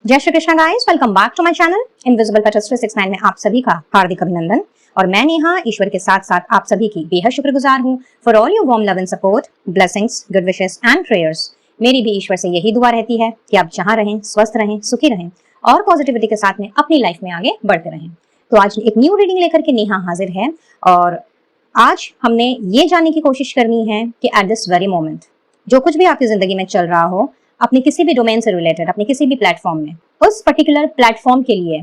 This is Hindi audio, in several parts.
जय Shri Krishna guys, welcome back to my channel invisible cutters 369 में आप सभी का हार्दिक अभिनंदन। और मैं नेहा ईश्वर के साथ साथ आप सभी की बेहद शुक्रगुजार हूँ for all your warm love and support, blessings, good wishes and prayers. मेरी भी ईश्वर से यही दुआ रहती है कि आप जहाँ रहें, स्वस्थ रहें, सुखी रहें और पॉजिटिविटी के साथ में अपनी लाइफ में आगे बढ़ते रहें। तो आज एक न्यू रीडिंग लेकर के नेहा हाजिर है और आज हमने ये जानने की कोशिश करनी है कि एट दिस वेरी मोमेंट जो कुछ भी आपकी जिंदगी में चल रहा हो, अपने किसी भी डोमेन से रिलेटेड, अपने किसी भी प्लेटफॉर्म में, उस पर्टिकुलर प्लेटफॉर्म के लिए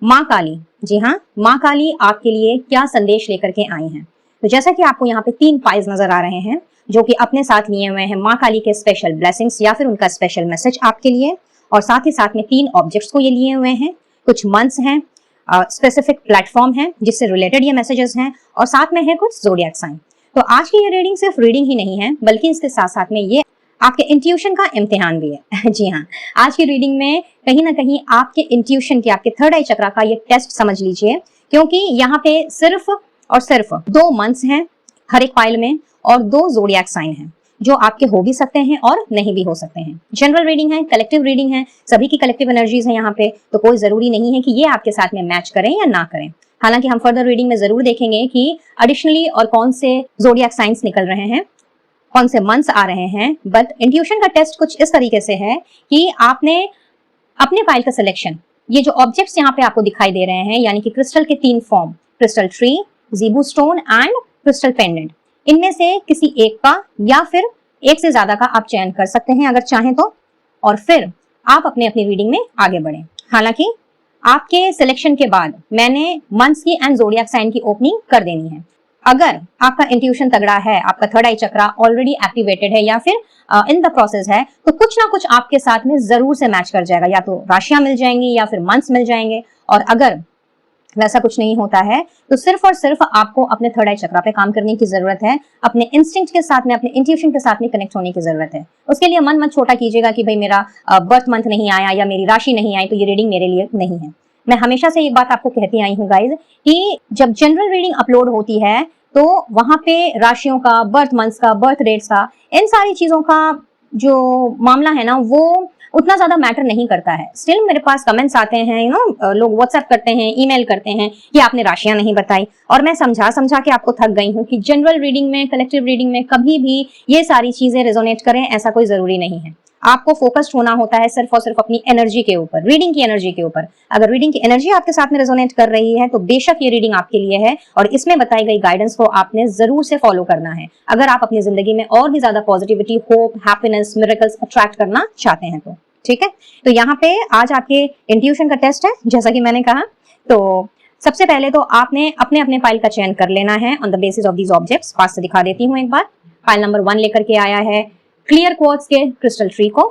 माँ काली, जी हाँ, माँ काली आपके लिए क्या संदेश लेकर के आई हैं। तो जैसा कि आपको यहाँ पे 3 पाइज नजर आ रहे हैं जो कि अपने साथ लिए हुए हैं माँ काली के स्पेशल ब्लेसिंग्स या फिर उनका स्पेशल मैसेज आपके लिए, और साथ ही साथ में 3 ऑब्जेक्ट्स को ये लिए हुए हैं, कुछ मंथ्स हैं, स्पेसिफिक प्लेटफॉर्म है जिससे रिलेटेड ये मैसेजेस हैं, और साथ में है कुछ ज़ोडिएक साइन। तो आज की ये रीडिंग सिर्फ रीडिंग ही नहीं है बल्कि इसके साथ साथ में ये आपके इंट्यूशन का इम्तिहान भी है। जी हाँ, आज की रीडिंग में कहीं ना कहीं आपके इंट्यूशन की, आपके थर्ड आई चक्रा का ये टेस्ट समझ लीजिए, क्योंकि यहाँ पे सिर्फ और सिर्फ 2 मंथ्स हैं हर एक फाइल में और 2 ज़ोडिएक साइन हैं जो आपके हो भी सकते हैं और नहीं भी हो सकते हैं। जनरल रीडिंग है, कलेक्टिव रीडिंग है, सभी की कलेक्टिव एनर्जीज है यहाँ पे, तो कोई जरूरी नहीं है कि ये आपके साथ में मैच करें या ना करें। हालांकि हम फर्दर रीडिंग में जरूर देखेंगे कि एडिशनली और कौन से ज़ोडिएक साइंस निकल रहे हैं, कौन से मंथ्स आ रहे हैं। बट इंट्यूशन का टेस्ट कुछ इस तरीके से है कि आपने अपने फाइल का सिलेक्शन, ये जो ऑब्जेक्ट्स यहाँ पे आपको दिखाई दे रहे हैं, यानी कि क्रिस्टल के 3 form, crystal tree, zibu stone and crystal pendant, इनमें से किसी एक का या फिर एक से ज्यादा का आप चयन कर सकते हैं अगर चाहें तो, और फिर आप अपने अपनी रीडिंग में आगे बढ़ें। हालांकि आपके सिलेक्शन के बाद मैंने मंथ्स की एंड ज़ोडिएक साइन की ओपनिंग कर देनी है। अगर आपका इंट्यूशन तगड़ा है, आपका थर्ड आई चक्रा ऑलरेडी एक्टिवेटेड है या फिर इन द प्रोसेस है, तो कुछ ना कुछ आपके साथ में जरूर से मैच कर जाएगा, या तो राशियां मिल जाएंगी या फिर मंथ्स मिल जाएंगे। और अगर वैसा कुछ नहीं होता है तो सिर्फ और सिर्फ आपको अपने थर्ड आई चक्रा पे काम करने की जरूरत है, अपने इंस्टिंक्ट के साथ में, अपने इंट्यूशन के साथ में कनेक्ट होने की जरूरत है। उसके लिए मन मत छोटा कीजिएगा कि भाई मेरा बर्थ मंथ नहीं आया या मेरी राशि नहीं आई तो ये रीडिंग मेरे लिए नहीं है। मैं हमेशा से एक बात आपको कहती आई हूँ गाइज कि जब जनरल रीडिंग अपलोड होती है तो वहां पे राशियों का, बर्थ मंथ्स का, बर्थ रेट्स का, इन सारी चीजों का जो मामला है ना, वो उतना ज्यादा मैटर नहीं करता है। स्टिल मेरे पास कमेंट्स आते हैं, लोग व्हाट्सएप करते हैं, ईमेल करते हैं कि आपने राशियां नहीं बताई, और मैं समझा समझा के आपको थक गई हूँ कि जनरल रीडिंग में, कलेक्टिव रीडिंग में कभी भी ये सारी चीजें रेजोनेट करें ऐसा कोई जरूरी नहीं है। आपको फोकस्ड होना होता है सिर्फ और सिर्फ अपनी एनर्जी के ऊपर, रीडिंग की एनर्जी के ऊपर। अगर रीडिंग की एनर्जी आपके साथ में रेजोनेट कर रही है तो बेशक ये रीडिंग आपके लिए है, और इसमें बताई गई गाइडेंस को आपने जरूर से फॉलो करना है अगर आप अपनी जिंदगी में और भी ज्यादा positivity, hope, happiness, miracles attract करना चाहते हैं तो। ठीक है, तो यहाँ पे आज आपके इंट्यूशन का टेस्ट है जैसा कि मैंने कहा। तो सबसे पहले तो आपने अपने अपने फाइल का चयन कर लेना है on the basis of these objects. पास से दिखा देती हूँ एक बार। फाइल नंबर 1 लेकर के आया है क्लियर क्वार्ट्ज के क्रिस्टल ट्री को।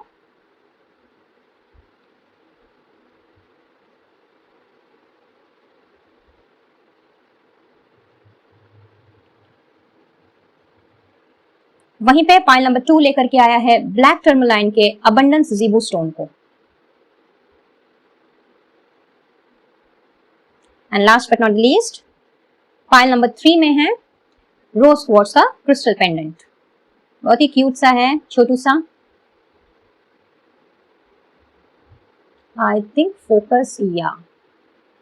वहीं पे फाइल नंबर 2 लेकर के आया है ब्लैक टर्मलाइन के अबंडेंस ज़ीबू स्टोन को। And last but not least file number 3 में है रोज क्वार्ट्ज का क्रिस्टल पेंडेंट। बहुत ही क्यूट सा है, छोटू सा। आई थिंक फोकस, या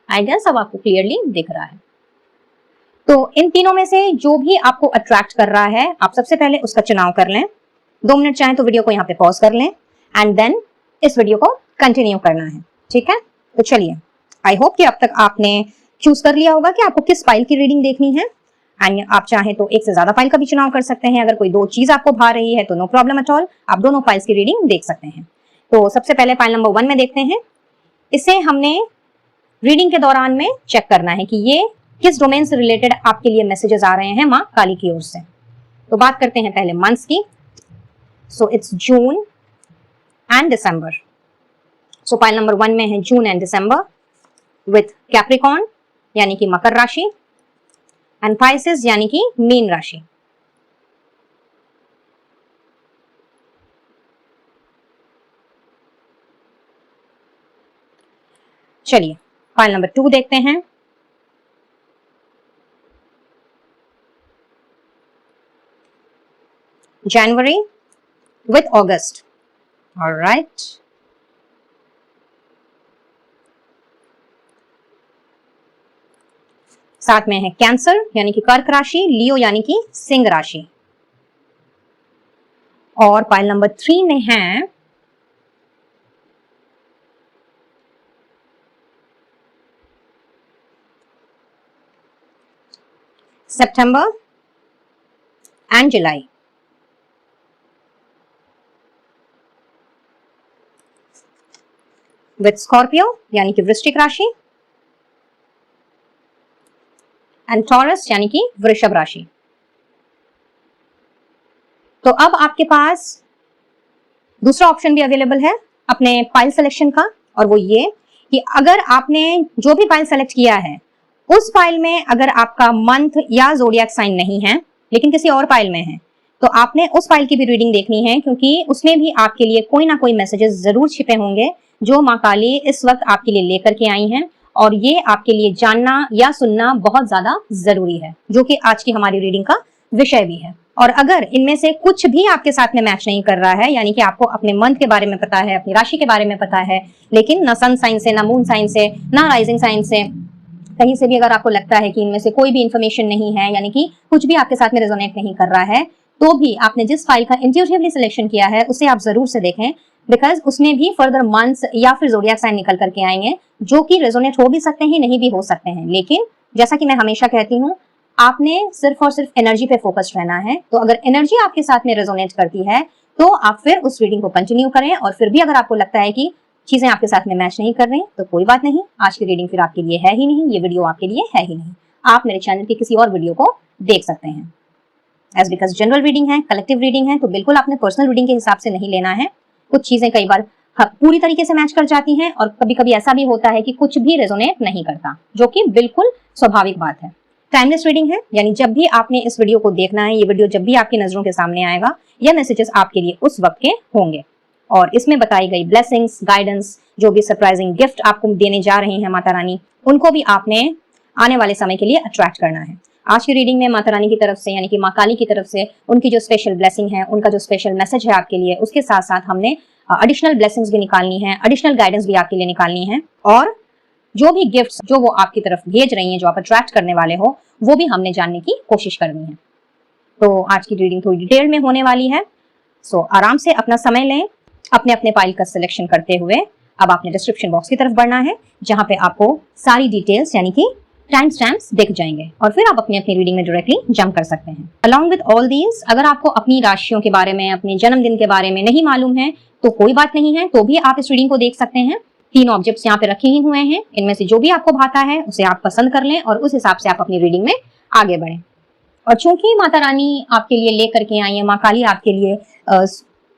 आई गेस अब आपको क्लियरली दिख रहा है। तो इन तीनों में से जो भी आपको अट्रैक्ट कर रहा है, आप सबसे पहले उसका चुनाव कर लें। 2 मिनट चाहें तो वीडियो को यहाँ पे पॉज कर लें एंड देन इस वीडियो को कंटिन्यू करना है। ठीक है, तो चलिए, आई होप कि अब तक आपने चूज कर लिया होगा कि आपको किस फाइल की रीडिंग देखनी है। एंड आप चाहें तो एक से ज्यादा फाइल का भी चुनाव कर सकते हैं। अगर कोई 2 चीज आपको भा रही है तो नो प्रॉब्लम एट ऑल, आप दोनों फाइल्स की रीडिंग देख सकते हैं। तो सबसे पहले फाइल नंबर 1 में देखते हैं। इसे हमने रीडिंग के दौरान में चेक करना है कि ये किस डोमेन से रिलेटेड आपके लिए मैसेजेस आ रहे हैं माँ काली की ओर से। तो बात करते हैं पहले मंथ्स की। So it's June and December. So file number 1 में है जून एंड दिसंबर विथ कैप्रिकॉर्न यानी कि मकर राशि एंड पाइसेस यानी कि मीन राशि। चलिए फाइल नंबर 2 देखते हैं। January with August. All right. साथ में है कैंसर यानी कि कर्क राशि, लियो यानी कि सिंह राशि, और पाइल नंबर 3 में है सितंबर एंड जुलाई। विथ स्कॉर्पियो यानी कि वृश्चिक राशि, एंड टॉरस यानी कि वृषभ राशि। तो अब आपके पास दूसरा ऑप्शन भी अवेलेबल है अपने पाइल सिलेक्शन का, और वो ये कि अगर आपने जो भी पाइल सेलेक्ट किया है उस पाइल में अगर आपका मंथ या जोडियाक साइन नहीं है लेकिन किसी और पाइल में है, तो आपने उस पाइल की भी रीडिंग देखनी है, क्योंकि उसमें भी आपके लिए कोई ना कोई मैसेजेस जरूर छिपे होंगे जो माँ काली इस वक्त आपके लिए लेकर के आई हैं, और ये आपके लिए जानना या सुनना बहुत ज्यादा जरूरी है, जो कि आज की हमारी रीडिंग का विषय भी है। और अगर इनमें से कुछ भी आपके साथ में मैच नहीं कर रहा है, यानी कि आपको अपने मंथ के बारे में पता है, अपनी राशि के बारे में पता है, लेकिन ना सन साइन से, ना मून साइन से, ना राइजिंग साइन से, कहीं से भी अगर आपको लगता है कि इनमें से कोई भी इंफॉर्मेशन नहीं है, यानी कि कुछ भी आपके साथ में रेजोनेट नहीं कर रहा है, तो भी आपने जिस फाइल का इंट्यूटिवली सिलेक्शन किया है उसे आप जरूर से देखें, बिकॉज उसमें भी फर्दर मंथ्स या फिर जोडियाक साइन निकल करके आएंगे जो कि रेजोनेट हो भी सकते हैं, नहीं भी हो सकते हैं। लेकिन जैसा कि मैं हमेशा कहती हूँ, आपने सिर्फ और सिर्फ एनर्जी पे फोकस्ड रहना है। तो अगर एनर्जी आपके साथ में रेजोनेट करती है तो आप फिर उस रीडिंग को कंटिन्यू करें, और फिर भी अगर आपको लगता है कि चीजें आपके साथ में मैच नहीं कर रही तो कोई बात नहीं, आज की रीडिंग फिर आपके लिए है ही नहीं, ये वीडियो आपके लिए है ही नहीं, आप मेरे चैनल के किसी और वीडियो को देख सकते हैं। एज बिकॉज जनरल रीडिंग है, कलेक्टिव रीडिंग है, तो बिल्कुल आपने पर्सनल रीडिंग के हिसाब से नहीं लेना है। कुछ चीजें कई बार पूरी तरीके से मैच कर जाती हैं, और कभी कभी ऐसा भी होता है कि कुछ भी रेजोनेट नहीं करता, जो कि बिल्कुल स्वाभाविक बात है। टाइमलेस रीडिंग है, यानी जब भी आपने इस वीडियो को देखना है, ये वीडियो जब भी आपकी नजरों के सामने आएगा, यह मैसेजेस आपके लिए उस वक्त के होंगे, और इसमें बताई गई ब्लेसिंग्स, गाइडेंस, जो भी सरप्राइजिंग गिफ्ट आपको देने जा रही हैं माता रानी, उनको भी आपने आने वाले समय के लिए अट्रैक्ट करना है। आज की रीडिंग में माता रानी की तरफ से, यानी कि माँ काली की तरफ से, उनकी जो स्पेशल ब्लेसिंग है, उनका जो स्पेशल मैसेज है आपके लिए, उसके साथ साथ हमने एडिशनल ब्लेसिंग्स भी निकालनी है, एडिशनल गाइडेंस भी आपके लिए निकालनी है, और जो भी गिफ्ट्स जो वो आपकी तरफ भेज रही हैं, जो आप अट्रैक्ट करने वाले हो, वो भी हमने जानने की कोशिश करनी है। तो आज की रीडिंग थोड़ी डिटेल में होने वाली है, सो आराम से अपना समय लें, अपने अपने फाइल का सिलेक्शन करते हुए अब आपने डिस्क्रिप्शन बॉक्स की तरफ बढ़ना है, जहां पे आपको सारी डिटेल्स यानी कि टाइम स्टैम्प्स दिख जाएंगे, और फिर आप अपनी अपनी रीडिंग में डायरेक्टली जंप कर सकते हैं। अलॉन्ग विद ऑल दीज, अगर आपको अपनी राशियों के बारे में, अपने जन्मदिन के बारे में नहीं मालूम है तो कोई बात नहीं है, तो भी आप इस रीडिंग को देख सकते हैं। 3 ऑब्जेक्ट्स यहाँ पे रखे ही हुए हैं, इनमें से जो भी आपको भाता है उसे आप पसंद कर लें, और उस हिसाब से आप अपनी रीडिंग में आगे बढ़ें। और चूंकि माता रानी आपके लिए लेकर के आई है, माँ काली आपके लिए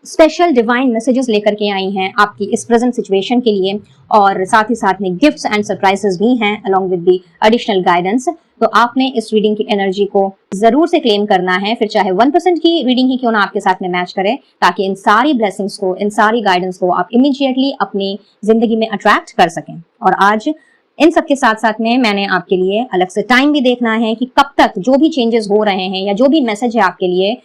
स्पेशल डिवाइन मैसेजेस लेकर के आई हैं आपकी इस प्रेजेंट सिचुएशन के लिए, और साथ ही साथ में गिफ्ट्स एंड सरप्राइजेस भी हैं along with the additional guidance, तो आपने इस रीडिंग की एनर्जी को जरूर से क्लेम करना है, फिर चाहे 1% की रीडिंग ही क्यों ना आपके साथ में मैच करे, ताकि इन सारी ब्लेसिंग्स को, इन सारी गाइडेंस को आप इमीडिएटली अपनी जिंदगी में अट्रैक्ट कर सकें। और आज इन सब के साथ साथ में मैंने आपके लिए अलग से टाइम भी देखना है कि कब तक जो भी चेंजेस हो रहे हैं या जो भी मैसेज है आपके लिए,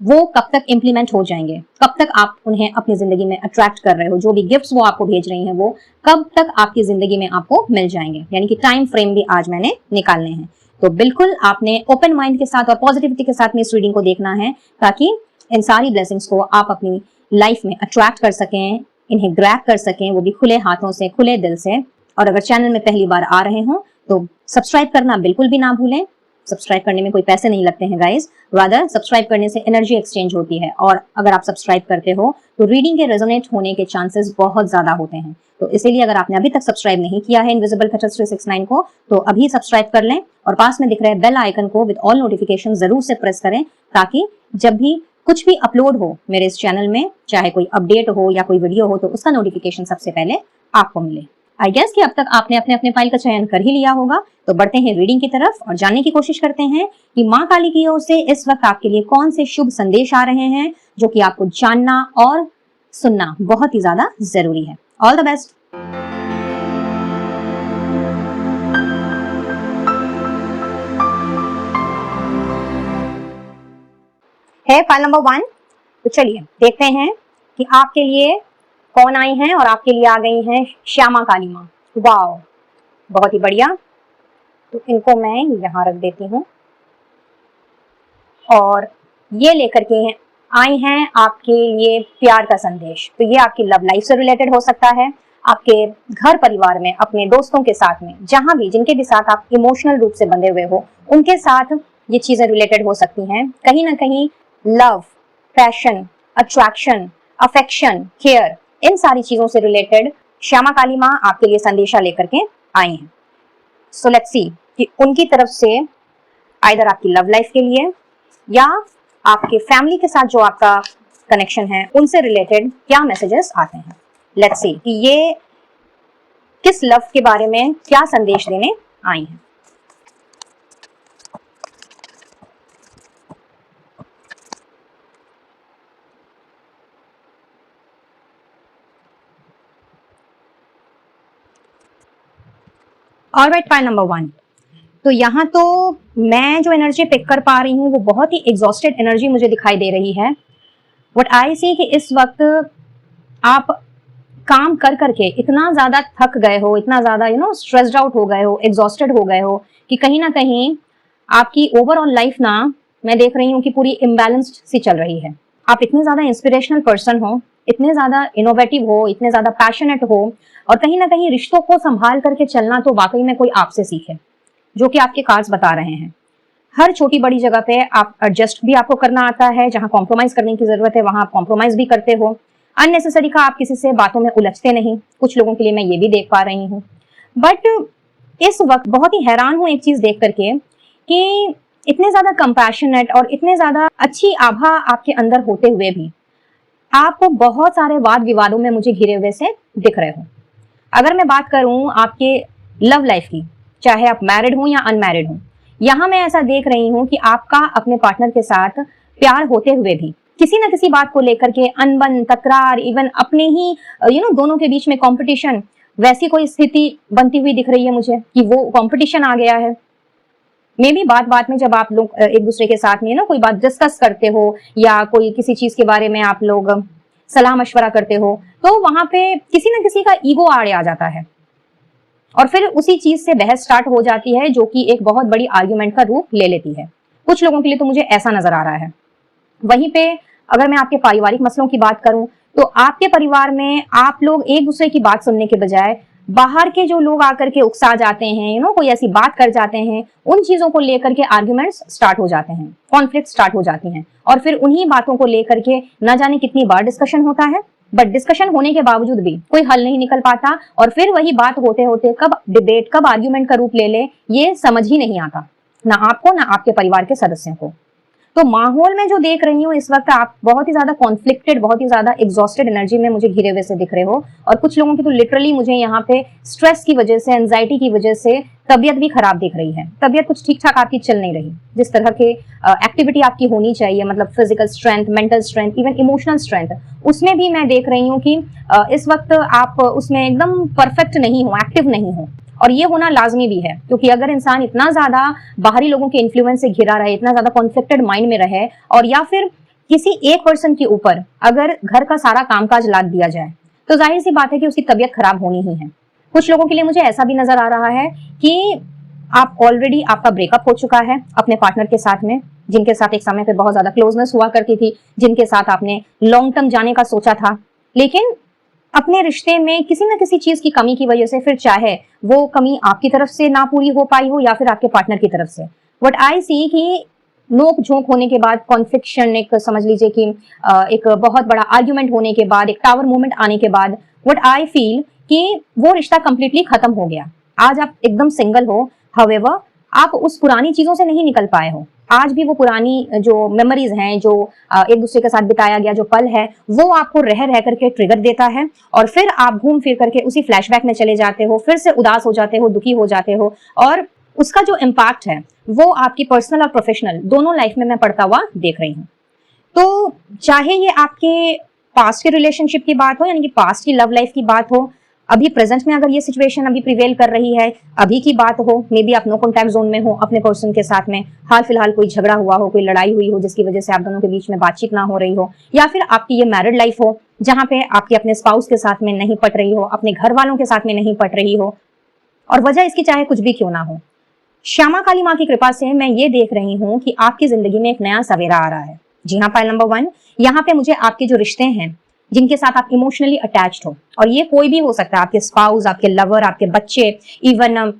वो कब तक इम्प्लीमेंट हो जाएंगे, कब तक आप उन्हें अपनी जिंदगी में अट्रैक्ट कर रहे हो, जो भी गिफ्ट्स वो आपको भेज रही हैं वो कब तक आपकी जिंदगी में आपको मिल जाएंगे, यानी कि टाइम फ्रेम भी आज मैंने निकालने हैं। तो बिल्कुल आपने ओपन माइंड के साथ और पॉजिटिविटी के साथ में इस रीडिंग को देखना है, ताकि इन सारी ब्लेसिंग्स को आप अपनी लाइफ में अट्रैक्ट कर सकें, इन्हें ग्रैब कर सकें, वो भी खुले हाथों से, खुले दिल से। और अगर चैनल में पहली बार आ रहे हो तो सब्सक्राइब करना बिल्कुल भी ना भूलें। सब्सक्राइब करने में कोई पैसे नहीं लगते हैं गाइस, रादर सब्सक्राइब करने से एनर्जी एक्सचेंज होती है, और अगर आप सब्सक्राइब करते हो तो रीडिंग के रेजोनेट होने के चांसेस बहुत ज्यादा होते हैं। तो इसीलिए अगर आपने अभी तक सब्सक्राइब नहीं किया है इनविजिबल फैक्टर्स 369 को, तो अभी सब्सक्राइब कर लें, और पास में दिख रहे बेल आइकन को विद ऑल नोटिफिकेशन जरूर से प्रेस करें, ताकि जब भी कुछ भी अपलोड हो मेरे इस चैनल में, चाहे कोई अपडेट हो या कोई वीडियो हो, तो उसका नोटिफिकेशन सबसे पहले आपको मिले। आई गेस कि अब तक आपने अपने अपने फाइल का चयन कर ही लिया होगा, तो बढ़ते हैं रीडिंग की तरफ और जानने की कोशिश करते हैं कि माँ काली की ओर से इस वक्त आपके लिए कौन से शुभ संदेश आ रहे हैं, जो कि आपको जानना और सुनना बहुत ही ज्यादा जरूरी है। All the best. है फाइल नंबर 1, तो चलिए देखते हैं कि आपके लिए कौन आई हैं, और आपके लिए आ गई हैं श्यामा काली माँ। वाओ, बहुत ही बढ़िया। तो इनको मैं यहाँ रख देती हूँ और ये लेकर के आई हैं आपके लिए प्यार का संदेश। तो ये आपकी लव लाइफ से रिलेटेड हो सकता है, आपके घर परिवार में, अपने दोस्तों के साथ में, जहां भी जिनके भी साथ आप इमोशनल रूप से बंधे हुए हो उनके साथ ये चीजें रिलेटेड हो सकती हैं। कहीं ना कहीं love, passion, attraction, affection, care, इन सारी चीजों से रिलेटेड श्यामा काली माँ आपके लिए संदेशा लेकर के आई हैं। सो लेट्स सी कि उनकी तरफ से आइदर आपकी लव लाइफ के लिए या आपके फैमिली के साथ जो आपका कनेक्शन है उनसे रिलेटेड क्या मैसेजेस आते हैं। लेट्स सी कि ये किस लव के बारे में क्या संदेश देने आई हैं। Alright, file number 1। तो यहाँ तो मैं जो एनर्जी पिक कर पा रही हूँ वो बहुत ही एग्जॉस्टेड एनर्जी मुझे दिखाई दे रही है। व्हाट आई सी कि इस वक्त आप काम कर करके इतना ज्यादा थक गए हो, इतना ज्यादा स्ट्रेस्ड आउट हो गए हो, एग्जॉस्टेड हो गए हो कि कहीं ना कहीं आपकी ओवरऑल लाइफ ना, मैं देख रही हूँ कि पूरी इम्बैलेंस्ड सी चल रही है। आप इतने ज्यादा इंस्पिरेशनल पर्सन हो, इतने ज्यादा इनोवेटिव हो, इतने ज्यादा पैशनेट हो, और कहीं ना कहीं रिश्तों को संभाल करके चलना तो वाकई में कोई आपसे सीखे, जो कि आपके कार्ड्स बता रहे हैं। हर छोटी बड़ी जगह पे आप एडजस्ट भी आपको करना आता है, जहां कॉम्प्रोमाइज करने की जरूरत है वहां आप कॉम्प्रोमाइज भी करते हो। अननेसेसरी का आप किसी से बातों में उलझते नहीं, कुछ लोगों के लिए मैं ये भी देख पा रही हूँ। बट इस वक्त बहुत ही हैरान हूँ एक चीज देख करके कि इतने ज्यादा कंपैशनेट और इतने ज्यादा अच्छी आभा आपके अंदर होते हुए भी आप बहुत सारे वाद विवादों में मुझे घिरे हुए से दिख रहे हो। अगर मैं बात करूं आपके लव लाइफ की, चाहे आप मैरिड हो या अनमैरिड हो, यहां मैं ऐसा देख रही हूं कि आपका अपने पार्टनर के साथ प्यार होते हुए भी किसी ना किसी बात को लेकर के अनबन, तकरार, इवन अपने ही दोनों के बीच में कंपटीशन, वैसी कोई स्थिति बनती हुई दिख रही है मुझे कि वो कंपटीशन आ गया है। मे बी बात बात में जब आप लोग एक दूसरे के साथ में कोई बात डिस्कस करते हो या कोई किसी चीज के बारे में आप लोग सलाह मशवरा करते हो, तो वहां पे किसी ना किसी का ईगो आड़े आ जाता है और फिर उसी चीज से बहस स्टार्ट हो जाती है, जो कि एक बहुत बड़ी आर्ग्यूमेंट का रूप ले लेती है। कुछ लोगों के लिए तो मुझे ऐसा नजर आ रहा है। वहीं पे अगर मैं आपके पारिवारिक मसलों की बात करूं, तो आपके परिवार में आप लोग एक दूसरे की बात सुनने के बजाय बाहर के जो लोग आकर के उकसा जाते हैं, कोई ऐसी बात कर जाते हैं, उन चीजों को लेकर के आर्ग्यूमेंट्स स्टार्ट हो जाते हैं, कॉन्फ्लिक्ट स्टार्ट हो जाती हैं, और फिर उन्हीं बातों को लेकर के न जाने कितनी बार डिस्कशन होता है। बट डिस्कशन होने के बावजूद भी कोई हल नहीं निकल पाता, और फिर वही बात होते होते कब डिबेट, कब आर्ग्यूमेंट का रूप ले ले, ये समझ ही नहीं आता, ना आपको ना आपके परिवार के सदस्यों को। तो माहौल में जो देख रही हूँ इस वक्त, आप बहुत ही ज्यादा कॉन्फ्लिक्टेड, बहुत ही ज्यादा एग्जॉस्टेड एनर्जी में मुझे घिरे हुए से दिख रहे हो। और कुछ लोगों की तो लिटरली मुझे यहाँ पे स्ट्रेस की वजह से, एंजाइटी की वजह से तबियत भी खराब दिख रही है। तबियत कुछ ठीक ठाक आपकी चल नहीं रही। जिस तरह के एक्टिविटी आपकी होनी चाहिए, मतलब physical strength, mental strength, even emotional strength, उसमें भी मैं देख रही हूँ कि इस वक्त आप उसमें एकदम परफेक्ट नहीं हो, एक्टिव नहीं हो। और ये होना लाजमी भी है, क्योंकि अगर इंसान इतना ज्यादा बाहरी लोगों के इन्फ्लुएंस से घिरा रहे, इतना ज्यादा कॉन्फ्लिक्टेड माइंड में रहे, और या फिर किसी एक पर्सन के ऊपर अगर घर का सारा कामकाज लाद दिया जाए, तो जाहिर सी बात है कि उसकी तबीयत खराब होनी ही है। कुछ लोगों के लिए मुझे ऐसा भी नजर आ रहा है कि आप ऑलरेडी, आपका ब्रेकअप हो चुका है अपने पार्टनर के साथ में, जिनके साथ एक समय पे बहुत ज्यादा क्लोजनेस हुआ करती थी, जिनके साथ आपने लॉन्ग टर्म जाने का सोचा था, लेकिन अपने रिश्ते में किसी न किसी चीज की कमी की वजह से, फिर चाहे वो कमी आपकी तरफ से ना पूरी हो पाई हो या फिर आपके पार्टनर की तरफ से, व्हाट आई सी कि नोक झोंक होने के बाद, कॉन्फ्लिक्शन, एक समझ लीजिए कि एक बहुत बड़ा आर्ग्यूमेंट होने के बाद, एक टावर मूवमेंट आने के बाद, व्हाट आई फील कि वो रिश्ता कंप्लीटली खत्म हो गया। आज आप एकदम सिंगल हो, हाउएवर आप उस पुरानी चीजों से नहीं निकल पाए हो। आज भी वो पुरानी जो मेमोरीज हैं, जो एक दूसरे के साथ बिताया गया जो पल है, वो आपको रह रह करके ट्रिगर देता है, और फिर आप घूम फिर करके उसी फ्लैशबैक में चले जाते हो, फिर से उदास हो जाते हो, दुखी हो जाते हो, और उसका जो इम्पैक्ट है वो आपकी पर्सनल और प्रोफेशनल दोनों लाइफ में मैं पड़ता हुआ देख रही हूँ। तो चाहे ये आपके पास्ट के रिलेशनशिप की बात हो, यानी कि पास्ट की लव लाइफ की बात हो, अभी प्रेजेंट में अगर ये सिचुएशन अभी प्रिवेल कर रही है, अभी की बात हो, मे बी आप नो कॉन्टैक्ट जोन में हो अपने पर्सन के साथ में, हाल फिलहाल कोई झगड़ा हुआ हो, कोई लड़ाई हुई हो जिसकी वजह से आप दोनों के बीच में बातचीत ना हो रही हो, या फिर आपकी ये मैरिड लाइफ हो जहां पे आपकी अपने स्पाउस के साथ में नहीं पट रही हो, अपने घर वालों के साथ में नहीं पट रही हो, और वजह इसकी चाहे कुछ भी क्यों ना हो। श्यामा काली माँ की कृपा से मैं ये देख रही हूँ कि आपकी जिंदगी में एक नया सवेरा आ रहा है। जी हाँ, पायल नंबर 1, यहाँ पे मुझे आपके जो रिश्ते हैं, जिनके साथ आप इमोशनली अटैच्ड हो, और ये कोई भी हो सकता है, आपके स्पाउस, आपके लवर, आपके बच्चे, इवन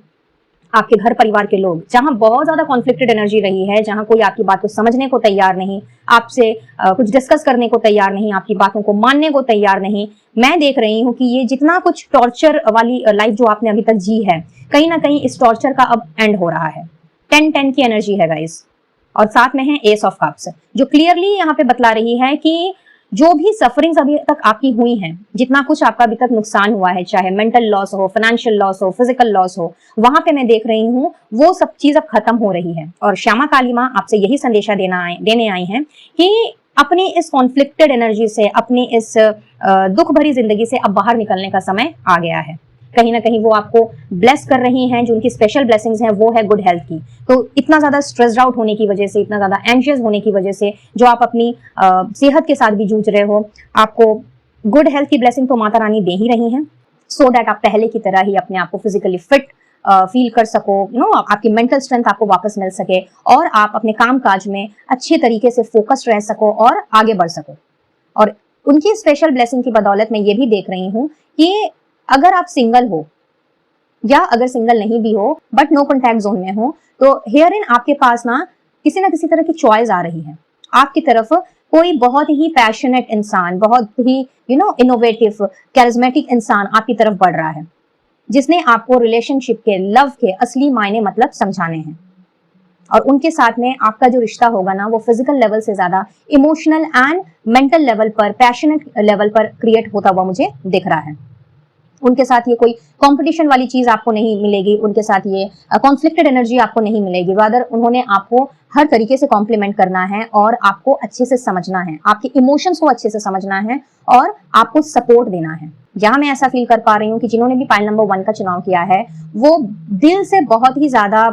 आपके घर परिवार के लोग, जहां बहुत ज्यादा कॉन्फ्लिक्टेड एनर्जी रही है, जहां कोई आपकी बात को समझने को तैयार नहीं, आपसे कुछ डिस्कस करने को तैयार नहीं, आपकी बातों को मानने को तैयार नहीं, मैं देख रही हूँ कि ये जितना कुछ टॉर्चर वाली लाइफ जो आपने अभी तक जी है, कहीं ना कहीं इस टॉर्चर का अब एंड हो रहा है। 10-10 की एनर्जी है गाइस, और साथ में है एस ऑफ कप्स, जो क्लियरली यहाँ पे बतला रही है कि जो भी सफरिंग्स अभी तक आपकी हुई हैं, जितना कुछ आपका अभी तक नुकसान हुआ है, चाहे मेंटल लॉस हो, फाइनेंशियल लॉस हो, फिजिकल लॉस हो, वहां पे मैं देख रही हूँ वो सब चीज अब खत्म हो रही है। और श्यामा काली माँ आपसे यही संदेशा देने आई हैं कि अपनी इस कॉन्फ्लिक्टेड एनर्जी से, अपनी इस दुख भरी जिंदगी से अब बाहर निकलने का समय आ गया है। कहीं ना कहीं वो आपको ब्लेस कर रही हैं, जो उनकी स्पेशल ब्लेसिंग्स हैं वो है गुड हेल्थ की। तो इतना ज्यादा स्ट्रेस्ड आउट होने की वजह से, इतना ज्यादा एंशियस होने की वजह से, जो आप अपनी सेहत के साथ भी जूझ रहे हो, आपको गुड हेल्थ की ब्लेसिंग तो माता रानी दे ही रही हैं, सो दैट आप पहले की तरह ही अपने आप को फिजिकली फिट फील कर सको, आपकी मेंटल स्ट्रेंथ आपको वापस मिल सके, और आप अपने काम काज में अच्छे तरीके से फोकस्ड रह सको और आगे बढ़ सको। और उनकी स्पेशल ब्लेसिंग की बदौलत मैं ये भी देख रही हूँ कि अगर आप सिंगल हो, या अगर सिंगल नहीं भी हो बट नो कॉन्टैक्ट जोन में हो, तो हियर इन आपके पास ना किसी तरह की चॉइस आ रही है। आपकी तरफ कोई बहुत ही पैशनेट इंसान, बहुत ही इनोवेटिव, कैरिज्मेटिक इंसान आपकी तरफ बढ़ रहा है, जिसने आपको रिलेशनशिप के, लव के असली मायने मतलब समझाने हैं। और उनके साथ में आपका जो रिश्ता होगा ना, वो फिजिकल लेवल से ज्यादा इमोशनल एंड मेंटल लेवल पर, पैशनेट लेवल पर क्रिएट होता हुआ मुझे दिख रहा है। उनके साथ ये कोई कंपटीशन वाली चीज आपको नहीं मिलेगी, उनके साथ ये कॉन्फ्लिक्टेड एनर्जी आपको नहीं मिलेगी। रादर उन्होंने आपको हर तरीके से कॉम्प्लीमेंट करना है, और आपको अच्छे से समझना है, आपके इमोशंस को अच्छे से समझना है, और आपको सपोर्ट देना है। यहाँ मैं ऐसा फील कर पा रही हूँ कि जिन्होंने भी पाइल नंबर 1 का चुनाव किया है, वो दिल से बहुत ही ज्यादा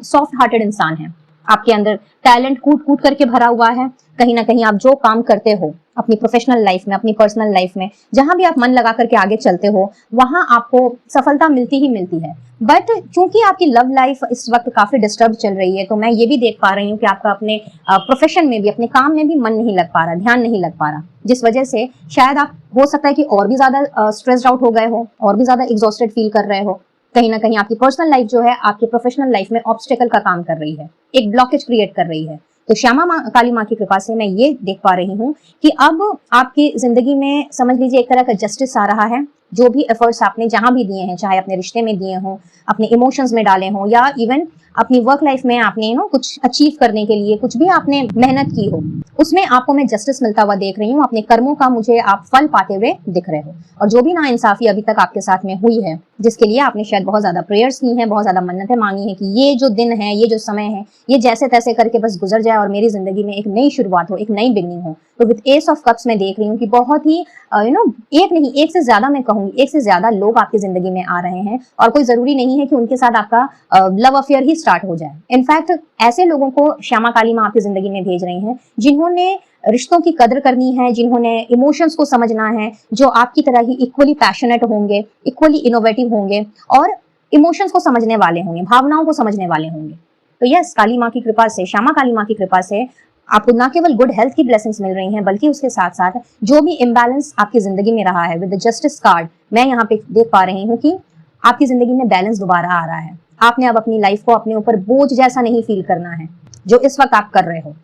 सॉफ्ट हार्टेड इंसान है। आपके अंदर टैलेंट कूट कूट करके भरा हुआ है। कहीं ना कहीं आप जो काम करते हो अपनी प्रोफेशनल लाइफ में, अपनी पर्सनल लाइफ में, जहां भी आप मन लगा करके आगे चलते हो, वहां आपको सफलता मिलती ही मिलती है। बट चूंकि आपकी लव लाइफ इस वक्त काफी डिस्टर्ब चल रही है, तो मैं ये भी देख पा रही हूँ कि आपका अपने प्रोफेशन में भी, अपने काम में भी मन नहीं लग पा रहा, ध्यान नहीं लग पा रहा, जिस वजह से शायद आप, हो सकता है कि और भी ज्यादा स्ट्रेस्ड आउट हो गए हो, और भी ज्यादा एग्जॉस्टेड फील कर रहे हो। कहीं ना कहीं आपकी पर्सनल लाइफ जो है आपकी प्रोफेशनल लाइफ में ऑब्स्टेकल का काम कर रही है, एक ब्लॉकेज क्रिएट कर रही है। तो श्यामा काली माँ की कृपा से मैं ये देख पा रही हूँ कि अब आपकी जिंदगी में समझ लीजिए एक तरह का जस्टिस आ रहा है। जो भी एफर्ट्स आपने जहां भी दिए हैं, चाहे अपने रिश्ते में दिए हों, अपने इमोशंस में डाले हों, या इवन अपनी वर्क लाइफ में आपने कुछ अचीव करने के लिए कुछ भी आपने मेहनत की हो, उसमें आपको मैं जस्टिस मिलता हुआ देख रही हूँ। अपने कर्मों का मुझे आप फल पाते हुए दिख रहे हो। और जो भी नाइंसाफी अभी तक आपके साथ में हुई है, जिसके लिए आपने शायद बहुत ज्यादा प्रेयर्स की हैं, बहुत ज्यादा मन्नतें मांगी हैं कि ये जो दिन है, ये जो समय है, ये जैसे तैसे करके बस गुजर जाए और मेरी जिंदगी में एक नई शुरुआत हो, एक नई बिगनिंग हो। तो विद एस ऑफ कप्स मैं देख रही हूँ कि बहुत ही एक नहीं, एक से ज्यादा, मैं कहूंगी एक से ज्यादा लोग आपकी जिंदगी में आ रहे हैं। और कोई जरूरी नहीं है कि उनके साथ आपका लव अफेयर ही स्टार्ट हो जाए। इनफैक्ट ऐसे लोगों को श्यामा काली माँ आपकी जिंदगी में भेज रही हैं, जिन्होंने रिश्तों की कदर करनी है, जिन्होंने इमोशंस को समझना है, जो आपकी तरह ही इक्वली पैशनेट होंगे, इक्वली इनोवेटिव होंगे, और इमोशंस को समझने वाले होंगे, भावनाओं को समझने वाले होंगे। तो यस, काली माँ की कृपा से, श्यामा काली माँ की कृपा से आपको न केवल गुड हेल्थ की ब्लेसिंग्स मिल रही हैं, बल्कि उसके साथ साथ जो भी इम्बैलेंस आपकी जिंदगी में रहा है, विद द जस्टिस कार्ड मैं यहाँ पे देख पा रही हूँ कि आपकी जिंदगी में बैलेंस दोबारा आ रहा है। आपने अब अपनी लाइफ को अपने ऊपर बोझ जैसा नहीं फील करना है, जो इस वक्त आप कर रहे हो।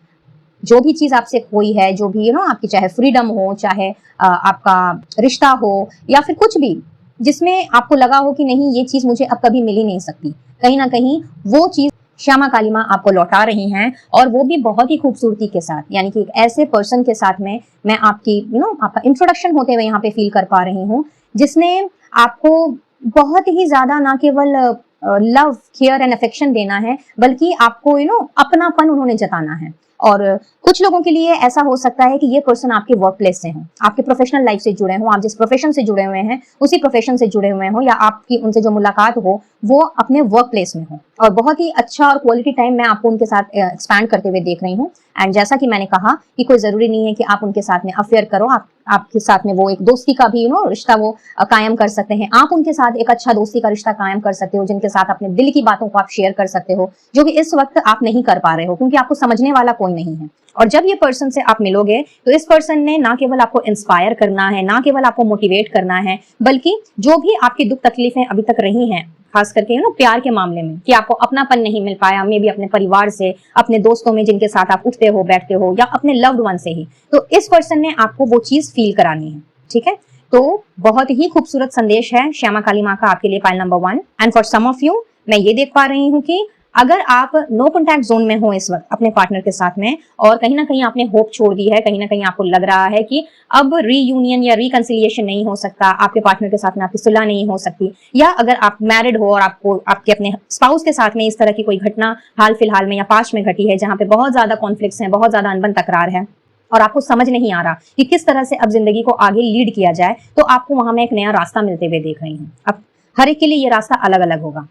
जो भी चीज आपसे खोई है, जो भी आपकी, चाहे फ्रीडम हो, चाहे आपका रिश्ता हो, या फिर कुछ भी जिसमें आपको लगा हो कि नहीं ये चीज मुझे अब कभी मिल ही नहीं सकती, कहीं ना कहीं वो चीज श्यामा काली माँ आपको लौटा रही हैं। और वो भी बहुत ही खूबसूरती के साथ, यानी कि एक ऐसे पर्सन के साथ में मैं आपकी आपका इंट्रोडक्शन होते हुए यहाँ पे फील कर पा रही हूँ, जिसने आपको बहुत ही ज्यादा ना केवल लव, केयर एंड अफेक्शन देना है, बल्कि आपको अपनापन उन्होंने जताना है। और कुछ लोगों के लिए ऐसा हो सकता है कि ये पर्सन आपके वर्क प्लेस से हो, आपके प्रोफेशनल लाइफ से जुड़े हो, आप जिस प्रोफेशन से जुड़े हुए हैं उसी प्रोफेशन से जुड़े हुए हो, या आपकी उनसे जो मुलाकात हो वो अपने वर्क प्लेस में हो। और बहुत ही अच्छा और क्वालिटी टाइम मैं आपको उनके साथ एक्सपैंड करते हुए देख रही हूँ। एंड जैसा कि मैंने कहा कि कोई जरूरी नहीं है कि आप उनके साथ में अफेयर करो, आपके साथ में वो एक दोस्ती का भी रिश्ता वो कायम कर सकते हैं। आप उनके साथ एक अच्छा दोस्ती का रिश्ता कायम कर सकते हो, जिनके साथ अपने दिल की बातों को आप शेयर कर सकते हो, जो कि इस वक्त आप नहीं कर पा रहे हो क्योंकि आपको समझने वाला कोई नहीं है। और जब ये पर्सन से आप मिलोगे तो इस पर्सन ने ना केवल आपको इंस्पायर करना है, ना केवल आपको मोटिवेट करना है, बल्कि जो भी आपकी दुख तकलीफें अभी तक रही हैं, खास करके प्यार के मामले में कि आपको अपनापन नहीं मिल पाया, मे भी अपने परिवार से, अपने दोस्तों में जिनके साथ आप उठते हो बैठते हो, या अपने लव्ड वन से ही, तो इस पर्सन ने आपको वो चीज फील करानी है। ठीक है, तो बहुत ही खूबसूरत संदेश है श्यामा काली माँ का आपके लिए, pile number 1। And for some of you, मैं ये देख पा रही हूँ कि अगर आप नो कॉन्टैक्ट जोन में हो इस वक्त अपने पार्टनर के साथ में, और कहीं ना कहीं आपने होप छोड़ दी है, कहीं ना कहीं आपको लग रहा है कि अब रीयूनियन या रिकंसिलिएशन नहीं हो सकता, आपके पार्टनर के साथ में आपकी सुलह नहीं हो सकती, या अगर आप मैरिड हो और आपको आपके अपने स्पाउस के साथ में इस तरह की कोई घटना हाल फिलहाल में या पास्ट में घटी है जहां पे बहुत ज्यादा कॉन्फ्लिक्ट्स हैं, बहुत ज्यादा अनबन तकरार है, और आपको समझ नहीं आ रहा कि किस तरह से अब जिंदगी को आगे लीड किया जाए, तो आपको वहां में एक नया रास्ता मिलते हुए देख रही हूँ। अब हर एक के लिए ये रास्ता अलग अलग होगा।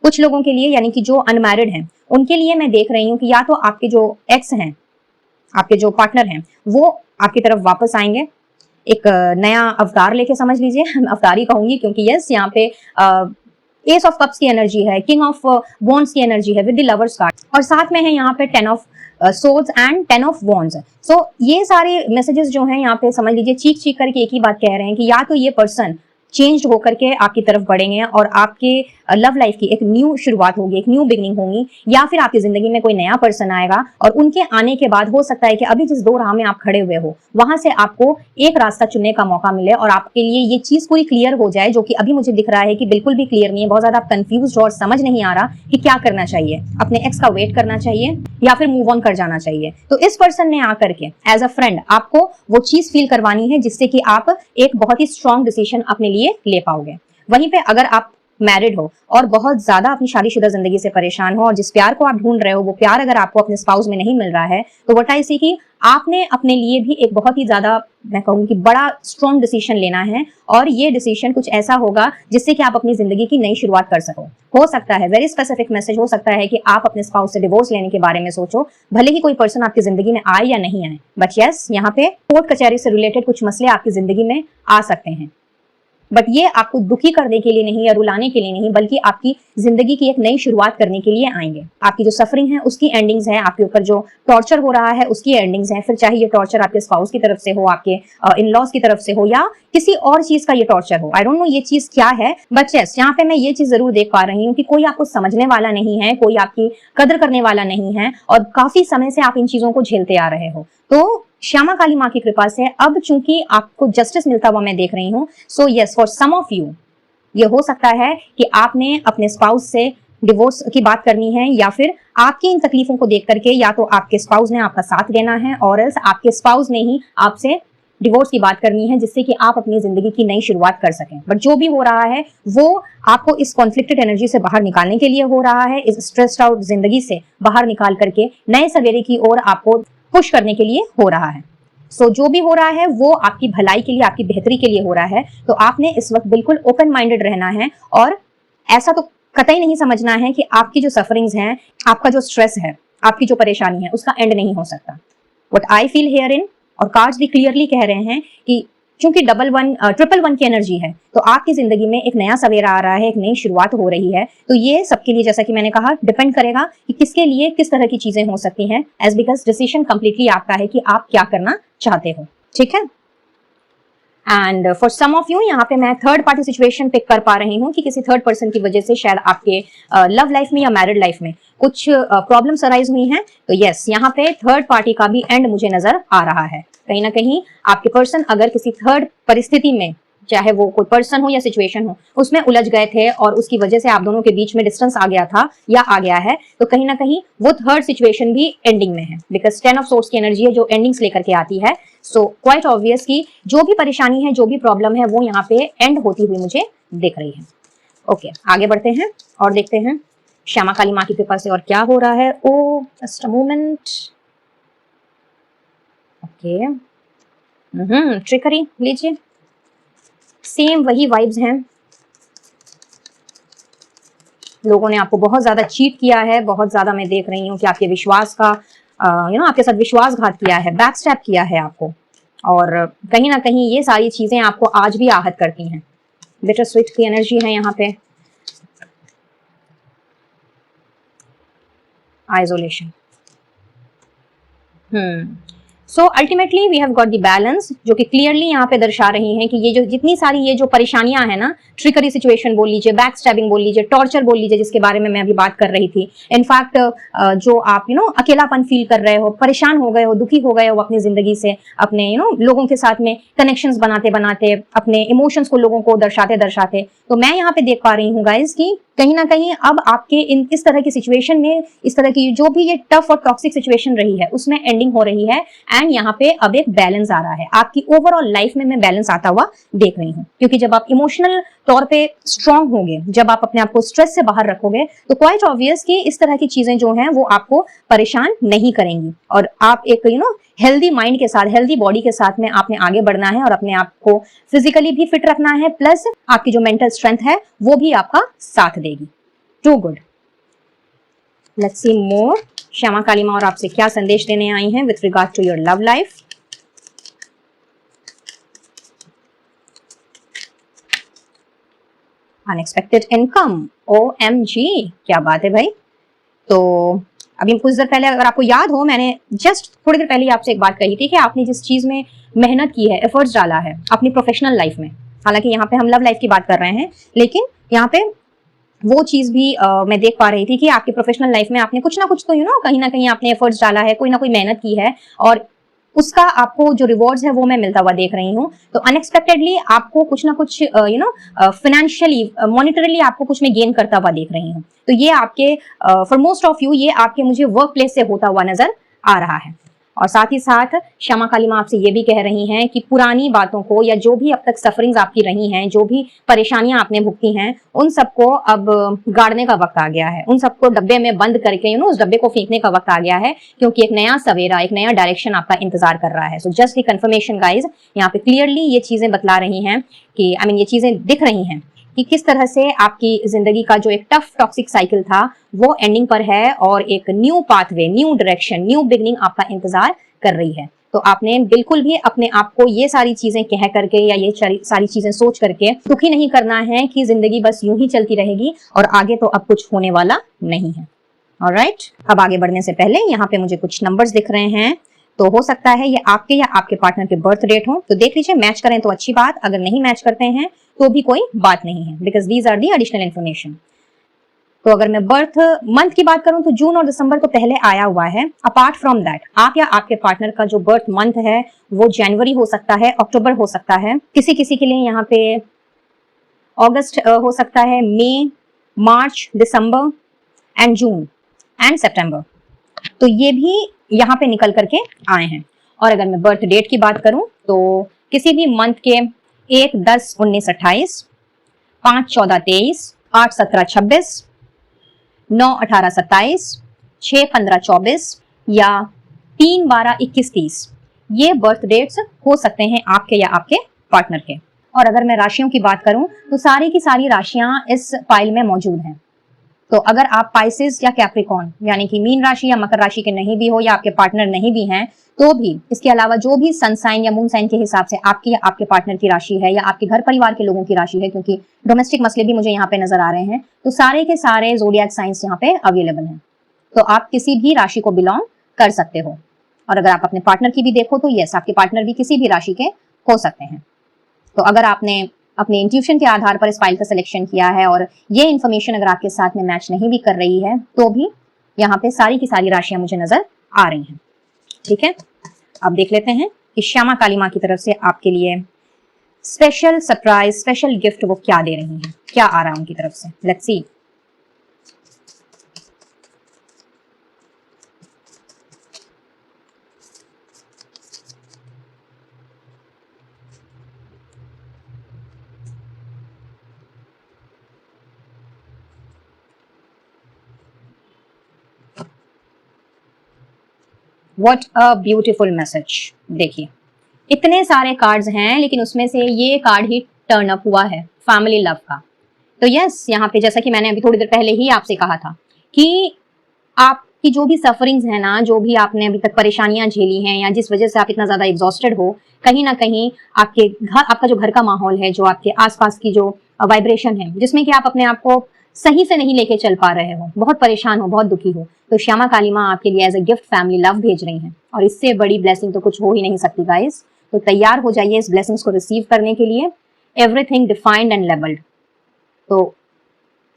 कुछ लोगों के लिए, यानी कि जो अनमैरिड हैं, उनके लिए मैं देख रही हूँ कि या तो आपके जो एक्स हैं, आपके जो पार्टनर हैं, वो आपकी तरफ वापस आएंगे एक नया अवतार लेके, समझ लीजिए, अवतार ही कहूंगी क्योंकि यस यहाँ पे एस ऑफ कप्स की एनर्जी है, किंग ऑफ वॉन्ड्स की एनर्जी है विद द लवर्स कार्ड, और साथ में है यहाँ पे 10 of swords and 10 of wands. So ये सारे मैसेजेस जो हैं यहाँ पे समझ लीजिए चीख चीख करके एक ही बात कह रहे हैं कि या तो ये पर्सन चेंज होकर के आपकी तरफ बढ़ेंगे और आपके लव लाइफ की एक न्यू शुरुआत होगी, एक न्यू बिगनिंग होगी, या फिर आपकी जिंदगी में कोई नया पर्सन आएगा और उनके आने के बाद हो सकता है कि अभी जिस दो राह में आप खड़े हुए हो वहां से आपको एक रास्ता चुनने का मौका मिले और आपके लिए ये चीज पूरी क्लियर हो जाए, जो कि अभी मुझे दिख रहा है कि बिल्कुल भी क्लियर नहीं है। बहुत ज्यादा आप कंफ्यूज और समझ नहीं आ रहा कि क्या करना चाहिए, अपने एक्स का वेट करना चाहिए या फिर मूव ऑन कर जाना चाहिए। तो इस पर्सन ने आकर के एज अ फ्रेंड आपको वो चीज फील करवानी है जिससे कि आप एक बहुत ही स्ट्रॉन्ग डिसीजन अपने लिए ले पाओगे। वहीं पे अगर आप मैरिड हो और बहुत ज्यादा अपनी शादीशुदा जिंदगी से परेशान हो और जिस प्यार को आप ढूंढ रहे हो वो प्यार अगर आपको अपने स्पाउस में नहीं मिल रहा है, तो व्हाट आई सी कि आपने अपने लिए भी एक बहुत ही ज्यादा, मैं कहूंगी, बड़ा स्ट्रॉन्ग डिसीजन लेना है, और ये डिसीजन कुछ ऐसा होगा जिससे कि आप अपनी जिंदगी की नई शुरुआत कर सको। हो सकता है वेरी स्पेसिफिक मैसेज हो सकता है कि आप अपने स्पाउस से डिवोर्स लेने के बारे में सोचो, भले ही कोई पर्सन आपकी जिंदगी में आए या नहीं आए, बट यस यहाँ पे कोर्ट कचहरी से रिलेटेड कुछ मसले आपकी जिंदगी में आ सकते हैं। बट ये आपको दुखी करने के लिए नहीं या रुलाने के लिए नहीं, बल्कि आपकी जिंदगी की एक नई शुरुआत करने के लिए आएंगे। आपकी जो सफरिंग है उसकी एंडिंग्स है, आपके ऊपर जो टॉर्चर हो रहा है उसकी एंडिंग्स है, फिर चाहे ये टॉर्चर आपके स्पाउस की तरफ से हो, आपके इन लॉज की तरफ से हो, या किसी और चीज का ये टॉर्चर हो। आई डोंट नो ये चीज क्या है, बट यस यहाँ पे मैं ये चीज जरूर देख पा रही हूँ कि कोई आपको समझने वाला नहीं है, कोई आपकी कदर करने वाला नहीं है, और काफी समय से आप इन चीजों को झेलते आ रहे हो। तो श्यामा काली माँ की कृपा से अब चूंकि आपको जस्टिस मिलता हुआ मैं देख रही हूँ, so yes for some of you ये हो सकता है कि आपने अपने स्पाउस से डिवोर्स की बात करनी है, या फिर आपकी इन तकलीफों को देख करके या तो आपके स्पाउस ने आपका साथ देना है और एल्स आपके स्पाउस ने ही आपसे डिवोर्स की बात करनी है, जिससे कि आप अपनी जिंदगी की नई शुरुआत कर सकें। बट जो भी हो रहा है वो आपको इस कॉन्फ्लिक्टेड एनर्जी से बाहर निकालने के लिए हो रहा है, इस स्ट्रेस्ड आउट जिंदगी से बाहर निकाल करके नए सवेरे की ओर आपको पुश करने के लिए हो रहा है। सो जो भी हो रहा है वो आपकी भलाई के लिए, आपकी बेहतरी के लिए हो रहा है। तो आपने इस वक्त बिल्कुल ओपन माइंडेड रहना है, और ऐसा तो कतई नहीं समझना है कि आपकी जो सफरिंग्स हैं, आपका जो स्ट्रेस है, आपकी जो परेशानी है, उसका एंड नहीं हो सकता। What I feel here in, और कार्ड्स भी क्लियरली कह रहे हैं कि क्योंकि ट्रिपल वन की एनर्जी है, तो आपकी जिंदगी में एक नया सवेरा आ रहा है, एक नई शुरुआत हो रही है। तो ये सबके लिए, जैसा कि मैंने कहा, डिपेंड करेगा कि किसके लिए किस तरह की चीजें हो सकती हैं, एज बिकॉज डिसीजन कंप्लीटली आपका है कि आप क्या करना चाहते हो। ठीक है, and for some of you यहाँ पे मैं थर्ड पार्टी सिचुएशन पिक कर पा रही हूँ कि किसी थर्ड पर्सन की वजह से शायद आपके लव लाइफ में या मैरिड लाइफ में कुछ प्रॉब्लम्स अराइज हुई हैं। तो यस यहाँ पे थर्ड पार्टी का भी एंड मुझे नजर आ रहा है। कहीं ना कहीं आपके पर्सन अगर किसी थर्ड परिस्थिति में, चाहे वो कोई पर्सन हो या सिचुएशन हो, उसमें उलझ गए थे और उसकी वजह से आप दोनों के बीच में डिस्टेंस आ गया था या आ गया है, तो कहीं ना कहीं वो थर्ड सिचुएशन भी एंडिंग में है, बिकॉज 10 ऑफ सोर्स की एनर्जी है जो एंडिंग्स लेकर के आती है। सो क्वाइट ऑब्वियस कि जो भी परेशानी है, जो भी प्रॉब्लम है, वो यहाँ पे एंड होती हुई मुझे दिख रही है। ओके, आगे बढ़ते हैं और देखते हैं श्यामा काली माँ की कृपा से और क्या हो रहा है। Oh just a moment. Okay, trickery लीजिए, सेम वही वाइब्स हैं। लोगों ने आपको बहुत ज्यादा चीट किया है, बहुत ज्यादा मैं देख रही हूँ कि आपके विश्वास का आपके साथ विश्वासघात किया है, बैकस्टैप किया है आपको, और कहीं ना कहीं ये सारी चीजें आपको आज भी आहत करती हैं। बिटर स्वीट की एनर्जी है यहाँ पे, isolation. So ultimately we have got the balance, जो कि क्लियरली यहाँ पे दर्शा रही हैं कि ये जो जितनी सारी ये जो परेशानियां हैं ना, ट्रिकरी सिचुएशन बोल लीजिए, बैक स्टैबिंग बोल लीजिए, टॉर्चर बोल लीजिए, जिसके बारे में मैं अभी बात कर रही थी। इनफैक्ट जो आप अकेलापन फील कर रहे हो, परेशान हो गए हो, दुखी हो गए हो अपनी जिंदगी से, अपने लोगों के साथ में कनेक्शंस बनाते बनाते, अपने इमोशंस को लोगों को दर्शाते दर्शाते, तो मैं यहाँ पे देख पा रही हूँ गाइज कि कहीं ना कहीं अब आपके इस तरह की सिचुएशन में, इस तरह की जो भी ये टफ और टॉक्सिक सिचुएशन रही है उसमें एंडिंग हो रही है, एंड यहाँ पे अब एक बैलेंस आ रहा है आपकी ओवरऑल लाइफ में। मैं बैलेंस आता हुआ देख रही हूँ, क्योंकि जब आप इमोशनल तौर पे स्ट्रांग होंगे, जब आप अपने आप को स्ट्रेस से बाहर रखोगे, तो क्वाइट ऑब्वियस कि इस तरह की चीजें जो हैं वो आपको परेशान नहीं करेंगी, और आप एक हेल्दी माइंड के साथ, हेल्दी बॉडी के साथ में आपने आगे बढ़ना है, और अपने आप को फिजिकली भी फिट रखना है, प्लस आपकी जो मेंटल स्ट्रेंथ है वो भी आपका साथ देगी। To good. लेट्स सी मोर। श्यामा काली माँ और आपसे क्या संदेश देने आई हैं with regard to your love life. Unexpected income, OMG, क्या बात है भाई। तो अभी कुछ देर पहले, अगर आपको याद हो, मैंने जस्ट थोड़ी देर पहले आपसे एक बात कही थी कि आपने जिस चीज में मेहनत की है, एफर्ट्स डाला है अपनी प्रोफेशनल लाइफ में, हालांकि यहाँ पे हम लव लाइफ की बात कर रहे हैं, लेकिन यहाँ पे वो चीज भी मैं देख पा रही थी कि आपकी प्रोफेशनल लाइफ में आपने कुछ ना कुछ तो कहीं ना कहीं आपने एफर्ट्स डाला है, कोई ना कोई मेहनत की है, और उसका आपको जो रिवॉर्ड्स है वो मैं मिलता हुआ देख रही हूँ। तो अनएक्सपेक्टेडली आपको कुछ ना कुछ फाइनेंशियली, मॉनिटरली आपको कुछ में गेन करता हुआ देख रही हूँ। तो ये आपके फॉर मोस्ट ऑफ यू, ये आपके मुझे वर्क प्लेस से होता हुआ नजर आ रहा है। और साथ ही साथ श्यामा काली माँ आपसे ये भी कह रही हैं कि पुरानी बातों को, या जो भी अब तक सफरिंग्स आपकी रही हैं, जो भी परेशानियां आपने भुगती हैं, उन सबको अब गाड़ने का वक्त आ गया है, उन सबको डब्बे में बंद करके उस डब्बे को फेंकने का वक्त आ गया है, क्योंकि एक नया सवेरा, एक नया डायरेक्शन आपका इंतजार कर रहा है। So just the confirmation guys, यहाँ पे क्लियरली ये चीजें बतला रही हैं कि ये चीजें दिख रही हैं कि किस तरह से आपकी जिंदगी का जो एक टफ टॉक्सिक साइकिल था वो एंडिंग पर है, और एक new pathway, new direction, new beginning आपका इंतजार कर रही है। तो आपने बिल्कुल भी अपने आप को ये सारी चीजें कह करके, या ये सारी चीजें सोच करके दुखी नहीं करना है कि जिंदगी बस यूं ही चलती रहेगी और आगे तो अब कुछ होने वाला नहीं है। ऑलराइट, अब आगे बढ़ने से पहले यहाँ पे मुझे कुछ नंबर्स दिख रहे हैं, तो हो सकता है ये आपके या आपके पार्टनर के बर्थ डेट हो, तो देख लीजिए, मैच करें तो अच्छी बात, अगर नहीं मैच करते हैं तो भी कोई बात नहीं है, because these are the additional information. तो अगर मैं बर्थ मंथ की बात करूं तो जून और दिसंबर तो पहले आया हुआ है। अपार्ट फ्रॉम दैट, आप या आपके पार्टनर का जो बर्थ मंथ है वो जनवरी हो सकता है, अक्टूबर हो सकता है, किसी किसी के लिए यहाँ पे अगस्त हो सकता है, मई, मार्च, दिसंबर एंड जून एंड सितंबर, तो ये भी यहाँ पे निकल करके आए हैं। और अगर मैं बर्थ डेट की बात करूं तो किसी भी मंथ के 1-10-19-28, 5-14-23, 8-17-26, 9-18-27, 6-15-24 या 3-12-21-30 ये बर्थ डेट्स हो सकते हैं आपके या आपके पार्टनर के। और अगर मैं राशियों की बात करूं तो सारी की सारी राशियां इस फाइल में मौजूद हैं। तो अगर आप पाइसेस या कैप्रिकॉर्न यानी कि मीन राशि या मकर राशि के नहीं भी हो, या आपके पार्टनर नहीं भी हैं, तो भी इसके अलावा जो भी सन साइन या मून साइन के हिसाब से आपकी या आपके पार्टनर की राशि है, या आपके घर परिवार के लोगों की राशि है, क्योंकि डोमेस्टिक मसले भी मुझे यहाँ पे नजर आ रहे हैं, तो सारे के सारे जोडियाक साइंस यहाँ पे अवेलेबल हैं। तो आप किसी भी राशि को बिलोंग कर सकते हो। और अगर आप अपने पार्टनर की भी देखो तो यस, आपके पार्टनर भी किसी भी राशि के हो सकते हैं। तो अगर आपने अपने इंट्यूशन के आधार पर इस फाइल का सिलेक्शन किया है और ये इन्फॉर्मेशन अगर आपके साथ में मैच नहीं भी कर रही है, तो भी यहाँ पे सारी की सारी राशियां मुझे नजर आ रही हैं। ठीक है, अब देख लेते हैं कि श्यामा काली माँ की तरफ से आपके लिए स्पेशल सरप्राइज, स्पेशल गिफ्ट वो क्या दे रही हैं, क्या आ रहा है उनकी तरफ से। Let's see. What a beautiful message. देखिए, इतने सारे कार्ड्स हैं, लेकिन उसमें से ये कार्ड ही टर्न अप हुआ है फैमिली लव का। तो यस, यहाँ पे जैसा कि मैंने अभी थोड़ी देर पहले ही आपसे कहा था कि आपकी जो भी सफरिंग्स है ना, जो भी आपने अभी तक परेशानियां झेली हैं या जिस वजह से आप इतना ज्यादा एग्जॉस्टेड हो, कहीं ना कहीं आपका जो घर का माहौल है, जो आपके आसपास की जो वाइब्रेशन है, जिसमें कि आप अपने आप को सही से नहीं लेके चल पा रहे हो, बहुत परेशान हो, बहुत दुखी हो, तो श्यामा काली माँ आपके लिए as a gift family love भेज रही हैं। और इससे बड़ी ब्लेसिंग तो कुछ हो ही नहीं सकती गाइस। तो तैयार हो जाइए इस ब्लेसिंग्स को रिसीव करने के लिए। Everything defined and labelled. तो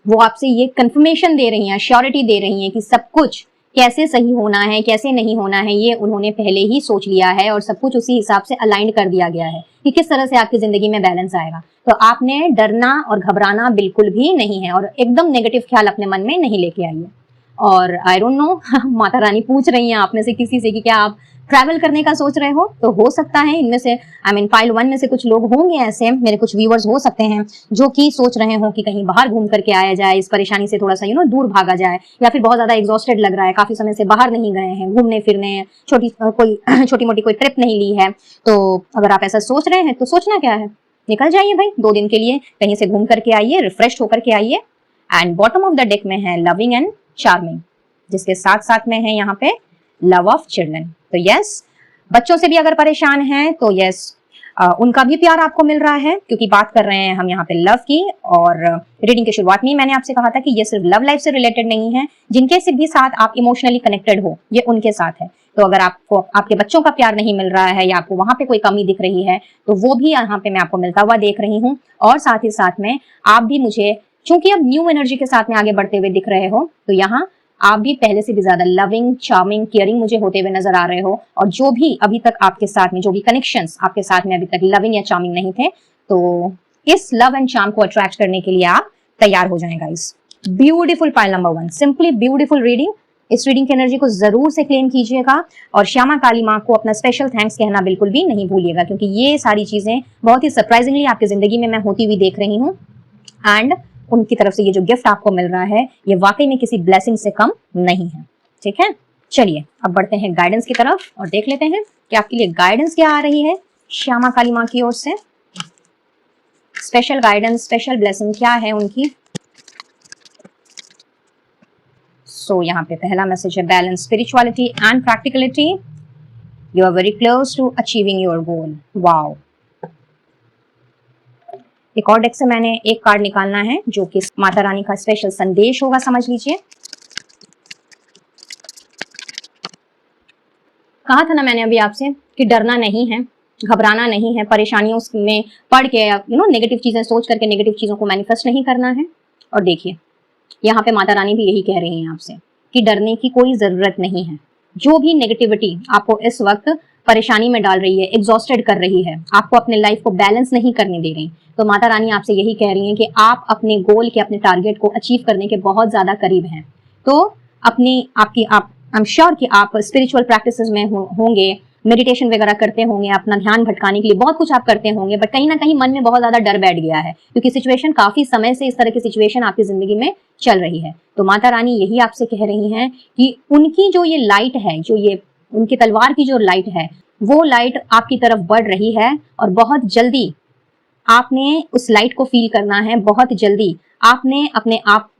वो आपसे ये कंफर्मेशन दे रही हैं, श्योरिटी दे रही हैं कि सब कुछ कैसे सही होना है, कैसे नहीं होना है, ये उन्होंने पहले ही सोच लिया है और सब कुछ उसी हिसाब से अलाइंड कर दिया गया है कि किस तरह से आपकी जिंदगी में बैलेंस आएगा। तो आपने डरना और घबराना बिल्कुल भी नहीं है और एकदम नेगेटिव ख्याल अपने मन में नहीं लेके आइए। और I don't know, Mata Rani पूछ रही हैं आप में से किसी से कि क्या आप ट्रैवल करने का सोच रहे हो, तो हो सकता है इनमें से पाइल 1 में से कुछ लोग होंगे ऐसे, मेरे कुछ व्यूअर्स हो सकते हैं जो कि सोच रहे हो कि कहीं बाहर घूम करके आया जाए, इस परेशानी से थोड़ा सा दूर भागा जाए, या फिर बहुत ज्यादा एग्जॉस्टेड लग रहा है, काफी समय से बाहर नहीं गए हैं घूमने फिरने, छोटी मोटी कोई ट्रिप नहीं ली है। तो अगर आप ऐसा सोच रहे हैं तो सोचना क्या है, निकल जाइए भाई 2 दिन के लिए कहीं से घूम करके आइए, रिफ्रेश होकर के आइए। And bottom of the deck में है लविंग एंड चार्मिंग, जिसके साथ साथ में है यहाँ पे लव ऑफ चिल्ड्रन। तो यस, बच्चों से भी अगर परेशान हैं तो यस, उनका भी प्यार आपको मिल रहा है, क्योंकि बात कर रहे हैं हम यहाँ पे लव की। और रीडिंग की शुरुआत में मैंने आपसे कहा था कि ये सिर्फ लव लाइफ से रिलेटेड नहीं है, जिनके से भी साथ आप इमोशनली कनेक्टेड हो ये उनके साथ है। तो अगर आपको आपके बच्चों का प्यार नहीं मिल रहा है या आपको वहां पे कोई कमी दिख रही है, तो वो भी यहाँ पे मैं आपको मिलता हुआ देख रही हूँ। और साथ ही साथ में आप भी मुझे, चूंकि अब न्यू एनर्जी के साथ में आगे बढ़ते हुए दिख रहे हो, तो यहाँ आप भी पहले से भी ज्यादा लविंग, चार्मिंग, केयरिंग मुझे होते हुए नजर आ रहे हो। और जो भी अभी तक आपके साथ में, जो भी कनेक्शंस आपके साथ में अभी तक लविंग या चार्मिंग नहीं थे, तो इस लव एंड चार्म को अट्रैक्ट करने के लिए आप तैयार हो जाएं guys. Beautiful pile number 1, simply beautiful reading. इस रीडिंग की एनर्जी को जरूर से क्लेम कीजिएगा और श्यामा काली माँ को अपना स्पेशल थैंक्स कहना बिल्कुल भी नहीं भूलिएगा, क्योंकि ये सारी चीजें बहुत ही सरप्राइजिंगली आपकी जिंदगी में मैं होती हुई देख रही हूँ। एंड उनकी तरफ से ये जो गिफ्ट आपको मिल रहा है, ये वाकई में किसी ब्लेसिंग से कम नहीं है। ठीक है, चलिए अब बढ़ते हैं गाइडेंस की तरफ और देख लेते हैं कि आपके लिए गाइडेंस क्या आ रही है श्यामा काली माँ की ओर से। स्पेशल गाइडेंस, स्पेशल ब्लेसिंग क्या है उनकी। सो यहाँ पे पहला मैसेज है balance, spirituality and practicality. You are very close to achieving your goal. Wow. एक और डेक से मैंने एक कार्ड निकालना है जो कि माता रानी का स्पेशल संदेश होगा, समझ लीजिए। कहा था ना मैंने अभी आपसे कि डरना नहीं है, घबराना नहीं है, परेशानियों में पड़ के नेगेटिव चीजें सोच करके नेगेटिव चीजों को मैनिफेस्ट नहीं करना है। और देखिए यहाँ पे माता रानी भी यही कह रही हैं आपसे कि डरने की कोई जरूरत नहीं है। जो भी नेगेटिविटी आपको इस वक्त परेशानी में डाल रही है, एग्जॉस्टेड कर रही है, आपको अपने लाइफ को बैलेंस नहीं करने दे रही, तो माता रानी आपसे यही कह रही हैं कि आप अपने गोल के, अपने टारगेट को अचीव करने के बहुत ज्यादा करीब हैं। तो आई एम श्योर कि आप स्पिरिचुअल प्रैक्टिसेस में होंगे, मेडिटेशन वगैरह करते होंगे, अपना ध्यान भटकाने के लिए बहुत कुछ आप करते होंगे, बट कहीं ना कहीं मन में बहुत ज्यादा डर बैठ गया है, क्योंकि सिचुएशन काफी समय से इस तरह की सिचुएशन आपकी जिंदगी में चल रही है। तो माता रानी यही आपसे कह रही हैं कि उनकी जो ये लाइट है, जो ये उनकी तलवार की जो लाइट है, वो लाइट आपकी तरफ बढ़ रही है और बहुत जल्दी आपने उस लाइट को फील करना है। बहुत जल्दी आपने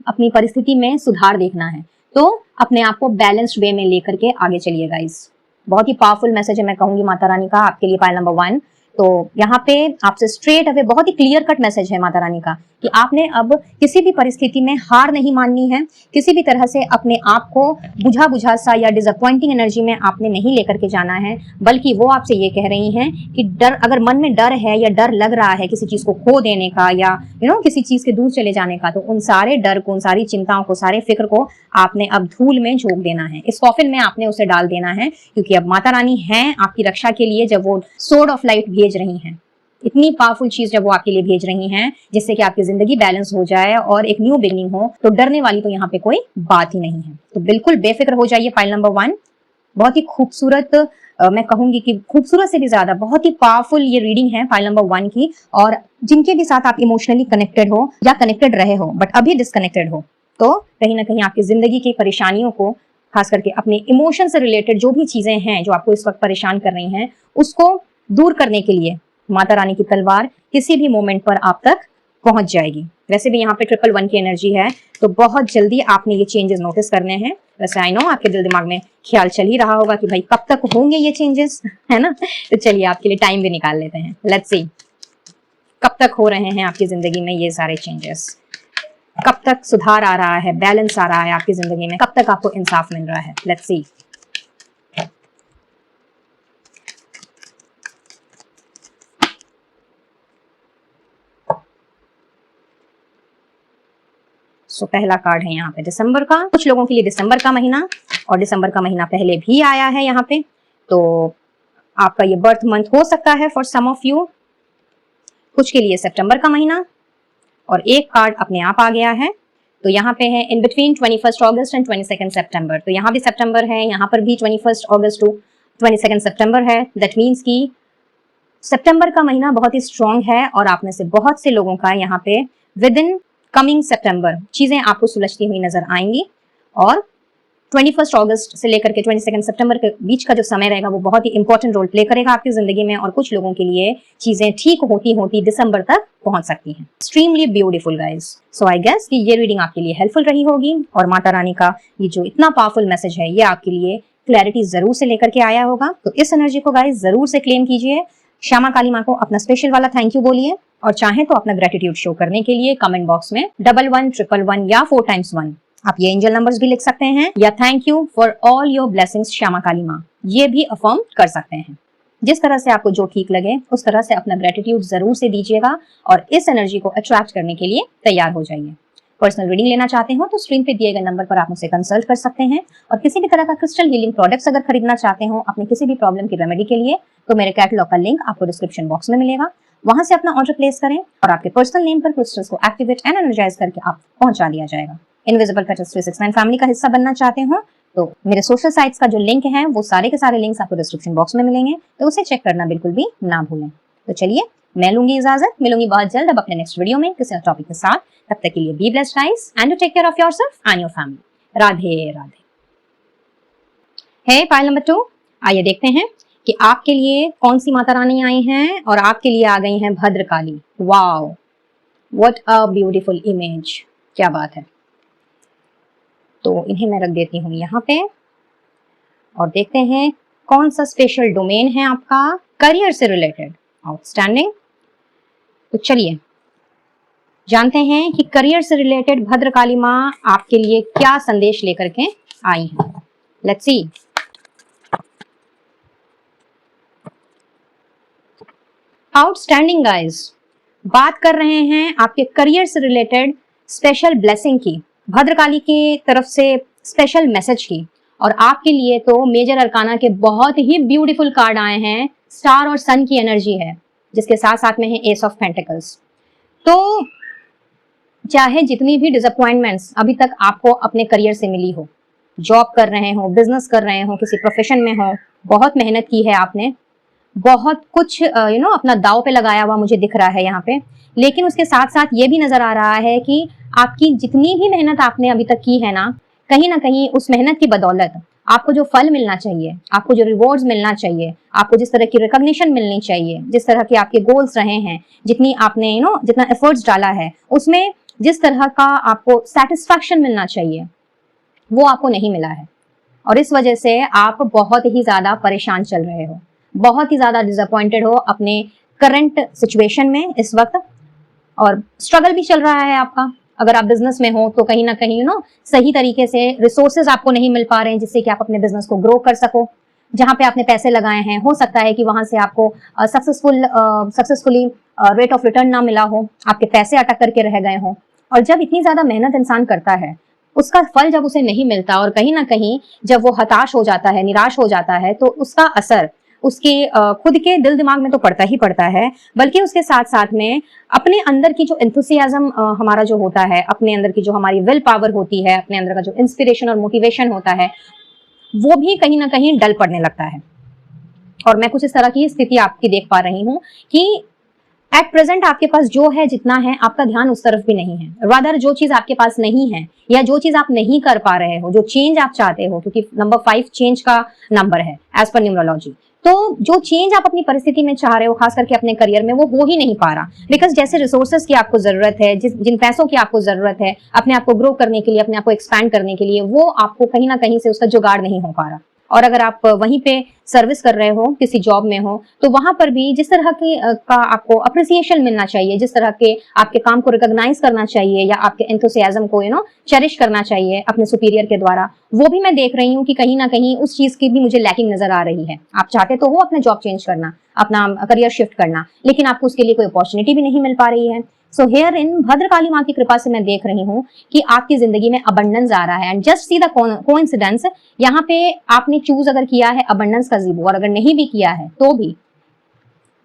अपनी परिस्थिति में सुधार देखना है। तो अपने आप को बैलेंस्ड वे में लेकर के आगे चलिए गाइस। बहुत ही पावरफुल मैसेज है, मैं कहूंगी माता रानी का आपके लिए पाइल नंबर 1। तो यहाँ पे आपसे स्ट्रेट अवे बहुत ही क्लियर कट मैसेज है माता रानी का कि आपने अब किसी भी परिस्थिति में हार नहीं माननी है, किसी भी तरह से अपने आप को बुझा सा या डिसअपॉइंटिंग एनर्जी में आपने नहीं लेकर के जाना है, बल्कि वो आपसे ये कह रही हैं कि डर, अगर मन में डर है या डर लग रहा है किसी चीज को खो देने का या किसी चीज के दूर चले जाने का, तो उन सारे डर को, उन सारी चिंताओं को, सारे फिक्र को आपने अब धूल में झोंक देना है, इस कॉफिन में आपने उसे डाल देना है, क्योंकि अब माता रानी हैं आपकी रक्षा के लिए। जब वो सोर्ड ऑफ लाइट भेज रही हैं, इतनी पावरफुल चीज जब वो आपके लिए भेज रही हैं जिससे कि आपकी जिंदगी बैलेंस हो जाए और एक न्यू बिगनिंग हो, तो डरने वाली तो यहाँ पे कोई बात ही नहीं है। तो बिल्कुल बेफिक्र हो जाइए। पाइल नंबर 1 बहुत ही खूबसूरत, मैं कहूंगी कि खूबसूरत से भी ज्यादा बहुत ही पावरफुल ये रीडिंग है पाइल नंबर 1 की। और जिनके भी साथ आप इमोशनली कनेक्टेड हो या कनेक्टेड रहे हो बट अभी डिसकनेक्टेड हो, तो कहीं ना कहीं आपकी जिंदगी की परेशानियों को, खास करके अपने इमोशन से रिलेटेड जो भी चीजें हैं जो आपको इस वक्त परेशान कर रही हैं, उसको दूर करने के लिए माता रानी की तलवार किसी भी मोमेंट पर आप तक पहुंच जाएगी। वैसे भी यहाँ पे 111 की एनर्जी है, तो बहुत जल्दी आपने ये चेंजेस नोटिस करने हैं। वैसे आई नो आपके दिल दिमाग में ख्याल चल ही रहा होगा कि भाई कब तक होंगे ये चेंजेस, है ना। तो चलिए आपके लिए टाइम भी निकाल लेते हैं। लेट्स सी कब तक हो रहे हैं आपकी जिंदगी में ये सारे चेंजेस, कब तक सुधार आ रहा है, बैलेंस आ रहा है आपकी जिंदगी में, कब तक आपको इंसाफ मिल रहा है। Let's see. सो पहला कार्ड है यहाँ पे दिसंबर का। कुछ लोगों के लिए दिसंबर का महीना, और दिसंबर का महीना पहले भी आया है यहाँ पे, तो आपका ये बर्थ मंथ हो सकता है फॉर सम ऑफ यू। कुछ के लिए सितंबर का महीना, और एक कार्ड अपने आप आ गया है। तो यहाँ पे है इन बिटवीन 21 अगस्त एंड 22 सितंबर। तो यहाँ भी सितंबर है, यहाँ पर भी 21 अगस्त टू 22 सितंबर है। दैट मीन्स कि सितंबर का महीना बहुत ही स्ट्रांग है, और आप में से बहुत से लोगों का यहाँ पे विद इन कमिंग सितंबर चीजें आपको सुलझती हुई नजर आएंगी। और 21 अगस्त से लेकर के 22 सितंबर के बीच का जो समय रहेगा वो बहुत ही इंपॉर्टेंट रोल प्ले करेगा आपकी जिंदगी में, और कुछ लोगों के लिए चीजें ठीक होती होती दिसंबर तक पहुंच सकती हैं। Extremely beautiful guys. So I guess कि ये रीडिंग आपके लिए हेल्पफुल रही होगी, और माता रानी का ये जो इतना पावरफुल मैसेज है ये आपके लिए क्लैरिटी जरूर से लेकर के आया होगा। तो इस एनर्जी को गाइज जरूर से क्लेम कीजिए। श्यामा काली माँ को अपना स्पेशल वाला थैंक यू बोलिए, और चाहे तो अपना ग्रेटिट्यूड शो करने के लिए कमेंट बॉक्स में 111111 या 4 times 1 आप ये एंजल नंबर्स भी लिख सकते हैं, या thank you for all your blessings Shyama Kali माँ ये भी अफर्म कर सकते हैं। जिस तरह से आपको जो ठीक लगे उस तरह से अपना ग्रेटिट्यूड जरूर से दीजिएगा, और इस एनर्जी को अट्रैक्ट करने के लिए तैयार हो जाइए। पर्सनल रीडिंग लेना चाहते हो तो स्क्रीन पे दिए गए नंबर पर आप मुझसे कंसल्ट कर सकते हैं, और किसी भी तरह का क्रिस्टल हीलिंग प्रोडक्ट्स अगर खरीदना चाहते हो अपने किसी भी प्रॉब्लम की रेमेडी के लिए, तो मेरे कैटलॉग का लिंक आपको डिस्क्रिप्शन बॉक्स में मिलेगा। वहां से अपना ऑर्डर प्लेस करें, और आपके पर्सनल नेम पर क्रिस्टल्स को एक्टिवेट एंड एनर्जाइज करके आप पहुंचा दिया जाएगा। इनविजिबल पेटल्स 369 फैमिली का हिस्सा बनना चाहते हो तो मेरे सोशल साइट्स का जो लिंक है वो सारे के सारे लिंक्स आपको डिस्क्रिप्शन बॉक्स में मिलेंगे, तो उसे चेक करना बिल्कुल भी ना भूलें। तो चलिए मैं लूंगी इजाजत, मिलूंगी बहुत जल्द अब अपने नेक्स्ट वीडियो में किसी और टॉपिक के साथ। तब तक के लिए be blessed guys and take care of yourself and your family. Radhe Radhe. है पाइल नंबर 2, आइए देखते हैं कि आपके लिए कौन सी माता रानी आई हैं, और आपके लिए आ गई हैं Bhadrakali. Wow, what a beautiful image, क्या बात है। तो इन्हें मैं रख देती हूँ यहाँ पे, और देखते हैं कौन सा स्पेशल डोमेन है आपका करियर से रिलेटेड। आउटस्टैंडिंग। तो चलिए जानते हैं कि करियर से रिलेटेड भद्रकाली माँ आपके लिए क्या संदेश लेकर के आई हैं। Let's see. आउटस्टैंडिंग गाइस, बात कर रहे हैं आपके करियर से रिलेटेड स्पेशल ब्लेसिंग की, भद्रकाली की तरफ से स्पेशल मैसेज की। और आपके लिए तो मेजर अरकाना के बहुत ही ब्यूटीफुल कार्ड आए हैं। स्टार और सन की एनर्जी है, जिसके साथ साथ में है एस ऑफ पेंटिकल्स। तो चाहे जितनी भी डिसअपॉइंटमेंट्स अभी तक आपको अपने करियर से मिली हो, जॉब कर रहे हो, बिजनेस कर रहे हो, किसी प्रोफेशन में हो, बहुत मेहनत की है आपने, बहुत कुछ अपना दाव पे लगाया हुआ मुझे दिख रहा है यहाँ पे। लेकिन उसके साथ साथ ये भी नजर आ रहा है कि आपकी जितनी भी मेहनत आपने अभी तक की है ना कहीं उस मेहनत की बदौलत आपको जो फल मिलना चाहिए, आपको जो रिवॉर्ड्स मिलना चाहिए, आपको जिस तरह की रिकॉग्निशन मिलनी चाहिए, जिस तरह के आपके गोल्स रहे हैं, जितनी आपने जितना एफर्ट्स डाला है, उसमें जिस तरह का आपको सेटिस्फैक्शन मिलना चाहिए वो आपको नहीं मिला है। और इस वजह से आप बहुत ही ज्यादा परेशान चल रहे हो, बहुत ही ज्यादा डिसअपॉइंटेड हो अपने करंट सिचुएशन में इस वक्त, और स्ट्रगल भी चल रहा है आपका। अगर आप बिजनेस में हो तो कहीं ना कहीं सही तरीके से रिसोर्सेज आपको नहीं मिल पा रहे हैं जिससे कि आप अपने बिजनेस को ग्रो कर सको। जहां पे आपने पैसे लगाए हैं हो सकता है कि वहां से आपको सक्सेसफुली रेट ऑफ रिटर्न ना मिला हो, आपके पैसे अटक करके रह गए हो। और जब इतनी ज्यादा मेहनत इंसान करता है, उसका फल जब उसे नहीं मिलता, और कहीं ना कहीं जब वो हताश हो जाता है, निराश हो जाता है, तो उसका असर उसके खुद के दिल दिमाग में तो पड़ता ही पड़ता है, बल्कि उसके साथ साथ में अपने अंदर की जो एंथुसियाज्म हमारा जो होता है, अपने अंदर की जो हमारी विल पावर होती है, अपने अंदर का जो इंस्पिरेशन और मोटिवेशन होता है, वो भी कहीं ना कहीं डल पड़ने लगता है। और मैं कुछ इस तरह की स्थिति आपकी देख पा रही हूँ कि एट प्रेजेंट आपके पास जो है, जितना है, आपका ध्यान उस तरफ भी नहीं है। रादर जो चीज आपके पास नहीं है, या जो चीज आप नहीं कर पा रहे हो, जो चेंज आप चाहते हो, क्योंकि नंबर 5 चेंज का नंबर है एज पर न्यूमरोलॉजी, तो जो चेंज आप अपनी परिस्थिति में चाह रहे हो, खास करके अपने करियर में, वो हो ही नहीं पा रहा, बिकॉज जैसे रिसोर्सेज की आपको जरूरत है, जिन पैसों की आपको जरूरत है अपने आप को ग्रो करने के लिए, अपने आप को एक्सपैंड करने के लिए, वो आपको कहीं ना कहीं से उसका जुगाड़ नहीं हो पा रहा। और अगर आप वहीं पे सर्विस कर रहे हो, किसी जॉब में हो, तो वहां पर भी जिस तरह के का आपको अप्रिसिएशन मिलना चाहिए, जिस तरह के आपके काम को रिकॉग्नाइज करना चाहिए या आपके एंथुसियाज्म को चेरिश करना चाहिए अपने सुपीरियर के द्वारा, वो भी मैं देख रही हूँ कि कहीं ना कहीं उस चीज की भी मुझे लैकिंग नजर आ रही है। आप चाहते तो हो अपना जॉब चेंज करना, अपना करियर शिफ्ट करना, लेकिन आपको उसके लिए कोई अपॉर्चुनिटी भी नहीं मिल पा रही है। सो हियर इन भद्रकाली माँ की कृपा से मैं देख रही हूँ कि आपकी जिंदगी में अबंडेंस आ रहा है। And just see the coincidence, यहाँ पे आपने चूज अगर किया है अबंडेंस का ज़ीरो, और अगर नहीं भी किया है तो भी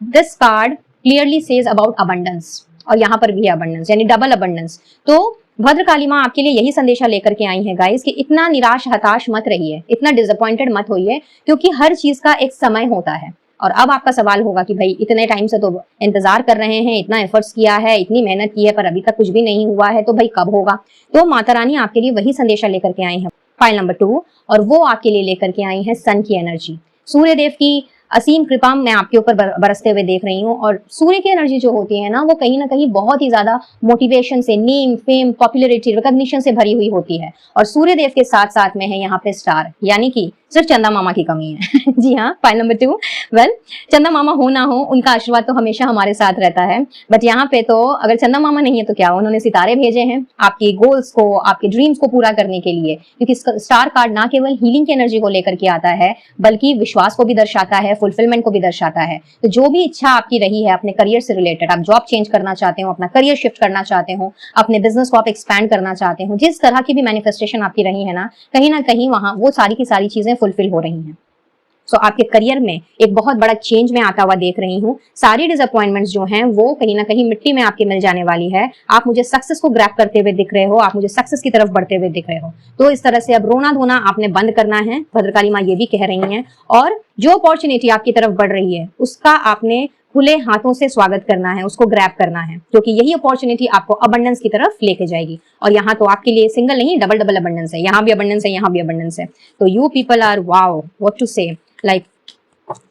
this card clearly says about abundance, और यहाँ पर भी है अबंडेंस, यानी डबल अबंडेंस। तो भद्रकाली माँ आपके लिए यही संदेशा लेकर के आई है गाइस कि इतना निराश हताश मत रहिए, इतना डिसअपॉइंटेड मत होइए, क्योंकि हर चीज का एक समय होता है। और अब आपका सवाल होगा कि भाई इतने टाइम से तो इंतजार कर रहे हैं, इतना एफर्ट्स किया है, इतनी मेहनत की है, पर अभी तक कुछ भी नहीं हुआ है, तो भाई कब होगा? तो माता रानी आपके लिए वही संदेशा लेकर के आई है फाइल नंबर 2, और वो आपके लिए लेकर के आई है सन की एनर्जी। सूर्य देव की असीम कृपा मैं आपके ऊपर बरसते हुए देख रही हूँ। और सूर्य की एनर्जी जो होती है ना, वो कहीं ना कहीं बहुत ही ज्यादा मोटिवेशन से, नेम, फेम, पॉपुलैरिटी, रिकॉग्निशन से भरी हुई होती है। और सूर्य देव के साथ साथ में है यहाँ पे स्टार, यानी कि सिर्फ चंदा मामा की कमी है। जी हाँ, फाइल नंबर 2। वेल, चंदा मामा हो ना हो, उनका आशीर्वाद तो हमेशा हमारे साथ रहता है। बट यहाँ पे तो अगर चंदा मामा नहीं है तो क्या, उन्होंने सितारे भेजे हैं आपकी गोल्स को, आपके ड्रीम्स को पूरा करने के लिए। क्योंकि स्टार कार्ड ना केवल हीलिंग की एनर्जी को लेकर के आता है, बल्कि विश्वास को भी दर्शाता है, फुलफिलमेंट को भी दर्शाता है। तो जो भी इच्छा आपकी रही है अपने करियर से रिलेटेड, आप जॉब चेंज करना चाहते हो, अपना करियर शिफ्ट करना चाहते हो, अपने बिजनेस को आप एक्सपैंड करना चाहते हो, जिस तरह की भी मैनिफेस्टेशन आपकी रही है ना कहीं वहां वो सारी की सारी चीजें फुलफिल हो रही हैं। सो आपके करियर में एक बहुत बड़ा चेंज मैं आता हुआ देख रही हूँ। सारी डिसअपॉइंटमेंट्स जो हैं वो कहीं ना कहीं मिट्टी में आपके मिल जाने वाली है। आप मुझे सक्सेस को ग्रैब करते हुए दिख रहे हो, आप मुझे सक्सेस की तरफ बढ़ते हुए दिख रहे हो। तो इस तरह से अब रोना धोना आपने बंद करना है, भद्रकाली माँ ये भी कह रही हैं। और जो अपॉर्चुनिटी आपकी तरफ बढ़ रही है उसका आपने खुले हाथों से स्वागत करना है, उसको ग्रैब करना है, क्योंकि यही अपॉर्चुनिटी आपको अबंडेंस की तरफ लेके जाएगी। और यहाँ तो आपके लिए सिंगल नहीं, डबल डबल अबंडेंस है, यहाँ भी अबंडेंस है, यहाँ भी अबंडेंस है। तो you people are wow, what to से, लाइक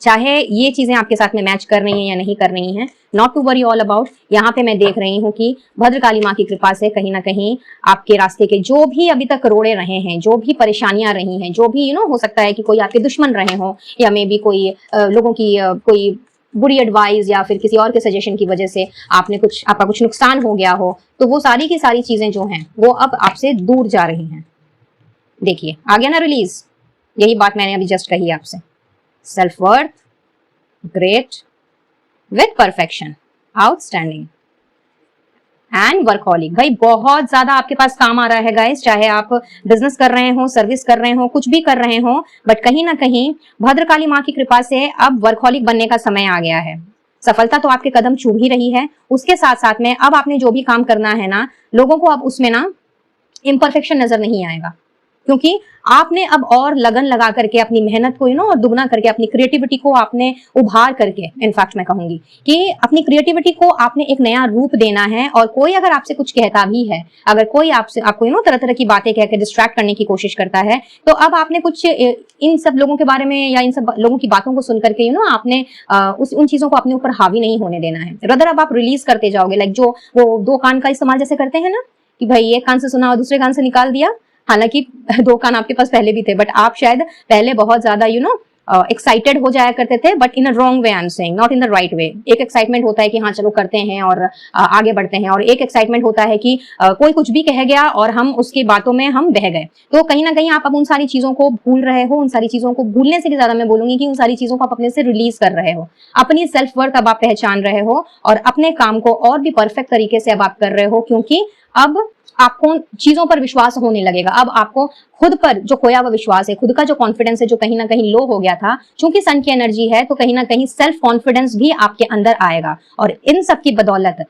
चाहे ये चीजें आपके साथ में मैच कर रही हैं या नहीं कर रही हैं, not to worry all about. यहाँ पे मैं देख रही हूँ कि भद्रकाली माँ की कृपा से कहीं ना कहीं आपके रास्ते के जो भी अभी तक रोड़े रहे हैं, जो भी परेशानियां रही हैं, जो भी हो सकता है कि कोई आपके दुश्मन रहे हो, या मे बी कोई लोगों की कोई बुरी एडवाइस या फिर किसी और के सजेशन की वजह से आपका कुछ नुकसान हो गया हो, तो वो सारी की सारी चीजें जो हैं वो अब आपसे दूर जा रही हैं। देखिए आ गया ना रिलीज, यही बात मैंने अभी जस्ट कही आपसे। Self worth great, with perfection outstanding, and workaholic. भाई बहुत ज्यादा आपके पास काम आ रहा है गाइस, चाहे आप बिजनेस कर रहे हो, सर्विस कर रहे हो, कुछ भी कर रहे हो, बट कहीं ना कहीं भद्रकाली माँ की कृपा से अब वर्कहॉलिक बनने का समय आ गया है। सफलता तो आपके कदम चूम ही रही है, उसके साथ साथ में अब आपने जो भी काम करना है ना, लोगों को अब उसमें ना इम्परफेक्शन नजर नहीं आएगा, क्योंकि आपने अब और लगन लगा करके अपनी मेहनत को और दुगना करके अपनी क्रिएटिविटी को आपने उभार करके, इनफैक्ट मैं कहूंगी कि अपनी क्रिएटिविटी को आपने एक नया रूप देना है। और कोई अगर आपसे कुछ कहता भी है, अगर कोई आपको तरह तरह की बातें कह के डिस्ट्रैक्ट करने की कोशिश करता है, तो अब आपने कुछ इन सब लोगों के बारे में या इन सब लोगों की बातों को सुन करके आपने उन चीजों को अपने ऊपर हावी नहीं होने देना है। रदर अब आप रिलीज करते जाओगे, लाइक जो वो दो कान का इस्तेमाल जैसे करते हैं ना, कि भाई एक कान से सुना और दूसरे कान से निकाल दिया। हालांकि दो कान आपके पास पहले भी थे, बट आप शायद पहले बहुत ज्यादा एक्साइटेड हो जाया करते थे, but in a wrong way, I am saying, not in the right way. एक एक्साइटमेंट होता है कि हाँ चलो करते हैं और आगे बढ़ते हैं, और एक एक्साइटमेंट होता है कि कोई कुछ भी कह गया और हम उसकी बातों में हम बह गए। तो कहीं ना कहीं आप अब उन सारी चीजों को भूल रहे हो। उन सारी चीजों को भूलने से भी ज्यादा मैं बोलूंगी कि उन सारी चीजों को आप अपने से रिलीज कर रहे हो। अपनी सेल्फ वर्थ अब आप पहचान रहे हो, और अपने काम को और भी परफेक्ट तरीके से अब आप कर रहे हो, क्योंकि अब आपको चीजों पर विश्वास होने लगेगा। अब आपको खुद पर जो खोया हुआ विश्वास है, खुद का जो कॉन्फिडेंस है, जो कहीं ना कहीं लो हो गया था, चूंकि सन की एनर्जी है तो कहीं ना कहीं सेल्फ कॉन्फिडेंस भी आपके अंदर आएगा। और इन सब की बदौलत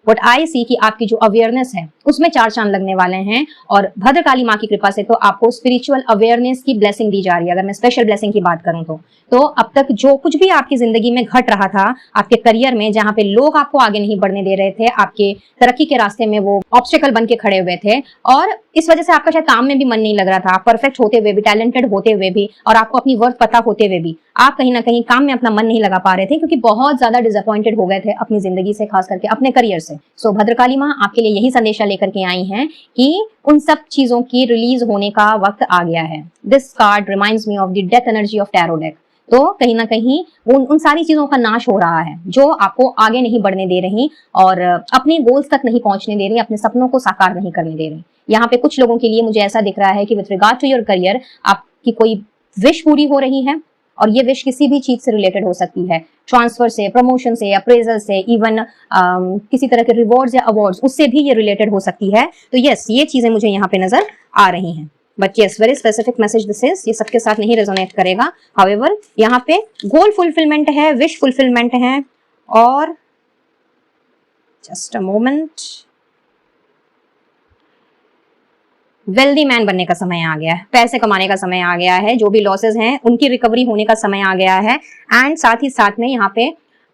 व्हाट आई सी कि आपकी जो अवेयरनेस है उसमें 4 चांद लगने वाले हैं। और भद्रकाली माँ की कृपा से तो आपको स्पिरिचुअल अवेयरनेस की ब्लेसिंग दी जा रही है। अगर मैं स्पेशल ब्लेसिंग की बात करूं तो अब तक जो कुछ भी आपकी जिंदगी में घट रहा था, आपके करियर में जहां पे लोग आपको आगे नहीं बढ़ने दे रहे थे, आपके तरक्की के रास्ते में वो ऑब्स्टेकल बन के खड़े हुए थे, और इस वजह से आपका शायद काम में भी मन नहीं लग रहा था, आप परफेक्ट होते हुए भी, टैलेंटेड होते हुए भी, और आपको अपनी वर्थ पता होते हुए भी, आप कहीं ना कहीं काम में अपना मन नहीं लगा पा रहे थे क्योंकि बहुत ज्यादा डिसअपॉइंटेड हो गए थे अपनी जिंदगी से, खास करके अपने करियर से। सो भद्रकाली माँ आपके लिए यही संदेशा लेकर के आई हैं कि उन सब चीजों की रिलीज होने का वक्त आ गया है। This card reminds me of the death energy of tarot deck. तो कहीं ना कहीं उन सारी चीजों का नाश हो रहा है जो आपको आगे नहीं बढ़ने दे रही और अपने गोल्स तक नहीं पहुंचने दे रही, अपने सपनों को साकार नहीं करने दे रही। यहाँ पे कुछ लोगों के लिए मुझे ऐसा दिख रहा है कि with regard to your career आपकी कोई विश पूरी हो रही है, और ये विश किसी भी चीज से रिलेटेड हो सकती है, ट्रांसफर से, प्रमोशन से, अप्रेजल से, इवन किसी तरह के रिवॉर्ड्स या अवार्ड्स, उससे भी ये रिलेटेड हो सकती है। तो यस, ये चीजें मुझे यहाँ पे नजर आ रही हैं। But yes, very specific message this is, ये सबके साथ नहीं रेजोनेट करेगा। हाउएवर यहाँ पे गोल फुलफिलमेंट है, विश फुलफिलमेंट है, और just a moment, wealthy man बनने का समय आ गया है, पैसे कमाने का समय आ गया है, जो भी लॉसेस हैं उनकी रिकवरी होने का समय आ गया है। एंड साथ ही साथ में यहाँ पे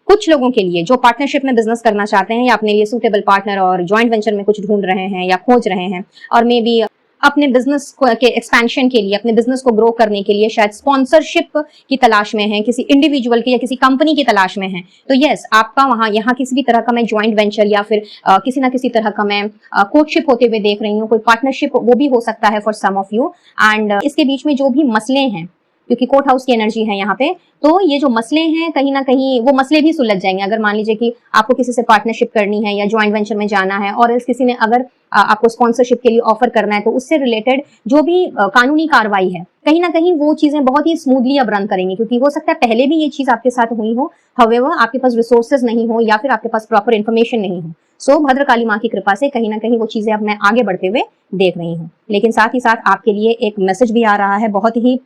कुछ लोगों के लिए जो पार्टनरशिप में बिजनेस करना चाहते हैं या अपने लिए सूटेबल पार्टनर और जॉइंट वेंचर में कुछ ढूंढ रहे हैं या खोज रहे हैं, और मे बी अपने बिजनेस के एक्सपेंशन के लिए, अपने बिजनेस को ग्रो करने के लिए शायद स्पॉन्सरशिप की तलाश में है, किसी इंडिविजुअल की या किसी कंपनी की तलाश में है, तो यस, आपका वहां यहाँ किसी भी तरह का मैं जॉइंट वेंचर या फिर किसी ना किसी तरह का मैं कोर्टशिप होते हुए देख रही हूँ, कोई पार्टनरशिप वो भी हो सकता है for some of you. And इसके बीच में जो भी मसले हैं, क्योंकि कोर्ट हाउस की एनर्जी है यहाँ पे, तो ये जो मसले हैं कहीं ना कहीं वो मसले भी सुलझ जाएंगे। अगर मान लीजिए कि आपको किसी से पार्टनरशिप करनी है या ज्वाइंट वेंचर में जाना है, और किसी ने अगर आपको स्पॉन्सरशिप के लिए ऑफर करना है, तो उससे रिलेटेड जो भी कानूनी कार्रवाई है, कहीं ना कहीं वो चीजें बहुत ही स्मूथली अब रन करेंगी, क्योंकि हो सकता है पहले भी ये चीज आपके साथ हुई हो, हाउएवर आपके पास रिसोर्सेज नहीं हो या फिर आपके पास प्रॉपर इन्फॉर्मेशन नहीं हो। सो भद्रकाली माँ की कृपा से कहीं ना कहीं वो चीजें अब मैं आगे बढ़ते हुए देख रही हूँ। लेकिन साथ ही साथ आपके लिए एक मैसेज भी आ रहा है, बहुत ही,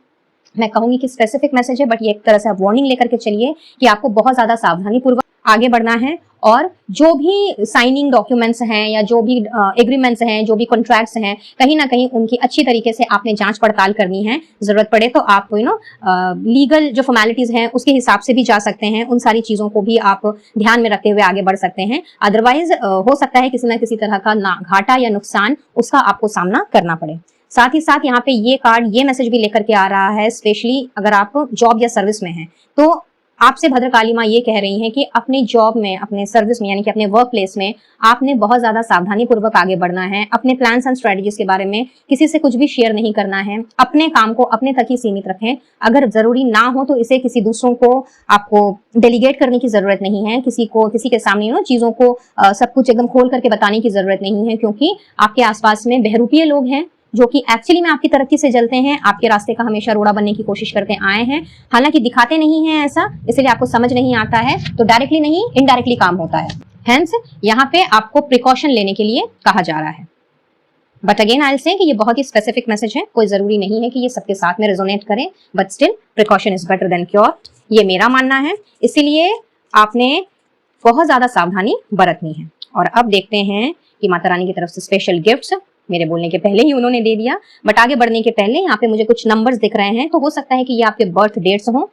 मैं कहूंगी कि स्पेसिफिक मैसेज है, बट ये एक तरह से आप वार्निंग लेकर के चलिए कि आपको बहुत ज्यादा सावधानी पूर्वक आगे बढ़ना है, और जो भी साइनिंग डॉक्यूमेंट्स हैं या जो भी एग्रीमेंट्स हैं, जो भी कॉन्ट्रैक्ट्स हैं, कहीं ना कहीं उनकी अच्छी तरीके से आपने जांच पड़ताल करनी है। जरूरत पड़े तो आप लीगल जो फॉर्मेलिटीज हैं उसके हिसाब से भी जा सकते हैं, उन सारी चीजों को भी आप ध्यान में रखते हुए आगे बढ़ सकते हैं। अदरवाइज हो सकता है किसी ना किसी तरह का घाटा या नुकसान उसका आपको सामना करना पड़े। साथ ही साथ यहाँ पे ये कार्ड ये मैसेज भी लेकर के आ रहा है, स्पेशली अगर आप जॉब या सर्विस में हैं, तो आपसे भद्रकाली माँ ये कह रही हैं कि अपने जॉब में, अपने सर्विस में, यानी कि अपने वर्क प्लेस में आपने बहुत ज्यादा सावधानी पूर्वक आगे बढ़ना है। अपने प्लान्स एंड स्ट्रेटजीज के बारे में किसी से कुछ भी शेयर नहीं करना है, अपने काम को अपने तक ही सीमित रखें। अगर जरूरी ना हो तो इसे किसी दूसरों को आपको डेलीगेट करने की जरूरत नहीं है, किसी के सामने चीजों को सब कुछ एकदम खोल करके बताने की जरूरत नहीं है, क्योंकि आपके आसपास में बहरूपीय लोग हैं जो कि एक्चुअली में आपकी तरक्की से जलते हैं, आपके रास्ते का हमेशा रोड़ा बनने की कोशिश करके आए हैं। हालांकि दिखाते नहीं हैं ऐसा, इसलिए आपको समझ नहीं आता है, तो डायरेक्टली नहीं इनडायरेक्टली काम होता है। हेंस यहाँ पे आपको प्रिकॉशन लेने के लिए कहा जा रहा है। But again I will say कि ये बहुत ही स्पेसिफिक मैसेज है, कोई जरूरी नहीं है कि ये सबके साथ में रेजोनेट करे, but still precaution is better than cure, ये मेरा मानना है। इसीलिए आपने बहुत ज्यादा सावधानी बरतनी है। और अब देखते हैं कि माता रानी की तरफ से स्पेशल गिफ्ट्स मेरे बोलने के पहले ही उन्होंने दे दिया, बट आगे बढ़ने के पहले यहाँ पे मुझे कुछ नंबर्स दिख रहे हैं, तो हो सकता है कि ये आपके बर्थ डेट्स हो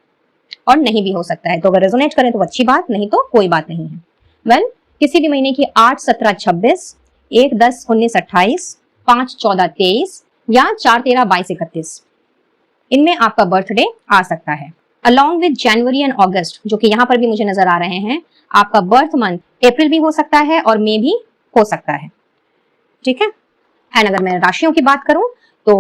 और नहीं भी हो सकता है, तो अगर रेजोनेट करें तो अच्छी बात, नहीं तो कोई बात नहीं है। वेल, किसी भी महीने की 8, 17, 26, 1, 10, 19, 28, 5, 14, 23 या 4, 13, 22, 31 इनमें आपका बर्थडे आ सकता है। Along with January and August, जो कि यहाँ पर भी मुझे नजर आ रहे हैं, आपका बर्थ मंथ अप्रैल भी हो सकता है और मई भी हो सकता है। ठीक है। एंड अगर मैं राशियों की बात करूं तो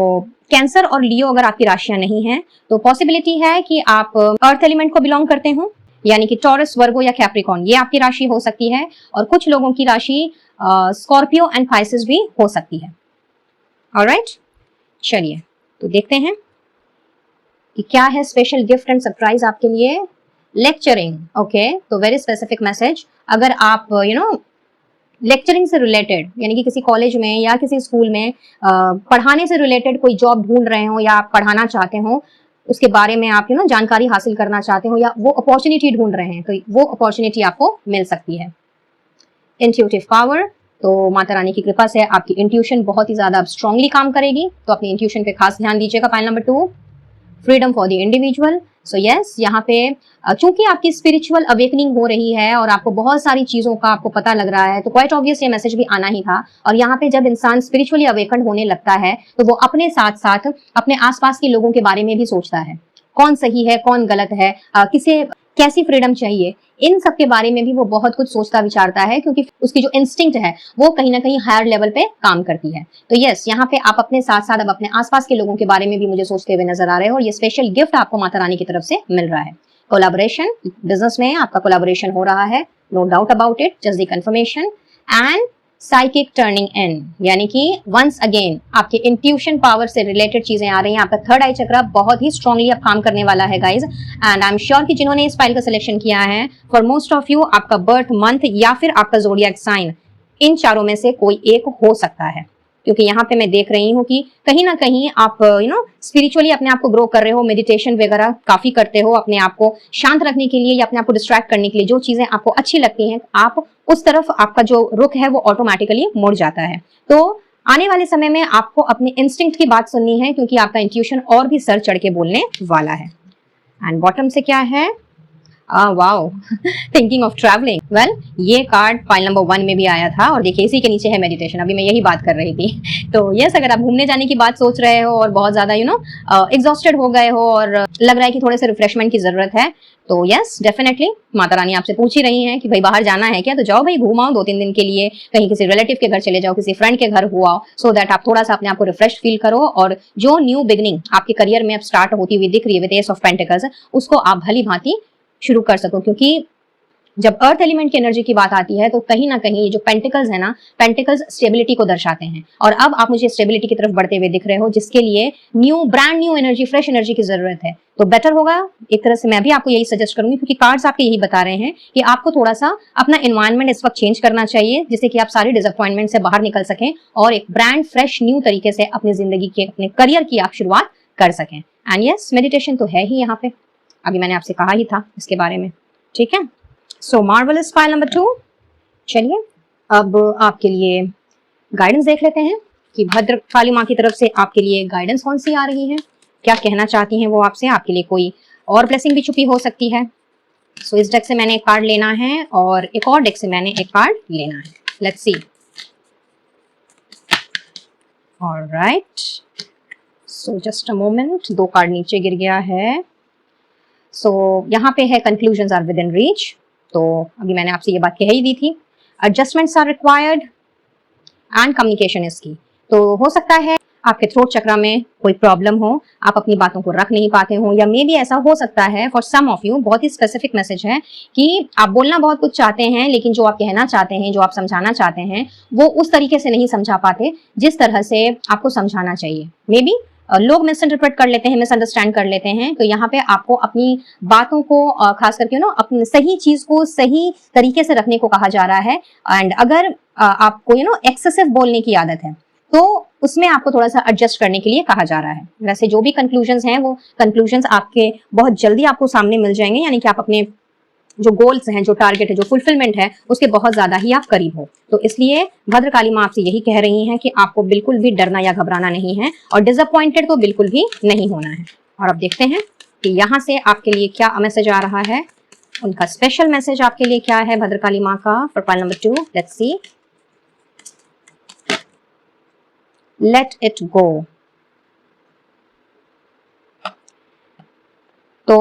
कैंसर और लियो अगर आपकी राशियां नहीं हैं, तो पॉसिबिलिटी है कि आप अर्थ एलिमेंट को बिलोंग करते हो, यानी कि टॉरस, वर्गो या कैप्रिकॉर्न, ये आपकी राशि हो सकती है। और कुछ लोगों की राशि स्कॉर्पियो एंड पाइसेस भी हो सकती है। ऑलराइट, चलिए तो देखते हैं कि क्या है स्पेशल गिफ्ट एंड सरप्राइज आपके लिए। लेक्चरिंग, ओके, तो वेरी स्पेसिफिक मैसेज। अगर आप लेक्चरिंग से रिलेटेड, यानी कि किसी कॉलेज में या किसी स्कूल में पढ़ाने से रिलेटेड कोई जॉब ढूंढ रहे हो, या आप पढ़ाना चाहते हो, उसके बारे में आप जानकारी हासिल करना चाहते हो, या वो अपॉर्चुनिटी ढूंढ रहे हैं, तो वो अपॉर्चुनिटी आपको मिल सकती है। इंट्यूटिव पावर, तो माता रानी की कृपा से आपकी इंट्यूशन बहुत ही ज्यादा स्ट्रांगली काम करेगी, तो अपनी इंट्यूशन पे खास ध्यान दीजिएगा। Point number 2, freedom for the individual. So yes, यहाँ पे चूंकि आपकी स्पिरिचुअल अवेकनिंग हो रही है और आपको बहुत सारी चीजों का आपको पता लग रहा है, तो क्वाइट ऑब्वियस ये मैसेज भी आना ही था। और यहाँ पे जब इंसान स्पिरिचुअली अवेकन होने लगता है, तो वो अपने साथ साथ अपने आसपास के लोगों के बारे में भी सोचता है। कौन सही है, कौन गलत है, किसे कैसी फ्रीडम चाहिए, इन सब के बारे में भी वो बहुत कुछ सोचता विचारता है, क्योंकि उसकी जो इंस्टिंक्ट है वो कहीं ना कहीं हायर लेवल पे काम करती है। तो यस, यहाँ पे आप अपने साथ साथ अब अपने आसपास के लोगों के बारे में भी मुझे सोचते हुए नजर आ रहे हो, और ये स्पेशल गिफ्ट आपको माता रानी की तरफ से मिल रहा है। कोलैबोरेशन, बिजनेस में आपका कोलैबोरेशन हो रहा है, no doubt about it, just the confirmation. And psychic turning इन, यानी कि वंस अगेन आपके इंट्यूशन पावर से रिलेटेड चीजें आ रही हैं। आपका थर्ड आई चक्र बहुत ही स्ट्रांगली अब काम करने वाला है guys, and I am sure कि जिन्होंने इस फाइल का सिलेक्शन किया है, फॉर मोस्ट ऑफ यू आपका बर्थ मंथ या फिर आपका ज़ोडिएक साइन, इन चारों में से कोई एक हो सकता है, क्योंकि यहाँ पे मैं देख रही हूँ कि कहीं ना कहीं आप स्पिरिचुअली अपने आप को ग्रो कर रहे हो, मेडिटेशन वगैरह काफी करते हो अपने आप को शांत रखने के लिए या अपने आप को डिस्ट्रैक्ट करने के लिए। जो चीजें आपको अच्छी लगती हैं, आप उस तरफ आपका जो रुख है वो ऑटोमेटिकली मुड़ जाता है। तो आने वाले समय में आपको अपने इंस्टिंक्ट की बात सुननी है, क्योंकि आपका इंट्यूशन और भी सर चढ़ के बोलने वाला है। एंड बॉटम से क्या है, wow, thinking of travelling. Well, ये कार्ड फाइल नंबर 1 में भी आया था, और देखिए इसी के नीचे है मेडिटेशन। अभी मैं यही बात कर रही थी। तो यस, अगर आप घूमने जाने की बात सोच रहे हो और बहुत ज्यादा एग्जॉस्टेड हो गए हो और लग रहा है कि थोड़े से रिफ्रेशमेंट की जरूरत है, तो यस डेफिनेटली माता रानी आपसे पूछ ही रही हैं कि भाई बाहर जाना है क्या, तो जाओ भाई, घूमाओ 2-3 दिन के लिए, कहीं किसी रिलेटिव के घर चले जाओ, किसी फ्रेंड के घर हुआ, सो दैट आप थोड़ा सा अपने आप को रिफ्रेश फील करो, और जो न्यू बिगनिंग आपके करियर में अब स्टार्ट होती हुई दिख रही है विद एस ऑफ पेंटिकल्स, उसको आप भली भांति शुरू कर सको। क्योंकि जब अर्थ एलिमेंट की एनर्जी की बात आती है, तो कहीं ना कहीं ये जो पेंटिकल्स है ना, पेंटिकल्स स्टेबिलिटी को दर्शाते हैं, और अब आप मुझे स्टेबिलिटी की तरफ बढ़ते हुए दिख रहे हो, जिसके लिए brand new energy, fresh energy की जरूरत है। तो बेटर होगा, एक तरह से मैं भी आपको यही सजेस्ट करूंगी, क्योंकि कार्ड्स आपके यही बता रहे हैं कि आपको थोड़ा सा अपना एनवायरनमेंट इस वक्त चेंज करना चाहिए, जिससे कि आप सारी डिसअपॉइंटमेंट से बाहर निकल सकें और एक ब्रांड फ्रेश न्यू तरीके से अपनी जिंदगी के, अपने करियर की आप शुरुआत कर सकें। एंड यस, मेडिटेशन तो है ही यहाँ पे, अभी मैंने आपसे कहा ही था इसके बारे में, ठीक है। सो मार्वलस फाइल नंबर 2। चलिए अब आपके लिए गाइडेंस देख लेते हैं कि भद्र काली माँ की तरफ से आपके लिए गाइडेंस कौन सी आ रही है, क्या कहना चाहती हैं वो आपसे, आपके लिए कोई और ब्लेसिंग भी छुपी हो सकती है। सो इस डेक से मैंने एक कार्ड लेना है और एक और डेक से मैंने एक कार्ड लेना है। Let's see. Alright, so just a moment, 2 card नीचे गिर गया है। सो यहाँ पे है conclusions are with in reach, तो अभी मैंने आपसे ये बात कह ही दी थी। Adjustments are required and communication is की। तो हो सकता है आपके थ्रोट चक्र में कोई प्रॉब्लम हो, आप अपनी बातों को रख नहीं पाते हो, या मे भी ऐसा हो सकता है फॉर सम ऑफ यू, बहुत ही स्पेसिफिक मैसेज है कि आप बोलना बहुत कुछ चाहते हैं, लेकिन जो आप कहना चाहते हैं, जो आप समझाना चाहते हैं, वो उस तरीके से नहीं समझा पाते जिस तरह से आपको समझाना चाहिए। मे बी लोग मिसइंटरप्रेट कर लेते हैं, मिसअंडरस्टैंड कर लेते हैं। तो यहाँ पे आपको अपनी बातों को खास करके अपनी सही चीज को सही तरीके से रखने को कहा जा रहा है। एंड अगर आपको एक्सेसिव बोलने की आदत है, तो उसमें आपको थोड़ा सा एडजस्ट करने के लिए कहा जा रहा है। वैसे जो भी कंक्लूजन्स हैं, वो कंक्लूजन्स आपके बहुत जल्दी आपको सामने मिल जाएंगे, यानी कि आप अपने जो गोल्स हैं, जो टारगेट है, जो फुलफिलमेंट है, उसके बहुत ज्यादा ही आप करीब हो। तो इसलिए भद्रकाली माँ आपसे यही कह रही हैं कि आपको बिल्कुल भी डरना या घबराना नहीं है, और डिसअपॉइंटेड तो बिल्कुल भी नहीं होना है। और अब देखते हैं कि यहाँ से आपके लिए क्या मैसेज आ रहा है, उनका स्पेशल मैसेज आपके लिए क्या है भद्रकाली माँ का for file number 2। Let's see. Let it go. तो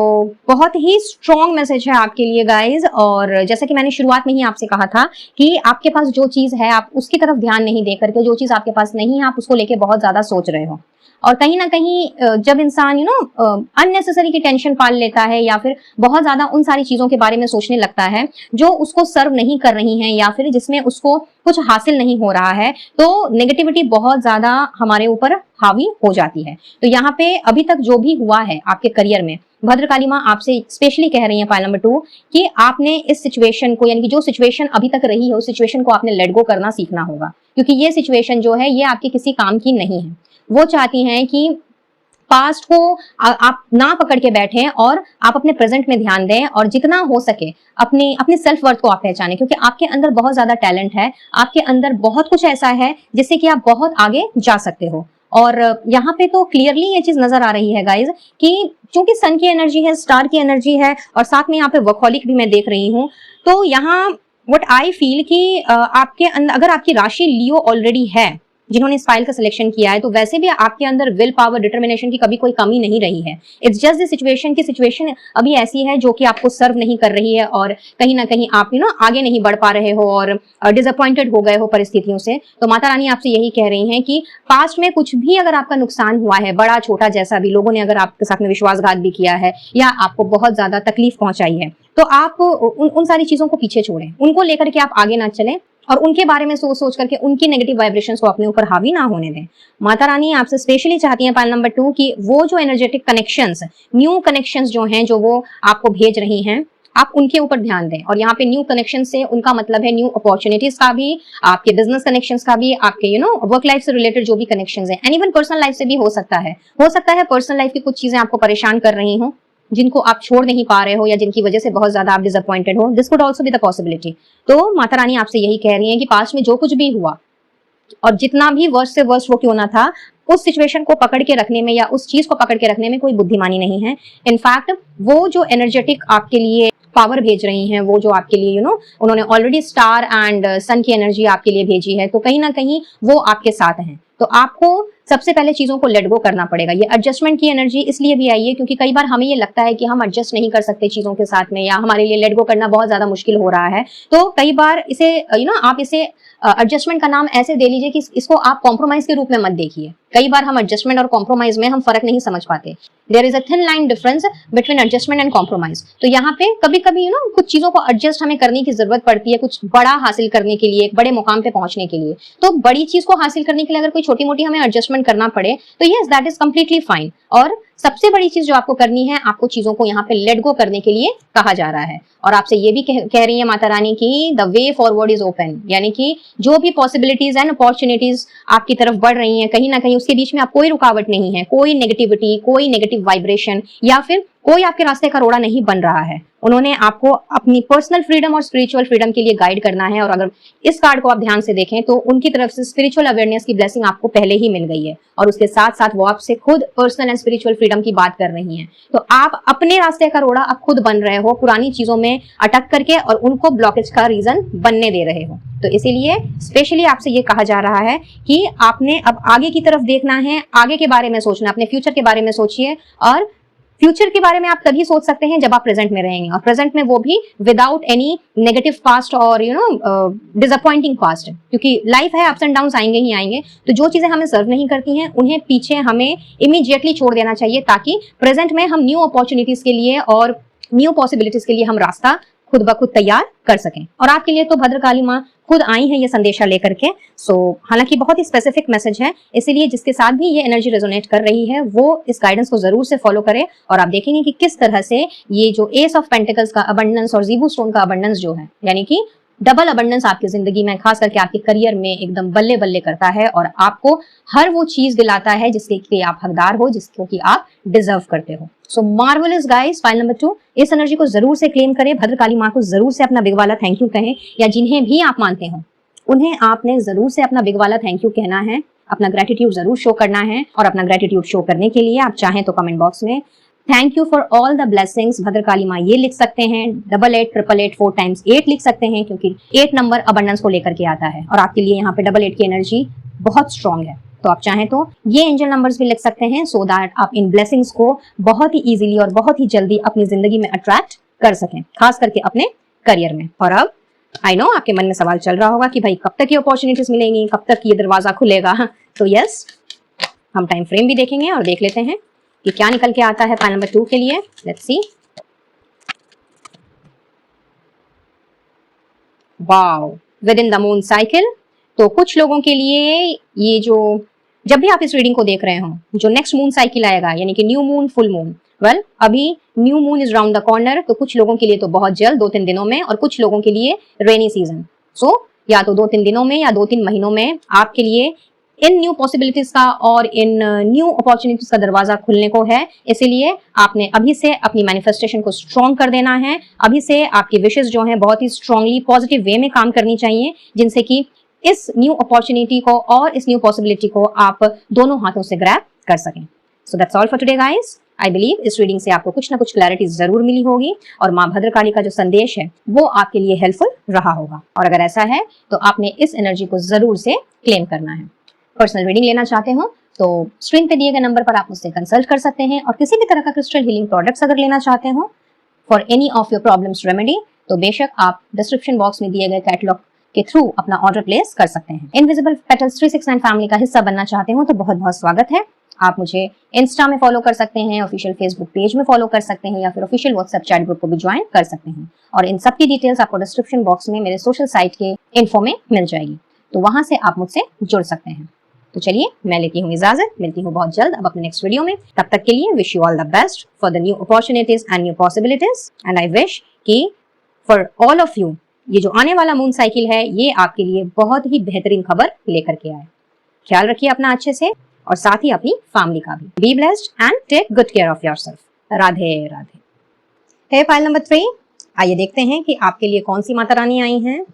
बहुत ही स्ट्रॉन्ग मैसेज है आपके लिए गाइज, और जैसा कि मैंने शुरुआत में ही आपसे कहा था कि आपके पास जो चीज है, आप उसकी तरफ ध्यान नहीं दे करके, जो चीज आपके पास नहीं है, आप उसको लेके बहुत ज्यादा सोच रहे हो। और कहीं ना कहीं जब इंसान अननेसेसरी की टेंशन पाल लेता है, या फिर बहुत ज्यादा उन सारी चीजों के बारे में सोचने लगता है जो उसको सर्व नहीं कर रही हैं, या फिर जिसमें उसको कुछ हासिल नहीं हो रहा है, तो नेगेटिविटी बहुत ज्यादा हमारे ऊपर हावी हो जाती है। तो यहाँ पे अभी तक जो भी हुआ है आपके करियर में, भद्रकाली माँ आपसे स्पेशली कह रही है फाइल नंबर 2 कि आपने इस सिचुएशन को, यानी कि जो सिचुएशन अभी तक रही है, उस सिचुएशन को आपने लेट गो करना सीखना होगा, क्योंकि ये सिचुएशन जो है, ये आपके किसी काम की नहीं है। वो चाहती हैं कि पास्ट को आप ना पकड़ के बैठें और आप अपने प्रेजेंट में ध्यान दें, और जितना हो सके अपने सेल्फ वर्थ को आप पहचानें, क्योंकि आपके अंदर बहुत ज्यादा टैलेंट है, आपके अंदर बहुत कुछ ऐसा है जिससे कि आप बहुत आगे जा सकते हो। और यहाँ पे तो क्लियरली ये चीज नजर आ रही है गाइज कि चूंकि सन की एनर्जी है, स्टार की एनर्जी है, और साथ में यहाँ पे वर्कहॉलिक भी मैं देख रही हूँ। तो यहाँ व्हाट आई फील कि आपके अंदर अगर आपकी राशि लियो ऑलरेडी है, जिन्होंने इस फाइल का सिलेक्शन किया है, तो वैसे भी आपके अंदर विल पावर, डिटर्मिनेशन की कभी कोई कमी नहीं रही है। इट्स जस्ट द सिचुएशन की सिचुएशन अभी ऐसी है जो कि आपको सर्व नहीं कर रही है और कहीं ना कहीं आप आगे नहीं बढ़ पा रहे हो और डिसअपॉइंटेड हो गए हो परिस्थितियों से। तो माता रानी आपसे यही कह रही हैं कि पास्ट में कुछ भी अगर आपका नुकसान हुआ है, बड़ा छोटा जैसा भी, लोगों ने अगर आपके साथ में विश्वासघात भी किया है या आपको बहुत ज्यादा तकलीफ पहुंचाई है, तो आप उन सारी चीजों को पीछे छोड़ें, उनको लेकर के आप आगे ना चलें और उनके बारे में सोच सोच करके उनकी नेगेटिव वाइब्रेशंस को अपने ऊपर हावी ना होने दें। माता रानी आपसे स्पेशली चाहती हैं पाइल नंबर 2 कि वो जो एनर्जेटिक कनेक्शंस, न्यू कनेक्शंस जो हैं, जो वो आपको भेज रही हैं, आप उनके ऊपर ध्यान दें। और यहाँ पे न्यू कनेक्शन से उनका मतलब है न्यू अपॉर्चुनिटीज का भी, आपके बिजनेस कनेक्शंस का भी, आपके वर्क लाइफ से रिलेटेड जो भी कनेक्शंस हैं, एंड इवन पर्सनल लाइफ से भी हो सकता है पर्सनल लाइफ की कुछ चीजें आपको परेशान कर रही हो, जिनको आप छोड़ नहीं पा रहे हो या जिनकी वजह से बहुत ज्यादा आप डिसअपॉइंटेड हो। This could also be the possibility. तो माता रानी आपसे यही कह रही हैं कि पास्ट में जो कुछ भी हुआ और जितना भी वर्स्ट से वर्स्ट वो क्यों ना था, उस सिचुएशन को पकड़ के रखने में या उस चीज को पकड़ के रखने में कोई बुद्धिमानी नहीं है। इनफैक्ट वो जो एनर्जेटिक आपके लिए पावर भेज रही हैं, वो जो आपके लिए उन्होंने ऑलरेडी स्टार एंड सन की एनर्जी आपके लिए भेजी है, तो कहीं ना कहीं वो आपके साथ हैं। तो आपको सबसे पहले चीजों को लेट गो करना पड़ेगा। ये एडजस्टमेट की एनर्जी इसलिए भी आई है क्योंकि कई बार हमें ये लगता है कि हम एडजस्ट नहीं कर सकते चीजों के साथ में, या हमारे लिए लेट गो करना बहुत ज्यादा मुश्किल हो रहा है। तो कई बार इसे आप इसे एडजस्टमेंट का नाम ऐसे दे लीजिए कि इसको आप कॉम्प्रोमाइज के रूप में मत देखिए। कई बार हम एडजस्टमेंट और कॉम्प्रोमाइज में हम फर्क नहीं समझ पाते। There is a thin line difference between adjustment and compromise. तो यहाँ पे कभी कभी कुछ चीजों को एडजस्ट हमें करने की जरूरत पड़ती है, कुछ बड़ा हासिल करने के लिए, एक बड़े मुकाम पे पहुंचने के लिए। तो बड़ी चीज को हासिल करने के लिए अगर कोई छोटी मोटी हमें एडजस्टमेंट करना पड़े तो yes, that is completely fine. और सबसे बड़ी चीज जो आपको करनी है, आपको चीजों को यहाँ पे लेट गो करने के लिए कहा जा रहा है। और आपसे ये भी कह रही है माता रानी की the way forward is open, यानी कि जो भी पॉसिबिलिटीज एंड अपॉर्चुनिटीज आपकी तरफ बढ़ रही हैं, कहीं ना कहीं उसके बीच में आप कोई रुकावट नहीं है, कोई नेगेटिविटी, कोई नेगेटिव वाइब्रेशन या फिर कोई आपके रास्ते का रोड़ा नहीं बन रहा है। उन्होंने आपको अपनी पर्सनल फ्रीडम और स्पिरिचुअल फ्रीडम के लिए गाइड करना है। और अगर इस कार्ड को आप ध्यान से देखें तो उनकी तरफ से स्पिरिचुअल अवेयरनेस की ब्लेसिंग आपको पहले ही मिल गई है, और उसके साथ साथ वो आपसे खुद पर्सनल एंड स्पिरिचुअल फ्रीडम की बात कर रही हैं। तो आप अपने रास्ते का रोड़ा आप खुद बन रहे हो, पुरानी चीजों में अटक करके, और उनको ब्लॉकेज का रीजन बनने दे रहे हो। तो इसीलिए स्पेशली आपसे ये कहा जा रहा है कि आपने अब आगे की तरफ देखना है, आगे के बारे में सोचना, अपने फ्यूचर के बारे में सोचिए। और फ्यूचर के बारे में आप तभी सोच सकते हैं जब आप प्रेजेंट में रहेंगे, और प्रेजेंट में वो भी विदाउट एनी नेगेटिव पास्ट और डिसअपॉइंटिंग पास्ट, क्योंकि लाइफ है, अप्स एंड डाउन्स आएंगे ही आएंगे। तो जो चीजें हमें सर्व नहीं करती हैं उन्हें पीछे हमें इमीडिएटली छोड़ देना चाहिए, ताकि प्रेजेंट में हम न्यू अपॉर्चुनिटीज के लिए और न्यू पॉसिबिलिटीज के लिए हम रास्ता खुद ब खुद तैयार कर सकें। और आपके लिए तो भद्रकाली माँ खुद आई हैं ये संदेशा लेकर के। हालांकि बहुत ही स्पेसिफिक मैसेज है, इसीलिए जिसके साथ भी ये एनर्जी रेजोनेट कर रही है वो इस गाइडेंस को जरूर से फॉलो करे। और आप देखेंगे कि किस तरह से ये जो एस ऑफ पेंटिकल्स का अबंडेंस और ज़ीबू स्टोन का अबंडेंस जो है, यानी कि डबल अबंडेंस आपकी जिंदगी में, खास करके आपके करियर में एकदम बल्ले बल्ले करता है और आपको हर वो चीज दिलाता है जिसके कि आप हकदार हो, जिसको कि आप डिजर्व करते हो। सो मार्वेलस गाइस, फाइल नंबर 2, इस एनर्जी को जरूर से क्लेम करें। भद्रकाली माँ को जरूर से अपना बिग वाला थैंक यू कहें, या जिन्हें भी आप मानते हो उन्हें आपने जरूर से अपना बिग वाला थैंक यू कहना है, अपना ग्रेटिट्यूड जरूर शो करना है। और अपना ग्रेटिट्यूड शो करने के लिए आप चाहें तो कमेंट बॉक्स में thank you for all the blessings Bhadrakali माँ ये लिख सकते हैं, 8888 4 टाइम्स 8 लिख सकते हैं, क्योंकि 8 नंबर अबंडेंस को लेकर के आता है और आपके लिए यहाँ पे 88 की एनर्जी बहुत स्ट्रांग है। तो आप चाहें तो ये एंजल नंबर्स भी लिख सकते हैं, सो दैट आप इन ब्लेसिंग्स को बहुत ही इजीली और बहुत ही जल्दी अपनी जिंदगी में अट्रैक्ट कर सकें, खास करके अपने करियर में। और अब आई नो आपके मन में सवाल चल रहा होगा कि भाई कब तक ये अपॉर्चुनिटीज मिलेंगी, कब तक ये दरवाजा खुलेगा। तो यस, हम टाइम फ्रेम भी देखेंगे और देख लेते हैं कि क्या निकल के आता है पाइल नंबर 2 के लिए। Let's see. Wow, with in the moon cycle. तो कुछ लोगों के लिए ये जो, जब भी आप इस रीडिंग को देख रहे हो, जो नेक्स्ट मून साइकिल आएगा, यानी कि new moon, full moon, well अभी new moon is round the corner. तो कुछ लोगों के लिए तो बहुत जल्द, 2-3 दिनों में, और कुछ लोगों के लिए रेनी सीजन। सो या तो 2-3 दिनों में या 2-3 महीनों में आपके लिए इन न्यू पॉसिबिलिटीज का और इन न्यू अपॉर्चुनिटीज का दरवाजा खुलने को है। इसीलिए आपने अभी से अपनी मैनिफेस्टेशन को स्ट्रॉन्ग कर देना है। अभी से आपकी विशेष जो है बहुत ही स्ट्रांगली पॉजिटिव वे में काम करनी चाहिए, जिनसे कि इस न्यू अपॉर्चुनिटी को और इस न्यू पॉसिबिलिटी को आप दोनों हाथों से ग्रैब कर सकें। So that's all for today guys. I believe इस रीडिंग से आपको कुछ ना कुछ क्लैरिटी जरूर मिली होगी, और माँ भद्रकाली का जो संदेश है वो आपके लिए हेल्पफुल रहा होगा। और अगर ऐसा है तो आपने इस एनर्जी को जरूर से क्लेम करना है। पर्सनल रीडिंग लेना चाहते हो तो स्क्रीन पे दिए गए नंबर पर आप मुझसे कंसल्ट कर सकते हैं। और किसी भी तरह का क्रिस्टल हीलिंग प्रोडक्ट्स अगर लेना चाहते हो for any of your problems remedy, तो बेशक आप डिस्क्रिप्शन बॉक्स में दिए गए कैटलॉग के थ्रू अपना ऑर्डर प्लेस कर सकते हैं। इनविजिबल पेटल्स 369 फैमिली का हिस्सा बनना चाहते हो तो बहुत बहुत स्वागत है। आप मुझे इंस्टा में फॉलो कर सकते हैं, ऑफिशियल फेसबुक पेज में फॉलो कर सकते हैं, या फिर ऑफिशियल व्हाट्सएप चैट ग्रुप को भी ज्वाइन कर सकते हैं। और इन सब की डिटेल्स आपको डिस्क्रिप्शन बॉक्स में मेरे सोशल साइट के इन्फो में मिल जाएगी, तो वहां से आप मुझसे जुड़ सकते हैं। तो चलिए मैं लेती हूँ इजाजत, मिलती हूँ बहुत जल्द अब अपने नेक्स्ट वीडियो में। तब तक के लिए wish you all the best for the new opportunities and new possibilities, and I wish कि फॉर ऑल ऑफ यू ये जो आने वाला मून साइकिल है ये आपके लिए बहुत ही बेहतरीन खबर लेकर के आए। ख्याल रखिए अपना अच्छे से, और साथ ही अपनी फैमिली का भी। Be blessed and take good care of yourself. Radhe Radhe. Hey file number 3, आइए देखते हैं कि आपके लिए कौन सी माता रानी आई हैं।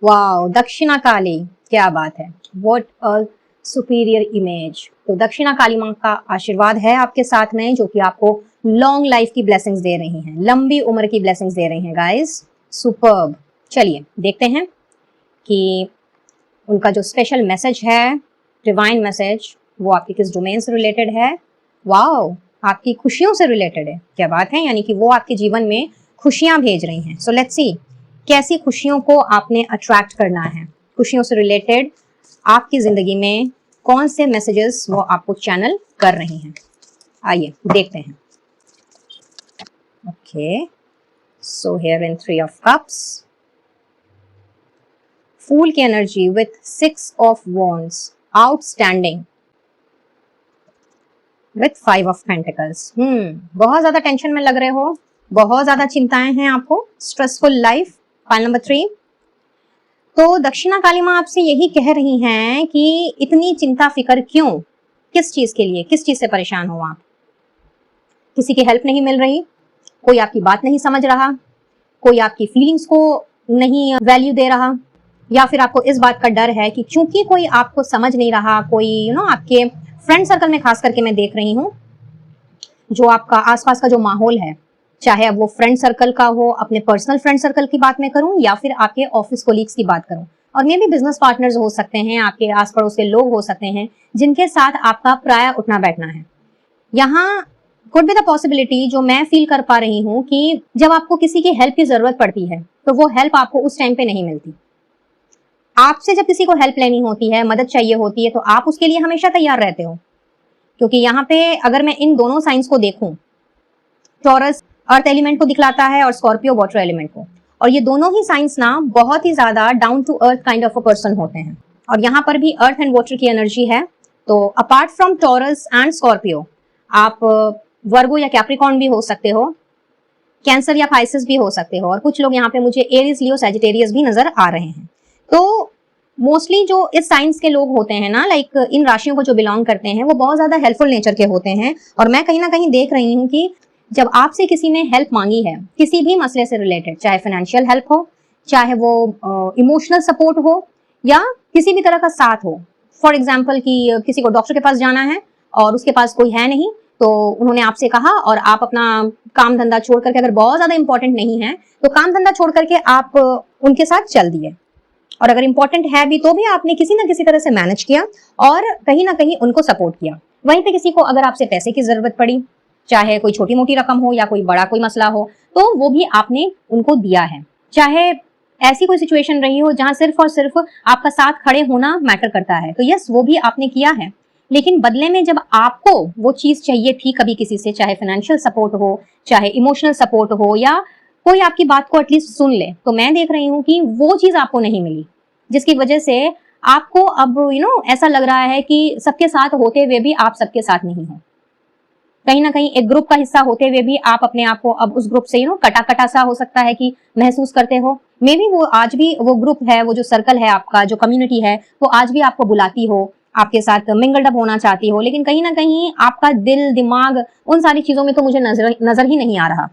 वाओ, दक्षिणा काली, क्या बात है, व्हाट अ सुपीरियर इमेज। तो दक्षिणा काली मां का आशीर्वाद है आपके साथ में, जो कि आपको लॉन्ग लाइफ की ब्लेसिंग्स दे रही हैं, लंबी उम्र की ब्लेसिंग्स दे रही हैं गाइस। सुपर्ब। चलिए देखते हैं कि उनका जो स्पेशल मैसेज है, डिवाइन मैसेज, वो आपके किस डोमेन से रिलेटेड है। वाओ, आपकी खुशियों से रिलेटेड है, क्या बात है, यानी कि वो आपके जीवन में खुशियां भेज रही हैं। सो लेट्स सी कैसी खुशियों को आपने अट्रैक्ट करना है, खुशियों से रिलेटेड आपकी जिंदगी में कौन से मैसेजेस वो आपको चैनल कर रही हैं। आइए देखते हैं। Okay, so here in 3 of cups, fool की energy with 6 of wands, outstanding with 5 of pentacles. बहुत ज्यादा टेंशन में लग रहे हो, बहुत ज्यादा चिंताएं हैं आपको, स्ट्रेसफुल लाइफ। फाइल नंबर 3, तो दक्षिणा काली मां आपसे यही कह रही हैं कि इतनी चिंता फिक्र क्यों, किस चीज के लिए, किस चीज से परेशान हो आप। किसी की हेल्प नहीं मिल रही, कोई आपकी बात नहीं समझ रहा, कोई आपकी फीलिंग्स को नहीं वैल्यू दे रहा, या फिर आपको इस बात का डर है कि क्योंकि कोई आपको समझ नहीं रहा, कोई आपके फ्रेंड सर्कल में खास करके मैं देख रही हूँ, जो आपका आसपास का जो माहौल है, चाहे अब वो फ्रेंड सर्कल का हो, अपने पर्सनल फ्रेंड सर्कल की बात मैं करूं, या फिर आपके ऑफिस कोलीग्स की बात करूं, और मे भी बिजनेस पार्टनर्स हो सकते हैं, आपके आस पड़ोस के लोग हो सकते हैं जिनके साथ आपका प्राय उठना बैठना है। यहाँ कुड बी द पॉसिबिलिटी, जो मैं फील कर पा रही हूँ, कि जब आपको किसी की हेल्प की जरूरत पड़ती है तो वो हेल्प आपको उस टाइम पे नहीं मिलती। आपसे जब किसी को हेल्प लेनी होती है, मदद चाहिए होती है, तो आप उसके लिए हमेशा तैयार रहते हो। क्योंकि यहाँ पे अगर मैं इन दोनों साइंस को देखूं, टॉरस अर्थ एलिमेंट को दिखलाता है और स्कॉर्पियो वाटर एलिमेंट को, और ये दोनों ही साइंस ना बहुत ही ज्यादा down to earth kind of a person होते हैं। और यहाँ पर भी अर्थ एंड वाटर की एनर्जी है। तो apart from taurus and Scorpio, आप वर्गो या कैप्रिकॉर्न भी हो सकते हो, कैंसर या पाइसेस भी हो सकते हो, और कुछ लोग यहाँ पे मुझे एरीज, लियो, सैजिटेरियस भी नजर आ रहे हैं। तो मोस्टली जो इस साइंस के लोग होते हैं ना, लाइक इन राशियों को जो बिलोंग करते हैं, वो बहुत ज्यादा हेल्पफुल नेचर के होते हैं। और मैं कहीं ना कहीं देख रही हूँ कि जब आपसे किसी ने हेल्प मांगी है किसी भी मसले से रिलेटेड, चाहे फाइनेंशियल हेल्प हो, चाहे वो इमोशनल सपोर्ट हो, या किसी भी तरह का साथ हो, फॉर एग्जाम्पल कि किसी को डॉक्टर के पास जाना है और उसके पास कोई है नहीं, तो उन्होंने आपसे कहा और आप अपना काम धंधा छोड़ करके, अगर बहुत ज्यादा इंपॉर्टेंट नहीं है तो काम धंधा छोड़ करके आप उनके साथ चल दिए, और अगर इंपॉर्टेंट है भी तो भी आपने किसी ना किसी तरह से मैनेज किया और कहीं ना कहीं उनको सपोर्ट किया। वहीं पे किसी को अगर आपसे पैसे की जरूरत पड़ी, चाहे कोई छोटी मोटी रकम हो या कोई बड़ा कोई मसला हो, तो वो भी आपने उनको दिया है। चाहे ऐसी कोई सिचुएशन रही हो जहां सिर्फ और सिर्फ आपका साथ खड़े होना मैटर करता है, तो यस, वो भी आपने किया है। लेकिन बदले में जब आपको वो चीज चाहिए थी कभी किसी से, चाहे फाइनेंशियल सपोर्ट हो, चाहे इमोशनल सपोर्ट हो, या कोई आपकी बात को एटलीस्ट सुन ले, तो मैं देख रही हूँ कि वो चीज आपको नहीं मिली, जिसकी वजह से आपको अब ऐसा लग रहा है कि सबके साथ होते हुए भी आप सबके साथ नहीं हो। कहीं ना कहीं एक ग्रुप का हिस्सा होते हुए भी आप अपने आप को अब उस ग्रुप से कटा कटा सा हो सकता है कि महसूस करते हो। मे बी वो आज भी वो ग्रुप है, वो जो सर्कल है आपका, जो कम्युनिटी है, वो आज भी आपको बुलाती हो, आपके साथ मिंगल्ड अप होना चाहती हो, लेकिन कहीं ना कहीं आपका दिल, दिमाग उन सारी चीजों में तो मुझे नजर ही नहीं आ रहा।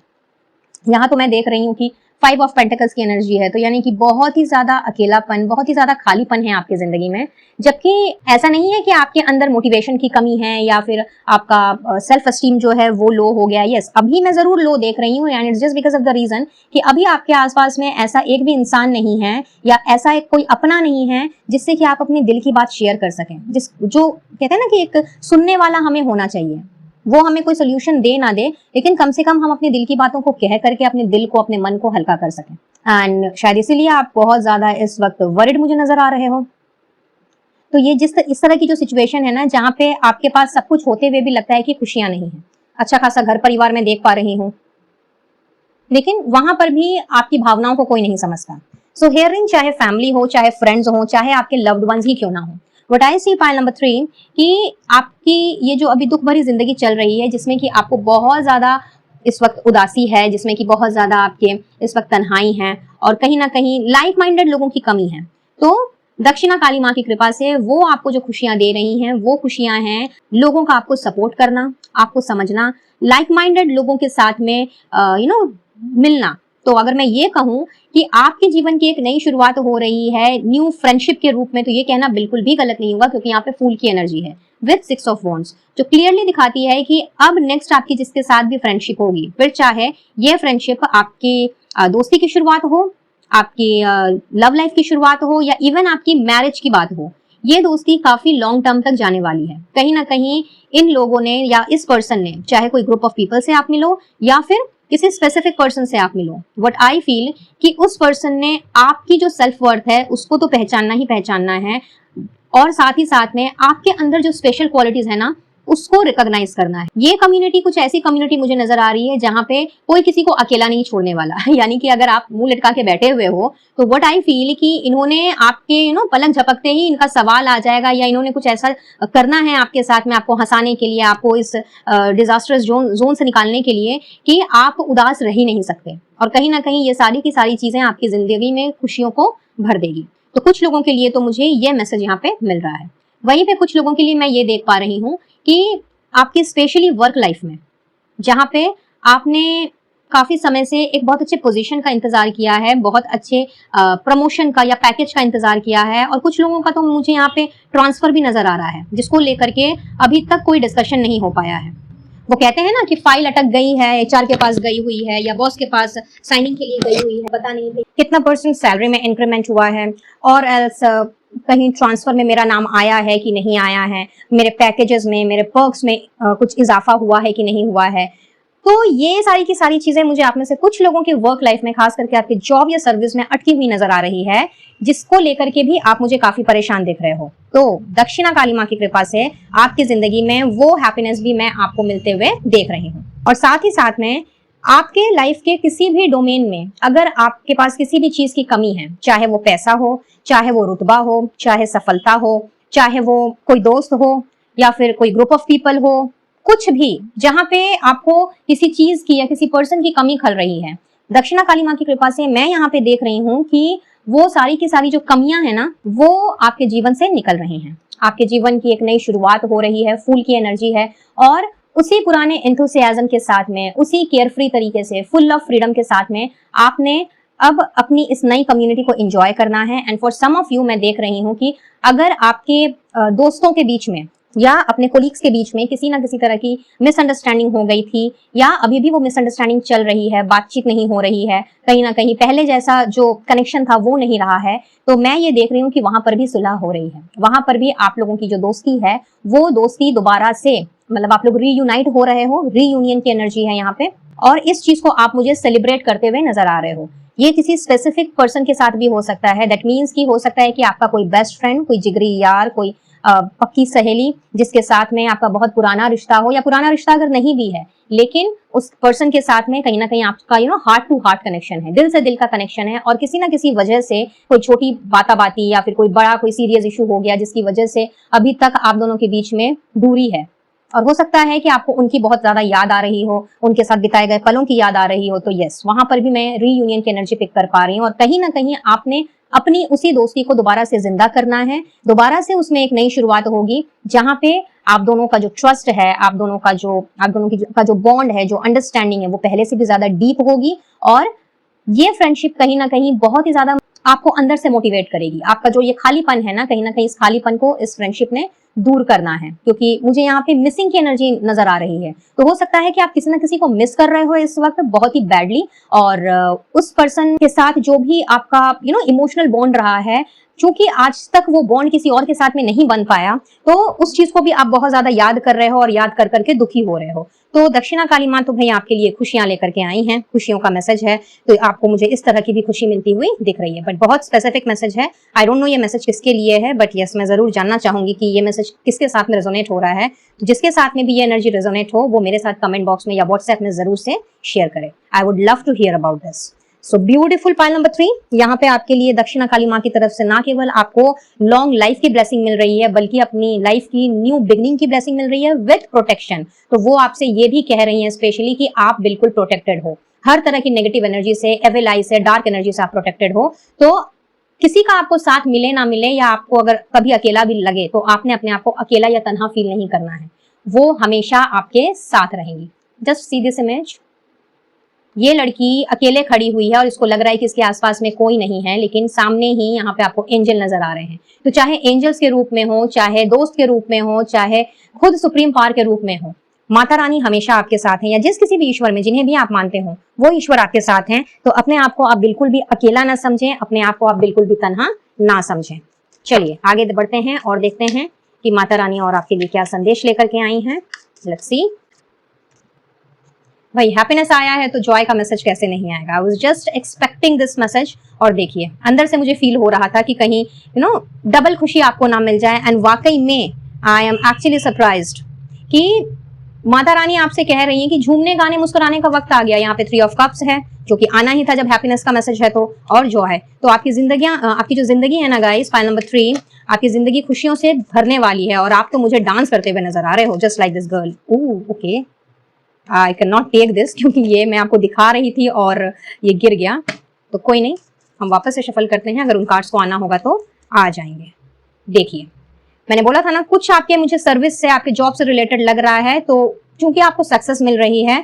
यहाँ तो मैं देख रही हूँ कि 5 ऑफ पेंटिकल्स की एनर्जी है, तो यानी कि बहुत ही ज्यादा अकेलापन, बहुत ही ज्यादा खालीपन है आपकी जिंदगी में। जबकि ऐसा नहीं है कि आपके अंदर मोटिवेशन की कमी है या फिर आपका सेल्फ एस्टीम जो है वो लो हो गया। यस, अभी मैं जरूर लो देख रही हूँ, and it's just because of the reason कि अभी आपके आसपास में ऐसा एक भी इंसान नहीं है या ऐसा एक कोई अपना नहीं है जिससे कि आप अपने दिल की बात शेयर कर सकें। जो कहते हैं ना कि एक सुनने वाला हमें होना चाहिए, वो हमें कोई सोल्यूशन दे ना दे, लेकिन कम से कम हम अपने दिल की बातों को कह करके अपने दिल को, अपने मन को हल्का कर सकें। एंड शायद इसीलिए आप बहुत ज्यादा इस वक्त वरिड मुझे नजर आ रहे हो। तो ये इस तरह की जो सिचुएशन है ना, जहाँ पे आपके पास सब कुछ होते हुए भी लगता है कि खुशियां नहीं है, अच्छा खासा घर परिवार में देख पा रही हूँ, लेकिन वहां पर भी आपकी भावनाओं को कोई नहीं समझता। सो हियरिंग, चाहे फैमिली हो, चाहे फ्रेंड्स हो, चाहे आपके लव्ड वंस ही क्यों ना हो, what I C pile number 3 कि आपकी ये जो अभी दुख भरी जिंदगी चल रही है, जिसमें कि आपको बहुत ज्यादा इस वक्त उदासी है, जिसमें कि बहुत ज्यादा आपके इस वक्त तन्हाई है और कहीं ना कहीं लाइक माइंडेड लोगों की कमी है, तो दक्षिणा काली माँ की कृपा से वो आपको जो खुशियां दे रही हैं वो खुशियां हैं लोगों का आपको सपोर्ट करना, आपको समझना, लाइक माइंडेड लोगों के साथ में मिलना। तो अगर मैं ये कहूं कि आपके जीवन की एक नई शुरुआत हो रही है न्यू फ्रेंडशिप के रूप में, तो ये कहना बिल्कुल भी गलत नहीं होगा, क्योंकि यहाँ पे फूल की एनर्जी है विद 6 ऑफ वॉन्ड्स, जो क्लियरली दिखाती है कि अब नेक्स्ट आपकी जिसके साथ भी फ्रेंडशिप होगी, फिर चाहे ये फ्रेंडशिप आपकी दोस्ती की शुरुआत हो, आपकी लव लाइफ की शुरुआत हो, या इवन आपकी मैरिज की बात हो, ये दोस्ती काफी लॉन्ग टर्म तक जाने वाली है। कहीं ना कहीं इन लोगों ने या इस पर्सन ने, चाहे कोई ग्रुप ऑफ पीपल से आप मिलो या फिर किसी स्पेसिफिक पर्सन से आप मिलो, व्हाट आई फील कि उस पर्सन ने आपकी जो सेल्फ वर्थ है उसको तो पहचानना ही पहचानना है, और साथ ही साथ में आपके अंदर जो स्पेशल क्वालिटीज है ना उसको रिकॉग्नाइज करना है। ये कम्युनिटी कुछ ऐसी कम्युनिटी मुझे नजर आ रही है जहां पे कोई किसी को अकेला नहीं छोड़ने वाला यानी कि अगर आप मुंह लटका के बैठे हुए हो तो व्हाट आई फील कि इन्होंने आपके पलक झपकते ही इनका सवाल आ जाएगा, या इन्होंने कुछ ऐसा करना है आपके साथ में, आपको हंसाने के लिए, आपको इस डिजास्टर्स जोन से निकालने के लिए कि आप उदास रह ही नहीं सकते, और कहीं ना कहीं ये सारी की सारी चीजें आपकी जिंदगी में खुशियों को भर देगी। तो कुछ लोगों के लिए तो मुझे ये मैसेज यहाँ पे मिल रहा है। वहीं पे कुछ लोगों के लिए मैं ये देख पा रही हूँ कि आपकी स्पेशली वर्क लाइफ में, जहाँ पे आपने काफी समय से एक बहुत अच्छे पोजीशन का इंतजार किया है, बहुत अच्छे प्रमोशन का या पैकेज का इंतजार किया है, और कुछ लोगों का तो मुझे यहाँ पे ट्रांसफर भी नजर आ रहा है, जिसको लेकर के अभी तक कोई डिस्कशन नहीं हो पाया है। वो कहते हैं ना कि फाइल अटक गई है, एचआर के पास गई हुई है या बॉस के पास साइनिंग के लिए गई हुई है, पता नहीं कितना परसेंट सैलरी में इंक्रीमेंट हुआ है, और एल्स कहीं ट्रांसफर में मेरा नाम आया है कि नहीं आया है, मेरे पैकेजेस में, मेरे पर्क्स में कुछ इजाफा हुआ है कि नहीं हुआ है। तो ये सारी की सारी चीजें मुझे आप में से कुछ लोगों की वर्क लाइफ में, खास करके आपकी जॉब या सर्विस में अटकी हुई नजर आ रही है, जिसको लेकर के भी आप मुझे काफी परेशान दिख रहे हो। तो दक्षिणा काली माँ की कृपा से आपकी जिंदगी में वो हैप्पीनेस भी मैं आपको मिलते हुए देख रही हूँ। और साथ ही साथ में आपके लाइफ के किसी भी डोमेन में अगर आपके पास किसी भी चीज की कमी है, चाहे वो पैसा हो, चाहे वो रुतबा हो, चाहे सफलता हो, चाहे वो कोई दोस्त हो या फिर कोई ग्रुप ऑफ पीपल हो, कुछ भी जहां पे आपको किसी चीज की या किसी पर्सन की कमी खल रही है, दक्षिणा काली माँ की कृपा से मैं यहाँ पे देख रही हूँ कि वो सारी की सारी जो कमियां है ना वो आपके जीवन से निकल रही हैं। आपके जीवन की एक नई शुरुआत हो रही है, फूल की एनर्जी है, और उसी पुराने एंथुसियाज्म के साथ में, उसी केयरफ्री तरीके से, फुल ऑफ फ्रीडम के साथ में आपने अब अपनी इस नई कम्युनिटी को एंजॉय करना है। And for some of you मैं देख रही हूँ कि अगर आपके दोस्तों के बीच में या अपने कोलीग्स के बीच में किसी ना किसी तरह की मिसअंडरस्टैंडिंग हो गई थी, या अभी भी वो मिसअंडरस्टैंडिंग चल रही है, बातचीत नहीं हो रही है, कहीं ना कहीं पहले जैसा जो कनेक्शन था वो नहीं रहा है, तो मैं ये देख रही हूँ कि वहां पर भी सुलह हो रही है। वहां पर भी आप लोगों की जो दोस्ती है वो दोस्ती दोबारा से, मतलब आप लोग रीयूनाइट हो रहे हो, रीयूनियन की एनर्जी है यहाँ पे, और इस चीज को आप मुझे सेलिब्रेट करते हुए नजर आ रहे हो। ये किसी स्पेसिफिक पर्सन के साथ भी हो सकता है, दैट मीन्स कि हो सकता है कि आपका कोई बेस्ट फ्रेंड, कोई जिगरी यार, कोई पक्की सहेली जिसके साथ में आपका बहुत पुराना रिश्ता हो, या पुराना रिश्ता अगर नहीं भी है लेकिन उस पर्सन के साथ में कहीं ना कहीं आपका हार्ट टू हार्ट कनेक्शन है, दिल से दिल का कनेक्शन है, और किसी ना किसी वजह से कोई छोटी बाती या फिर कोई बड़ा कोई सीरियस इशू हो गया जिसकी वजह से अभी तक आप दोनों के बीच में दूरी है, और हो सकता है कि आपको उनकी बहुत ज्यादा याद आ रही हो, उनके साथ बिताए गए पलों की याद आ रही हो। तो यस, वहां पर भी मैं रीयूनियन की एनर्जी पिक कर पा रही हूँ, और कहीं ना कहीं आपने अपनी उसी दोस्ती को दोबारा से जिंदा करना है, दोबारा से उसमें एक नई शुरुआत होगी जहां पे आप दोनों का जो ट्रस्ट है, आप दोनों का जो बॉन्ड है, जो अंडरस्टैंडिंग है, वो पहले से भी ज्यादा डीप होगी, और ये फ्रेंडशिप कहीं ना कहीं बहुत ही ज्यादा आपको अंदर से मोटिवेट करेगी। आपका जो ये खालीपन है ना कहीं इस खालीपन को इस फ्रेंडशिप ने दूर करना है, क्योंकि मुझे यहाँ पे मिसिंग की एनर्जी नजर आ रही है। तो हो सकता है कि आप किसी ना किसी को मिस कर रहे हो इस वक्त बहुत ही बैडली, और उस पर्सन के साथ जो भी आपका इमोशनल बॉन्ड रहा है, क्योंकि आज तक वो बॉन्ड किसी और के साथ में नहीं बन पाया, तो उस चीज को भी आप बहुत ज्यादा याद कर रहे हो और याद कर करके दुखी हो रहे हो। तो दक्षिणा काली माँ तो भाई आपके लिए खुशियां लेकर के आई हैं, खुशियों का मैसेज है। तो आपको मुझे इस तरह की भी खुशी मिलती हुई दिख रही है, बट बहुत स्पेसिफिक मैसेज है। आई डोंट नो ये मैसेज किसके लिए है, बट यस मैं जरूर जानना चाहूंगी कि ये मैसेज किसके साथ में रेजोनेट हो रहा है। जिसके साथ में भी ये एनर्जी रेजोनेट हो वो मेरे साथ कमेंट बॉक्स में या व्हाट्सएप में जरूर से शेयर करे। I would love to here about this. So beautiful pile number 3, यहाँ पे आपके लिए दक्षिणा काली माँ की तरफ से ना केवल आपको लॉन्ग लाइफ की ब्लेसिंग मिल रही है, बल्कि अपनी लाइफ की न्यू बिगनिंग की ब्लेसिंग मिल रही है विद प्रोटेक्शन। तो वो आपसे ये भी कह रही हैं स्पेशली कि आप बिल्कुल प्रोटेक्टेड हो, हर तरह की नेगेटिव एनर्जी से, एविल आई से, डार्क एनर्जी से आप प्रोटेक्टेड हो। तो किसी का आपको साथ मिले ना मिले, या आपको अगर कभी अकेला भी लगे, तो आपने अपने आप को अकेला या तन्हा फील नहीं करना है, वो हमेशा आपके साथ रहेंगी। जस्ट सी दिस इमेज, ये लड़की अकेले खड़ी हुई है और इसको लग रहा है कि इसके आसपास में कोई नहीं है, लेकिन सामने ही यहाँ पे आपको एंजल नजर आ रहे हैं। तो चाहे एंजल्स के रूप में हो, चाहे दोस्त के रूप में हो, चाहे खुद सुप्रीम पावर के रूप में हो, माता रानी हमेशा आपके साथ हैं, या जिस किसी भी ईश्वर में जिन्हें भी आप मानते हो वो ईश्वर आपके साथ हैं। तो अपने आप को आप बिल्कुल भी अकेला ना समझें, अपने आप को आप बिल्कुल भी तन्हा ना समझें। चलिए आगे बढ़ते हैं और देखते हैं कि माता रानी और आपके लिए क्या संदेश लेकर के आई हैं। Let's see. भाई हैप्पीनेस आया है तो जॉय का मैसेज कैसे नहीं आएगा। I was just expecting this message, और देखिए अंदर से मुझे फील हो रहा था कि कहीं डबल खुशी आपको ना मिल जाए। एंड वाकई में आई एम एक्चुअली सरप्राइज्ड कि माता रानी आपसे कह रही है कि झूमने गाने मुस्कुराने का वक्त आ गया। यहाँ पे 3 ऑफ कप्स है, जो कि आना ही था जब हैप्पीनेस का मैसेज है तो, और जो है तो आपकी जो जिंदगी है ना गाइस, पाइल नंबर 3, आपकी जिंदगी खुशियों से भरने वाली है। और आप तो मुझे डांस करते हुए नजर आ रहे हो, just like this girl. Okay, I can not take this, क्योंकि ये मैं आपको दिखा रही थी और ये गिर गया। तो कोई नहीं, हम वापस से शफल करते हैं, अगर उन कार्ड्स को आना होगा तो आ जाएंगे। देखिए मैंने बोला था ना, कुछ आपके मुझे सर्विस से, आपके जॉब से रिलेटेड लग रहा है। तो क्योंकि आपको सक्सेस मिल रही है,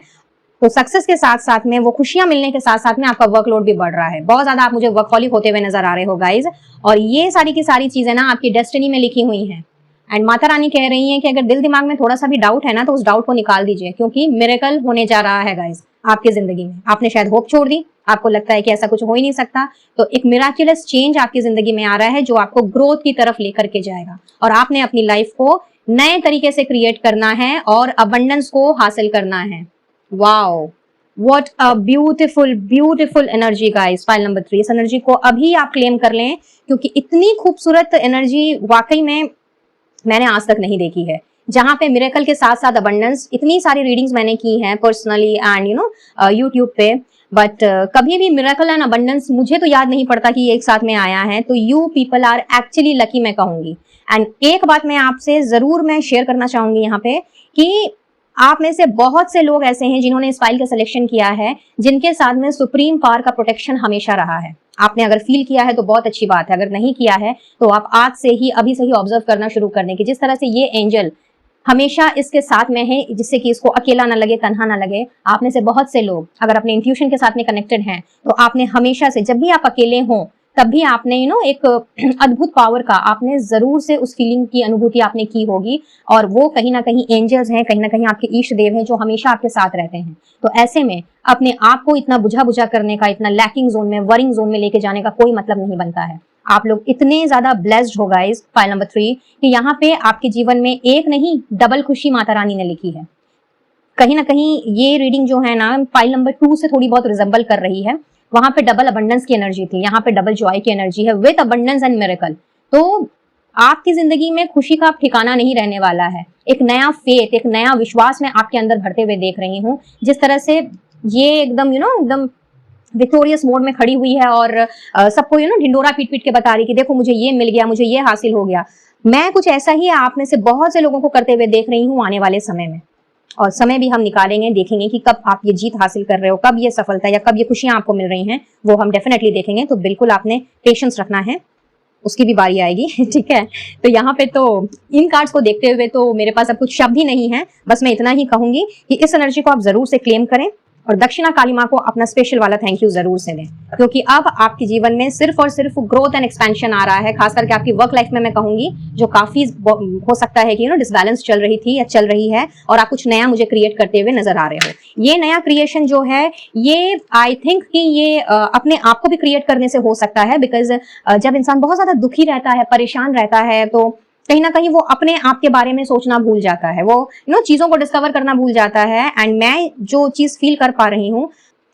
तो सक्सेस के साथ साथ में, वो खुशियां मिलने के साथ साथ में आपका वर्कलोड भी बढ़ रहा है। बहुत ज्यादा आप मुझे वर्कहॉलिक होते हुए नजर आ रहे हो गाइज, और ये सारी की सारी चीजें ना आपकी डेस्टिनी में लिखी हुई हैं। एंड माता रानी कह रही हैं कि अगर दिल दिमाग में थोड़ा सा भी डाउट है ना, तो उस डाउट को निकाल दीजिए, क्योंकि मिरेकल होने जा रहा है गाइज आपकी जिंदगी में। आपने शायद होप छोड़ दी, आपको लगता है कि ऐसा कुछ हो ही नहीं सकता, तो एक मिराक्युलस चेंज आपकी जिंदगी में आ रहा है, जो आपको ग्रोथ की तरफ लेकर के जाएगा। और आपने अपनी लाइफ को नए तरीके से क्रिएट करना है और अबंडेंस को हासिल करना है। Wow, what a beautiful beautiful energy guys, pile number 3। इस एनर्जी को अभी आप क्लेम कर लें, क्योंकि इतनी खूबसूरत एनर्जी वाकई में मैंने आज तक नहीं देखी है, जहां पे मिरेकल के साथ साथ अबंडेंस। इतनी सारी रीडिंग्स मैंने की हैं पर्सनली एंड यूट्यूब पे, बट कभी भी मिरेकल एंड अबंडेंस मुझे तो याद नहीं पड़ता कि ये एक साथ में आया है। तो you people are actually lucky, मैं कहूंगी। एंड एक बात मैं आपसे जरूर मैं शेयर करना चाहूंगी यहाँ पे, कि आप में से बहुत से लोग ऐसे हैं जिन्होंने इस फाइल का सिलेक्शन किया है, जिनके साथ में सुप्रीम पावर का प्रोटेक्शन हमेशा रहा है। आपने अगर फील किया है तो बहुत अच्छी बात है, अगर नहीं किया है तो आप आज से ही, अभी से ही ऑब्जर्व करना शुरू कर दें कि जिस तरह से ये एंजल हमेशा इसके साथ में है, जिससे कि इसको अकेला ना लगे, तन्हा ना लगे। आप में से बहुत से लोग अगर अपने इंट्यूशन के साथ में कनेक्टेड हैं, तो आपने हमेशा से, जब भी आप अकेले हों, तब भी आपने एक अद्भुत पावर का आपने जरूर से उस फीलिंग की अनुभूति आपने की होगी। और वो कहीं ना कहीं एंजल्स हैं, कहीं ना कहीं आपके इष्ट देव हैं, जो हमेशा आपके साथ रहते हैं। तो ऐसे में अपने आप को इतना बुझा बुझा करने का, इतना लैकिंग जोन में, वरिंग जोन में लेके जाने का कोई मतलब नहीं बनता है। आप लोग इतने ज्यादा ब्लेस्ड हो गाइस, फाइल नंबर 3, कि यहाँ पे आपके जीवन में एक नहीं डबल खुशी माता रानी ने लिखी है। कहीं ना कहीं ये रीडिंग जो है ना, फाइल नंबर 2 से थोड़ी बहुत रिजेंबल कर रही है। वहां पे डबल अबंडेंस की एनर्जी थी, यहाँ पे डबल जॉय की एनर्जी है विद अबंडेंस एंड मिरेकल। तो आपकी जिंदगी में खुशी का ठिकाना नहीं रहने वाला है। एक नया फेथ, एक नया विश्वास मैं आपके अंदर भरते हुए देख रही हूँ। जिस तरह से ये एकदम एकदम विक्टोरियस मोड में खड़ी हुई है और सबको ढिंडोरा पीट पीट के बता रही कि देखो मुझे ये मिल गया, मुझे ये हासिल हो गया। मैं कुछ ऐसा ही आप में से बहुत से लोगों को करते हुए देख रही हूँ आने वाले समय में। और समय भी हम निकालेंगे, देखेंगे कि कब आप ये जीत हासिल कर रहे हो, कब ये सफलता या कब ये खुशियां आपको मिल रही हैं, वो हम डेफिनेटली देखेंगे। तो बिल्कुल आपने पेशेंस रखना है, उसकी भी बारी आएगी। ठीक है, तो यहाँ पे तो इन कार्ड्स को देखते हुए तो मेरे पास अब कुछ शब्द ही नहीं है। बस मैं इतना ही कहूंगी कि इस एनर्जी को आप जरूर से क्लेम करें और दक्षिणा काली माँ को अपना स्पेशल वाला थैंक यू जरूर से दें, क्योंकि अब आपके जीवन में सिर्फ और सिर्फ ग्रोथ एंड एक्सपेंशन आ रहा है। खास करके आपकी वर्क लाइफ में मैं कहूंगी, जो काफी हो सकता है कि डिसबैलेंस चल रही थी या चल रही है, और आप कुछ नया मुझे क्रिएट करते हुए नजर आ रहे हो। ये नया क्रिएशन जो है, ये आई थिंक कि ये अपने आप को भी क्रिएट करने से हो सकता है, बिकॉज जब इंसान बहुत ज्यादा दुखी रहता है, परेशान रहता है, तो कहीं ना कहीं वो अपने आप के बारे में सोचना भूल जाता है, वो चीजों को डिस्कवर करना भूल जाता है। एंड मैं जो चीज फील कर पा रही हूँ,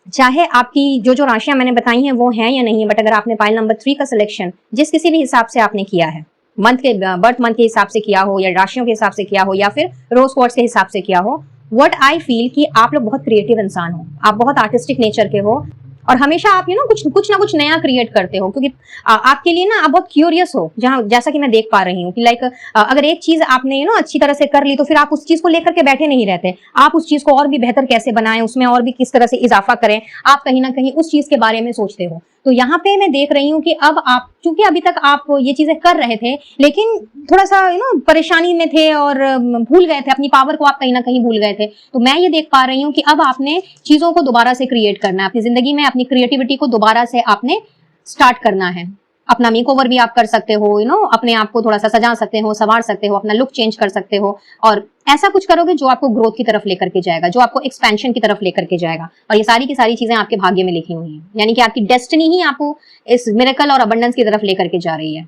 चाहे आपकी जो राशियां मैंने बताई हैं वो हैं या नहीं, बट अगर आपने पाइल नंबर 3 का सिलेक्शन जिस किसी भी हिसाब से आपने किया है, मंथ के बर्थ मंथ के हिसाब से किया हो, या राशियों के हिसाब से किया हो, या फिर रोज क्वार्ट्स के हिसाब से किया हो, व्हाट आई फील कि आप लोग बहुत क्रिएटिव इंसान हो, आप बहुत आर्टिस्टिक नेचर के हो, और हमेशा आप कुछ ना कुछ नया क्रिएट करते हो, क्योंकि आपके लिए ना आप बहुत क्यूरियस हो, जैसा कि मैं देख पा रही हूँ कि लाइक अगर एक चीज आपने अच्छी तरह से कर ली, तो फिर आप उस चीज को लेकर के बैठे नहीं रहते, आप उस चीज को और भी बेहतर कैसे बनाएं, उसमें और भी किस तरह से इजाफा करें, आप कहीं ना कहीं उस चीज के बारे में सोचते हो। तो यहाँ पे मैं देख रही हूँ कि अब आप, चूंकि अभी तक आप ये चीजें कर रहे थे, लेकिन थोड़ा सा परेशानी में थे और भूल गए थे, अपनी पावर को आप कहीं ना कहीं भूल गए थे। तो मैं ये देख पा रही हूँ कि अब आपने चीजों को दोबारा से क्रिएट करना है अपनी जिंदगी में, अपनी क्रिएटिविटी को दोबारा से आपने स्टार्ट करना है। अपना मेकओवर भी आप कर सकते हो, अपने आप को थोड़ा सा सजा सकते हो, संवार सकते हो, अपना लुक चेंज कर सकते हो, और ऐसा कुछ करोगे जो आपको ग्रोथ की तरफ लेकर के जाएगा, जो आपको एक्सपेंशन की तरफ लेकर के जाएगा। और ये सारी की सारी चीजें आपके भाग्य में लिखी हुई हैं, यानी कि आपकी डेस्टिनी ही आपको इस मिरेकल और अबंडेंस की तरफ लेकर के जा रही है।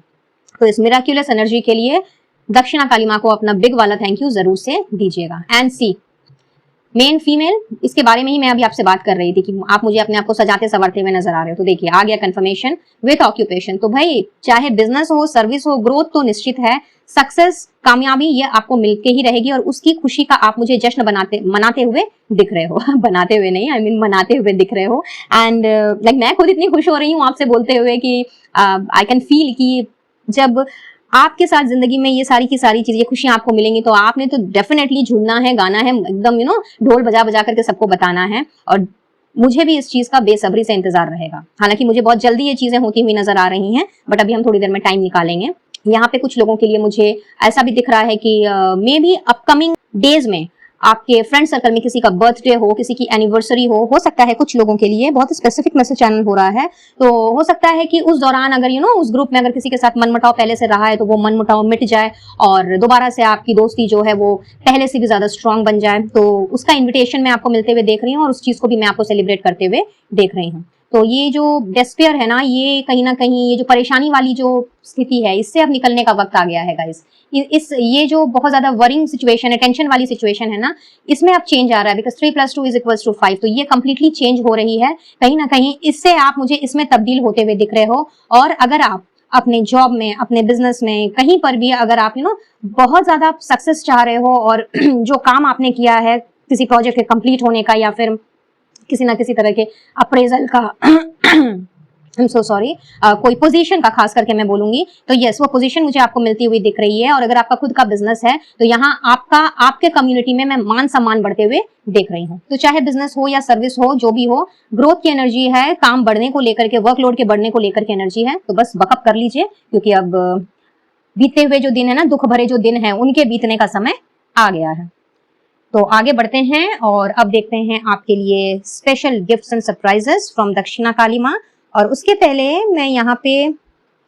तो इस मिराक्युलस एनर्जी के लिए दक्षिणा काली माँ को अपना बिग वाला थैंक यू जरूर से दीजिएगा। एंड सी मेन फीमेल, इसके बारे में ही मैं अभी आपसे बात कर रही थी कि आप मुझे अपने आप को सजाते संवरते हुए नजर आ रहे हो। तो देखिए आ गया कंफर्मेशन विथ ऑक्यूपेशन। तो भाई चाहे बिजनेस हो, सर्विस हो, ग्रोथ तो निश्चित है, सक्सेस, कामयाबी ये आपको मिलके ही रहेगी, और उसकी खुशी का आप मुझे जश्न मनाते हुए दिख रहे हो बनाते हुए नहीं, आई मीन मनाते हुए दिख रहे हो। एंड लाइक मैं खुद इतनी खुश हो रही हूँ आपसे बोलते हुए कि आई कैन फील कि जब आपके साथ जिंदगी में ये सारी की सारी चीजें, खुशियां आपको मिलेंगी, तो आपने तो डेफिनेटली झूमना है, गाना है, एकदम ढोल बजा बजा करके सबको बताना है। और मुझे भी इस चीज का बेसब्री से इंतजार रहेगा। हालांकि मुझे बहुत जल्दी ये चीजें होती हुई नजर आ रही हैं, बट अभी हम थोड़ी देर में टाइम निकालेंगे। यहाँ पे कुछ लोगों के लिए मुझे ऐसा भी दिख रहा है कि मे बी अपकमिंग डेज में आपके फ्रेंड सर्कल में किसी का बर्थडे हो, किसी की एनिवर्सरी हो सकता है। कुछ लोगों के लिए बहुत स्पेसिफिक मैसेज चैनल हो रहा है, तो हो सकता है कि उस दौरान अगर उस ग्रुप में अगर किसी के साथ मनमुटाव पहले से रहा है, तो वो मनमुटाव मिट जाए और दोबारा से आपकी दोस्ती जो है वो पहले से भी ज्यादा स्ट्रांग बन जाए। तो उसका इन्विटेशन मैं आपको मिलते हुए देख रही हूँ, और उस चीज को भी मैं आपको सेलिब्रेट करते हुए देख रही हूँ। तो ये जो डेस्पेयर है ना, ये कहीं ना कहीं ये जो परेशानी वाली जो स्थिति है, इससे अब निकलने का वक्त आ गया है गाइस। ये जो बहुत ज्यादा वरिंग सिचुएशन है, टेंशन वाली सिचुएशन है ना, इसमें अब चेंज आ रहा है, बिकॉज 3 + 2 = 5। तो ये कंप्लीटली चेंज हो रही है कहीं ना कहीं, इससे आप मुझे इसमें तब्दील होते हुए दिख रहे हो। और अगर आप अपने जॉब में, अपने बिजनेस में, कहीं पर भी अगर आप बहुत ज्यादा सक्सेस चाह रहे हो, और जो काम आपने किया है किसी प्रोजेक्ट के कंप्लीट होने का, या फिर किसी ना किसी तरह के अप्रेजल का आई एम सो सॉरी, कोई पोजीशन का खास करके मैं बोलूंगी, तो यस वो पोजीशन मुझे आपको मिलती हुई दिख रही है। और अगर आपका खुद का बिजनेस है, तो यहाँ आपके कम्युनिटी में मैं मान सम्मान बढ़ते हुए देख रही हूँ। तो चाहे बिजनेस हो या सर्विस हो, जो भी हो, ग्रोथ की एनर्जी है, काम बढ़ने को लेकर के, वर्कलोड के बढ़ने को लेकर के एनर्जी है। तो बस बकअप कर लीजिए, क्योंकि अब बीते हुए जो दिन है ना, दुख भरे जो दिन है, उनके बीतने का समय आ गया है। तो आगे बढ़ते हैं और अब देखते हैं आपके लिए special gifts and surprises from दक्षिणा काली माँ। और उसके पहले मैं यहाँ पे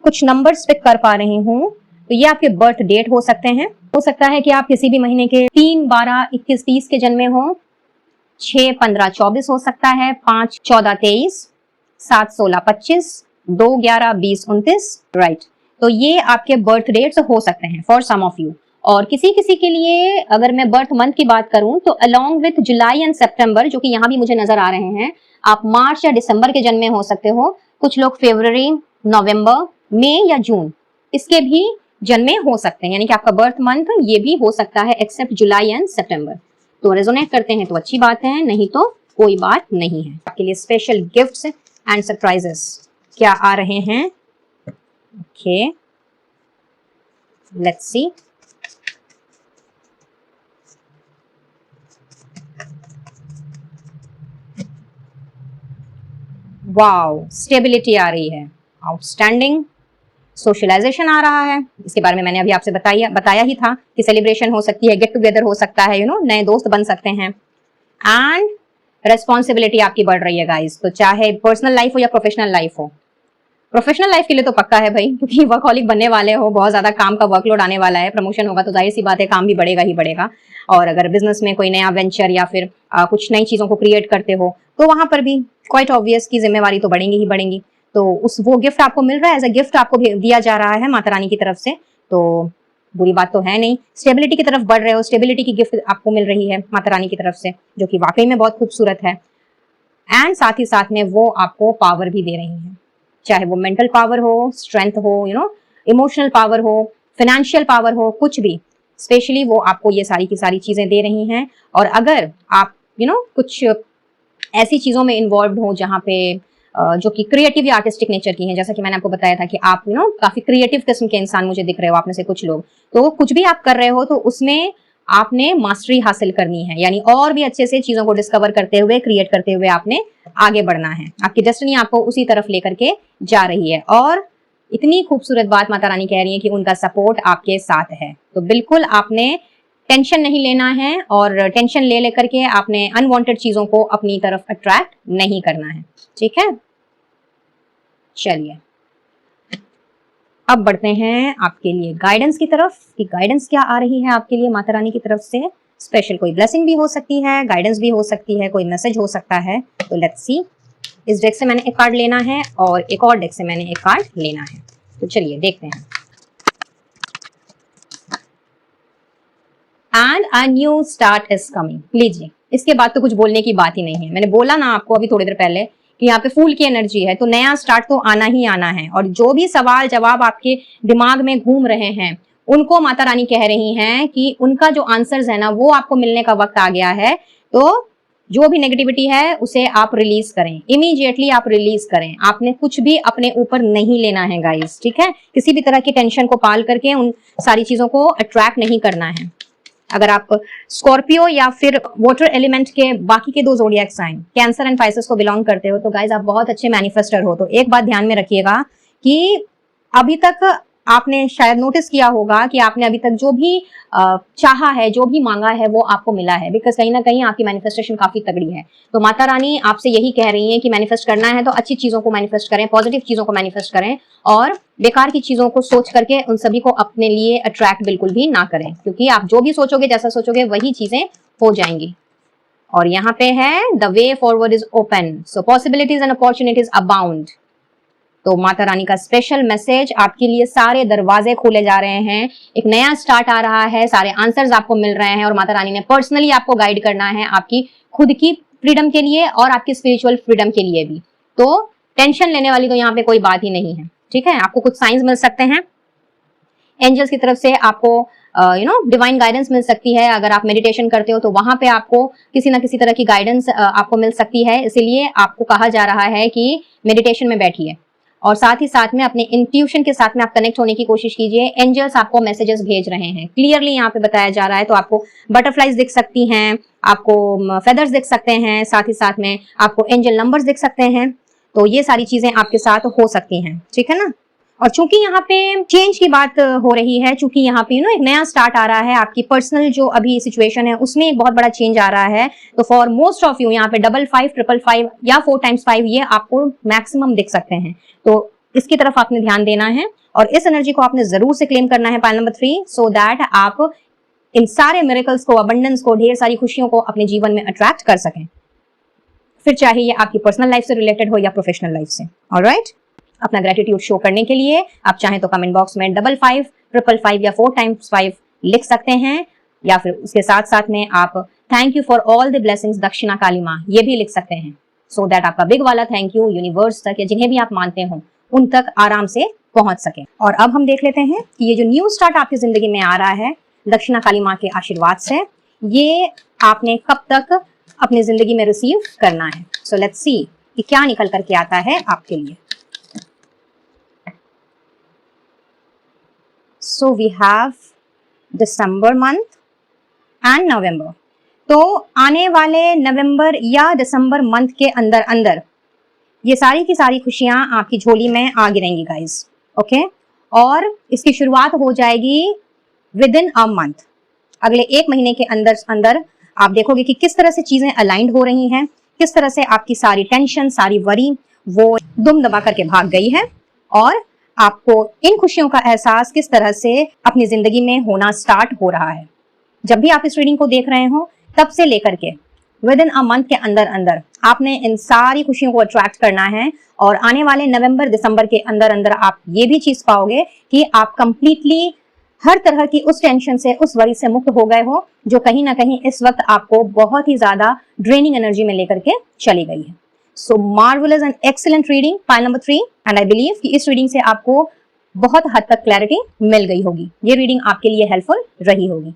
कुछ नंबर्स पिक कर पा रही हूँ। तो ये आपके बर्थ डेट हो सकते हैं, हो सकता है कि आप किसी भी महीने के 3, 12, 21, 30 के जन्मे हो, 6, 15, 24 हो सकता है, 5, 14, 23, 7, 16, 25, 2, 11, 20, 29, राइट। तो ये आपके बर्थ डेट्स हो सकते हैं फॉर सम ऑफ यू। और किसी किसी के लिए अगर मैं बर्थ मंथ की बात करूं, तो अलोंग विथ जुलाई एंड सितंबर, जो कि यहाँ भी मुझे नजर आ रहे हैं, आप मार्च या दिसंबर के जन्मे हो सकते हो। कुछ लोग फरवरी, नवंबर, मई या जून इसके भी जन्मे हो सकते हैं, यानी कि आपका बर्थ मंथ ये भी हो सकता है एक्सेप्ट जुलाई एंड सितंबर। तो रेजोनेट करते हैं तो अच्छी बात है, नहीं तो कोई बात नहीं है। आपके लिए स्पेशल गिफ्ट्स एंड सरप्राइजेस क्या आ रहे हैं? Okay, let's see. Wow, stability आ रही है, आउटस्टैंडिंग। सोशलाइजेशन आ रहा है, इसके बारे में मैंने अभी आपसे बताया ही था कि सेलिब्रेशन हो सकती है, गेट टुगेदर हो सकता है, नए दोस्त बन सकते हैं। एंड रेस्पॉन्सिबिलिटी आपकी बढ़ रही है गाइस। तो चाहे पर्सनल लाइफ हो या प्रोफेशनल लाइफ हो, प्रोफेशनल लाइफ के लिए तो पक्का है भाई, क्योंकि वर्कहॉलिक बनने वाले हो, बहुत ज्यादा काम का वर्कलोड आने वाला है, प्रमोशन होगा तो जाहिर सी बात है काम भी बढ़ेगा ही बढ़ेगा। और अगर बिजनेस में कोई नया वेंचर या फिर कुछ नई चीजों को क्रिएट करते हो तो वहां पर भी क्वाइट ऑब्वियस की जिम्मेवारी तो बढ़ेंगी ही बढ़ेंगी। तो वो गिफ्ट आपको मिल रहा है, एज अ गिफ्ट आपको दिया जा रहा है माता रानी की तरफ से, तो बुरी बात तो है नहीं। स्टेबिलिटी की तरफ बढ़ रहे हो, स्टेबिलिटी की गिफ्ट आपको मिल रही है माता रानी की तरफ से, जो कि वाकई में बहुत खूबसूरत है। एंड साथ ही साथ में वो आपको पावर भी दे रही है, चाहे वो मेंटल पावर हो, स्ट्रेंथ हो, इमोशनल पावर हो, फाइनेंशियल पावर हो, कुछ भी, स्पेशली वो आपको ये सारी की सारी चीजें दे रही हैं। और अगर आप कुछ ऐसी चीजों में इन्वॉल्व हो जहाँ पे जो कि क्रिएटिव या आर्टिस्टिक नेचर की हैं, जैसा कि मैंने आपको बताया था कि आप काफी क्रिएटिव किस्म के इंसान मुझे दिख रहे हो आप में से कुछ लोग, तो कुछ भी आप कर रहे हो तो उसमें आपने मास्टरी हासिल करनी है, यानी और भी अच्छे से चीजों को डिस्कवर करते हुए, क्रिएट करते हुए आपने आगे बढ़ना है। आपकी डेस्टिनी आपको उसी तरफ लेकर के जा रही है। और इतनी खूबसूरत बात माता रानी कह रही है कि उनका सपोर्ट आपके साथ है। तो बिल्कुल आपने टेंशन नहीं लेना है, और टेंशन ले लेकर के आपने अनवांटेड चीजों को अपनी तरफ अट्रैक्ट नहीं करना है। ठीक है, चलिए अब बढ़ते हैं आपके लिए गाइडेंस की तरफ, कि गाइडेंस क्या आ रही है आपके लिए माता रानी की तरफ से। स्पेशल कोई ब्लेसिंग भी हो सकती है, गाइडेंस भी हो सकती है, कोई मैसेज हो सकता है। तो लेट्स सी, इस डेक से मैंने एक कार्ड लेना है और एक और डेक से मैंने एक कार्ड लेना है। तो चलिए देखते हैं। And a new start is coming. लीजिए, इसके बाद तो कुछ बोलने की बात ही नहीं है। मैंने बोला ना आपको अभी थोड़ी देर पहले कि यहाँ पे फूल की एनर्जी है, तो नया स्टार्ट तो आना ही आना है। और जो भी सवाल जवाब आपके दिमाग में घूम रहे हैं, उनको माता रानी कह रही हैं कि उनका जो आंसर्स है ना, वो आपको मिलने का वक्त आ गया है। तो जो भी नेगेटिविटी है उसे आप रिलीज करें, इमीडिएटली आप रिलीज करें। आपने कुछ भी अपने ऊपर नहीं लेना है गाइस, ठीक है। किसी भी तरह की टेंशन को पाल करके उन सारी चीजों को अट्रैक्ट नहीं करना है। अगर आप स्कॉर्पियो या फिर वाटर एलिमेंट के बाकी के दो जोडिएक साइन कैंसर एंड पाइसेस को बिलोंग करते हो, तो गाइज आप बहुत अच्छे मैनिफेस्टर हो। तो एक बात ध्यान में रखिएगा कि अभी तक आपने शायद नोटिस किया होगा कि आपने अभी तक जो भी चाहा है, जो भी मांगा है, वो आपको मिला है। बिकॉज कहीं ना कहीं आपकी मैनिफेस्टेशन काफी तगड़ी है। तो माता रानी आपसे यही कह रही है कि मैनिफेस्ट करना है तो अच्छी चीजों को मैनिफेस्ट करें, पॉजिटिव चीजों को मैनिफेस्ट करें, और बेकार की चीजों को सोच करके उन सभी को अपने लिए अट्रैक्ट बिल्कुल भी ना करें, क्योंकि आप जो भी सोचोगे, जैसा सोचोगे, वही चीजें हो जाएंगी। और यहाँ पे है the way forward is open, so possibilities and opportunities abound. तो माता रानी का स्पेशल मैसेज आपके लिए, सारे दरवाजे खोले जा रहे हैं, एक नया स्टार्ट आ रहा है, सारे आंसर्स आपको मिल रहे हैं। और माता रानी ने पर्सनली आपको गाइड करना है आपकी खुद की फ्रीडम के लिए और आपकी स्पिरिचुअल फ्रीडम के लिए भी। तो टेंशन लेने वाली तो यहाँ पे कोई बात ही नहीं है, ठीक है। आपको कुछ साइंस मिल सकते हैं एंजल्स की तरफ से, आपको डिवाइन गाइडेंस मिल सकती है। अगर आप मेडिटेशन करते हो तो वहां पे आपको किसी ना किसी तरह की गाइडेंस आपको मिल सकती है। इसीलिए आपको कहा जा रहा है कि मेडिटेशन में बैठिए और साथ ही साथ में अपने इंट्यूशन के साथ में आप कनेक्ट होने की कोशिश कीजिए। एंजल्स आपको मैसेजेस भेज रहे हैं, क्लियरली यहाँ पे बताया जा रहा है। तो आपको बटरफ्लाइज दिख सकती हैं, आपको फेदर्स दिख सकते हैं, साथ ही साथ में आपको एंजल नंबर्स दिख सकते हैं। तो ये सारी चीजें आपके साथ हो सकती हैं, ठीक है ना। और चूंकि यहाँ पे चेंज की बात हो रही है, चूंकि यहाँ पे एक नया स्टार्ट आ रहा है, आपकी पर्सनल जो अभी सिचुएशन है उसमें एक बहुत बड़ा चेंज आ रहा है। तो फॉर मोस्ट ऑफ यू यहाँ पे 55, 555 या 4 times 5 ये आपको मैक्सिमम दिख सकते हैं। तो इसकी तरफ आपने ध्यान देना है और इस एनर्जी को आपने जरूर से क्लेम करना है पाइल नंबर 3, सो दैट आप इन सारे मिरेकल्स को, अबंडेंस को, ढेर सारी खुशियों को अपने जीवन में अट्रैक्ट कर सकें, फिर चाहे ये आपकी पर्सनल लाइफ से रिलेटेड हो या प्रोफेशनल लाइफ से। ऑलराइट, अपना ग्रेटिट्यूड शो करने के लिए आप चाहें तो कमेंट बॉक्स में 55, 555 या 4 times 5 लिख सकते हैं, या फिर उसके साथ साथ में आप thank you for all the blessings दक्षिणा काली माँ ये भी लिख सकते हैं, सो दैट आपका बिग वाला थैंक यू यूनिवर्स तक या जिन्हें भी आप मानते हो उन तक आराम से पहुंच सके। और अब हम देख लेते हैं कि ये जो न्यू स्टार्ट आपकी जिंदगी में आ रहा है दक्षिणा काली माँ के आशीर्वाद से, ये आपने कब तक अपनी जिंदगी में रिसीव करना है। सो लेट्स सी कि क्या निकल करके आता है आपके लिए। So we have December month and November. तो आने वाले नवंबर या दिसंबर मंथ के अंदर अंदर ये सारी की सारी खुशियां आपकी झोली में आ गिरेंगी गाइस, ओके। और इसकी शुरुआत हो जाएगी विद इन अ मंथ। अगले 1 महीने के अंदर अंदर आप देखोगे कि किस तरह से चीजें अलाइंड हो रही हैं, किस तरह से आपकी सारी टेंशन, सारी वरी वो दुम दबा करके भाग गई है और आपको इन खुशियों का एहसास किस तरह से अपनी जिंदगी में होना स्टार्ट हो रहा है। जब भी आप इस रीडिंग को देख रहे हो तब से लेकर के विद इन अ मंथ के अंदर अंदर आपने इन सारी खुशियों को अट्रैक्ट करना है और आने वाले नवंबर दिसंबर के अंदर अंदर आप ये भी चीज पाओगे कि आप कंप्लीटली हर तरह की उस टेंशन से, उस वरी से मुक्त हो गए हो जो कहीं ना कहीं इस वक्त आपको बहुत ही ज्यादा ड्रेनिंग एनर्जी में लेकर के चली गई है। So marvellous and excellent reading, pile number 3, and I believe कि इस रीडिंग से आपको बहुत हद तक क्लैरिटी मिल गई होगी। ये रीडिंग आपके लिए हेल्पफुल रही होगी।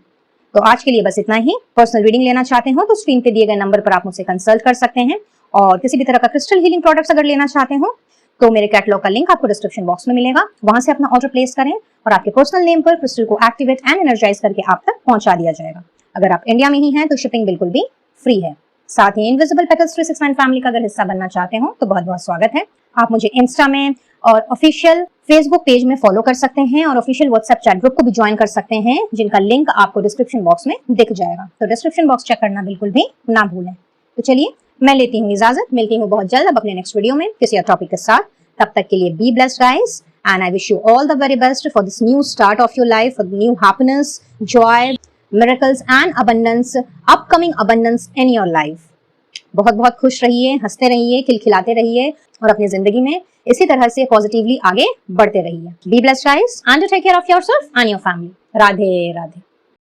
तो आज के लिए बस इतना ही। पर्सनल रीडिंग लेना चाहते हो तो स्क्रीन पे दिए गए नंबर पर आप मुझसे कंसल्ट कर सकते हैं और किसी भी तरह का क्रिस्टल हीलिंग प्रोडक्ट्स अगर लेना चाहते हो तो मेरे कैटलॉग का लिंक आपको डिस्क्रिप्शन बॉक्स में मिलेगा, वहां से अपना ऑर्डर प्लेस करें और आपके पर्सनल नेम पर क्रिस्टल को एक्टिवेट एंड एनर्जाइज करके आप तक पहुंचा दिया जाएगा। अगर आप इंडिया में ही हैं तो शिपिंग बिल्कुल भी फ्री है। साथ ही इनविजिबल पेटल्स 369 फैमिली का अगर हिस्सा बनना चाहते हो तो बहुत बहुत स्वागत है। आप मुझे इंस्टा में और ऑफिशियल फेसबुक पेज में फॉलो कर सकते हैं और ऑफिशियल व्हाट्सएप चैट ग्रुप को भी ज्वाइन कर सकते हैं जिनका लिंक आपको डिस्क्रिप्शन बॉक्स में दिख जाएगा। तो डिस्क्रिप्शन बॉक्स चेक करना बिल्कुल भी ना भूलें। तो चलिए मैं लेती हूँ इजाजत, मिलती हूँ बहुत जल्द अब अपने नेक्स्ट वीडियो में किसी और टॉपिक के साथ। तब तक के लिए be blessed guys and I wish you all the very best for this new start of your life, for new happiness, Joy, miracles and abundance, upcoming abundance in your life. बहुत बहुत खुश रहिए, हंसते रहिए, खिलखिलाते रहिए और अपनी जिंदगी में इसी तरह से पॉजिटिवली आगे बढ़ते रहिए। Be blessed guys and take care of yourself and your family. Radhe Radhe.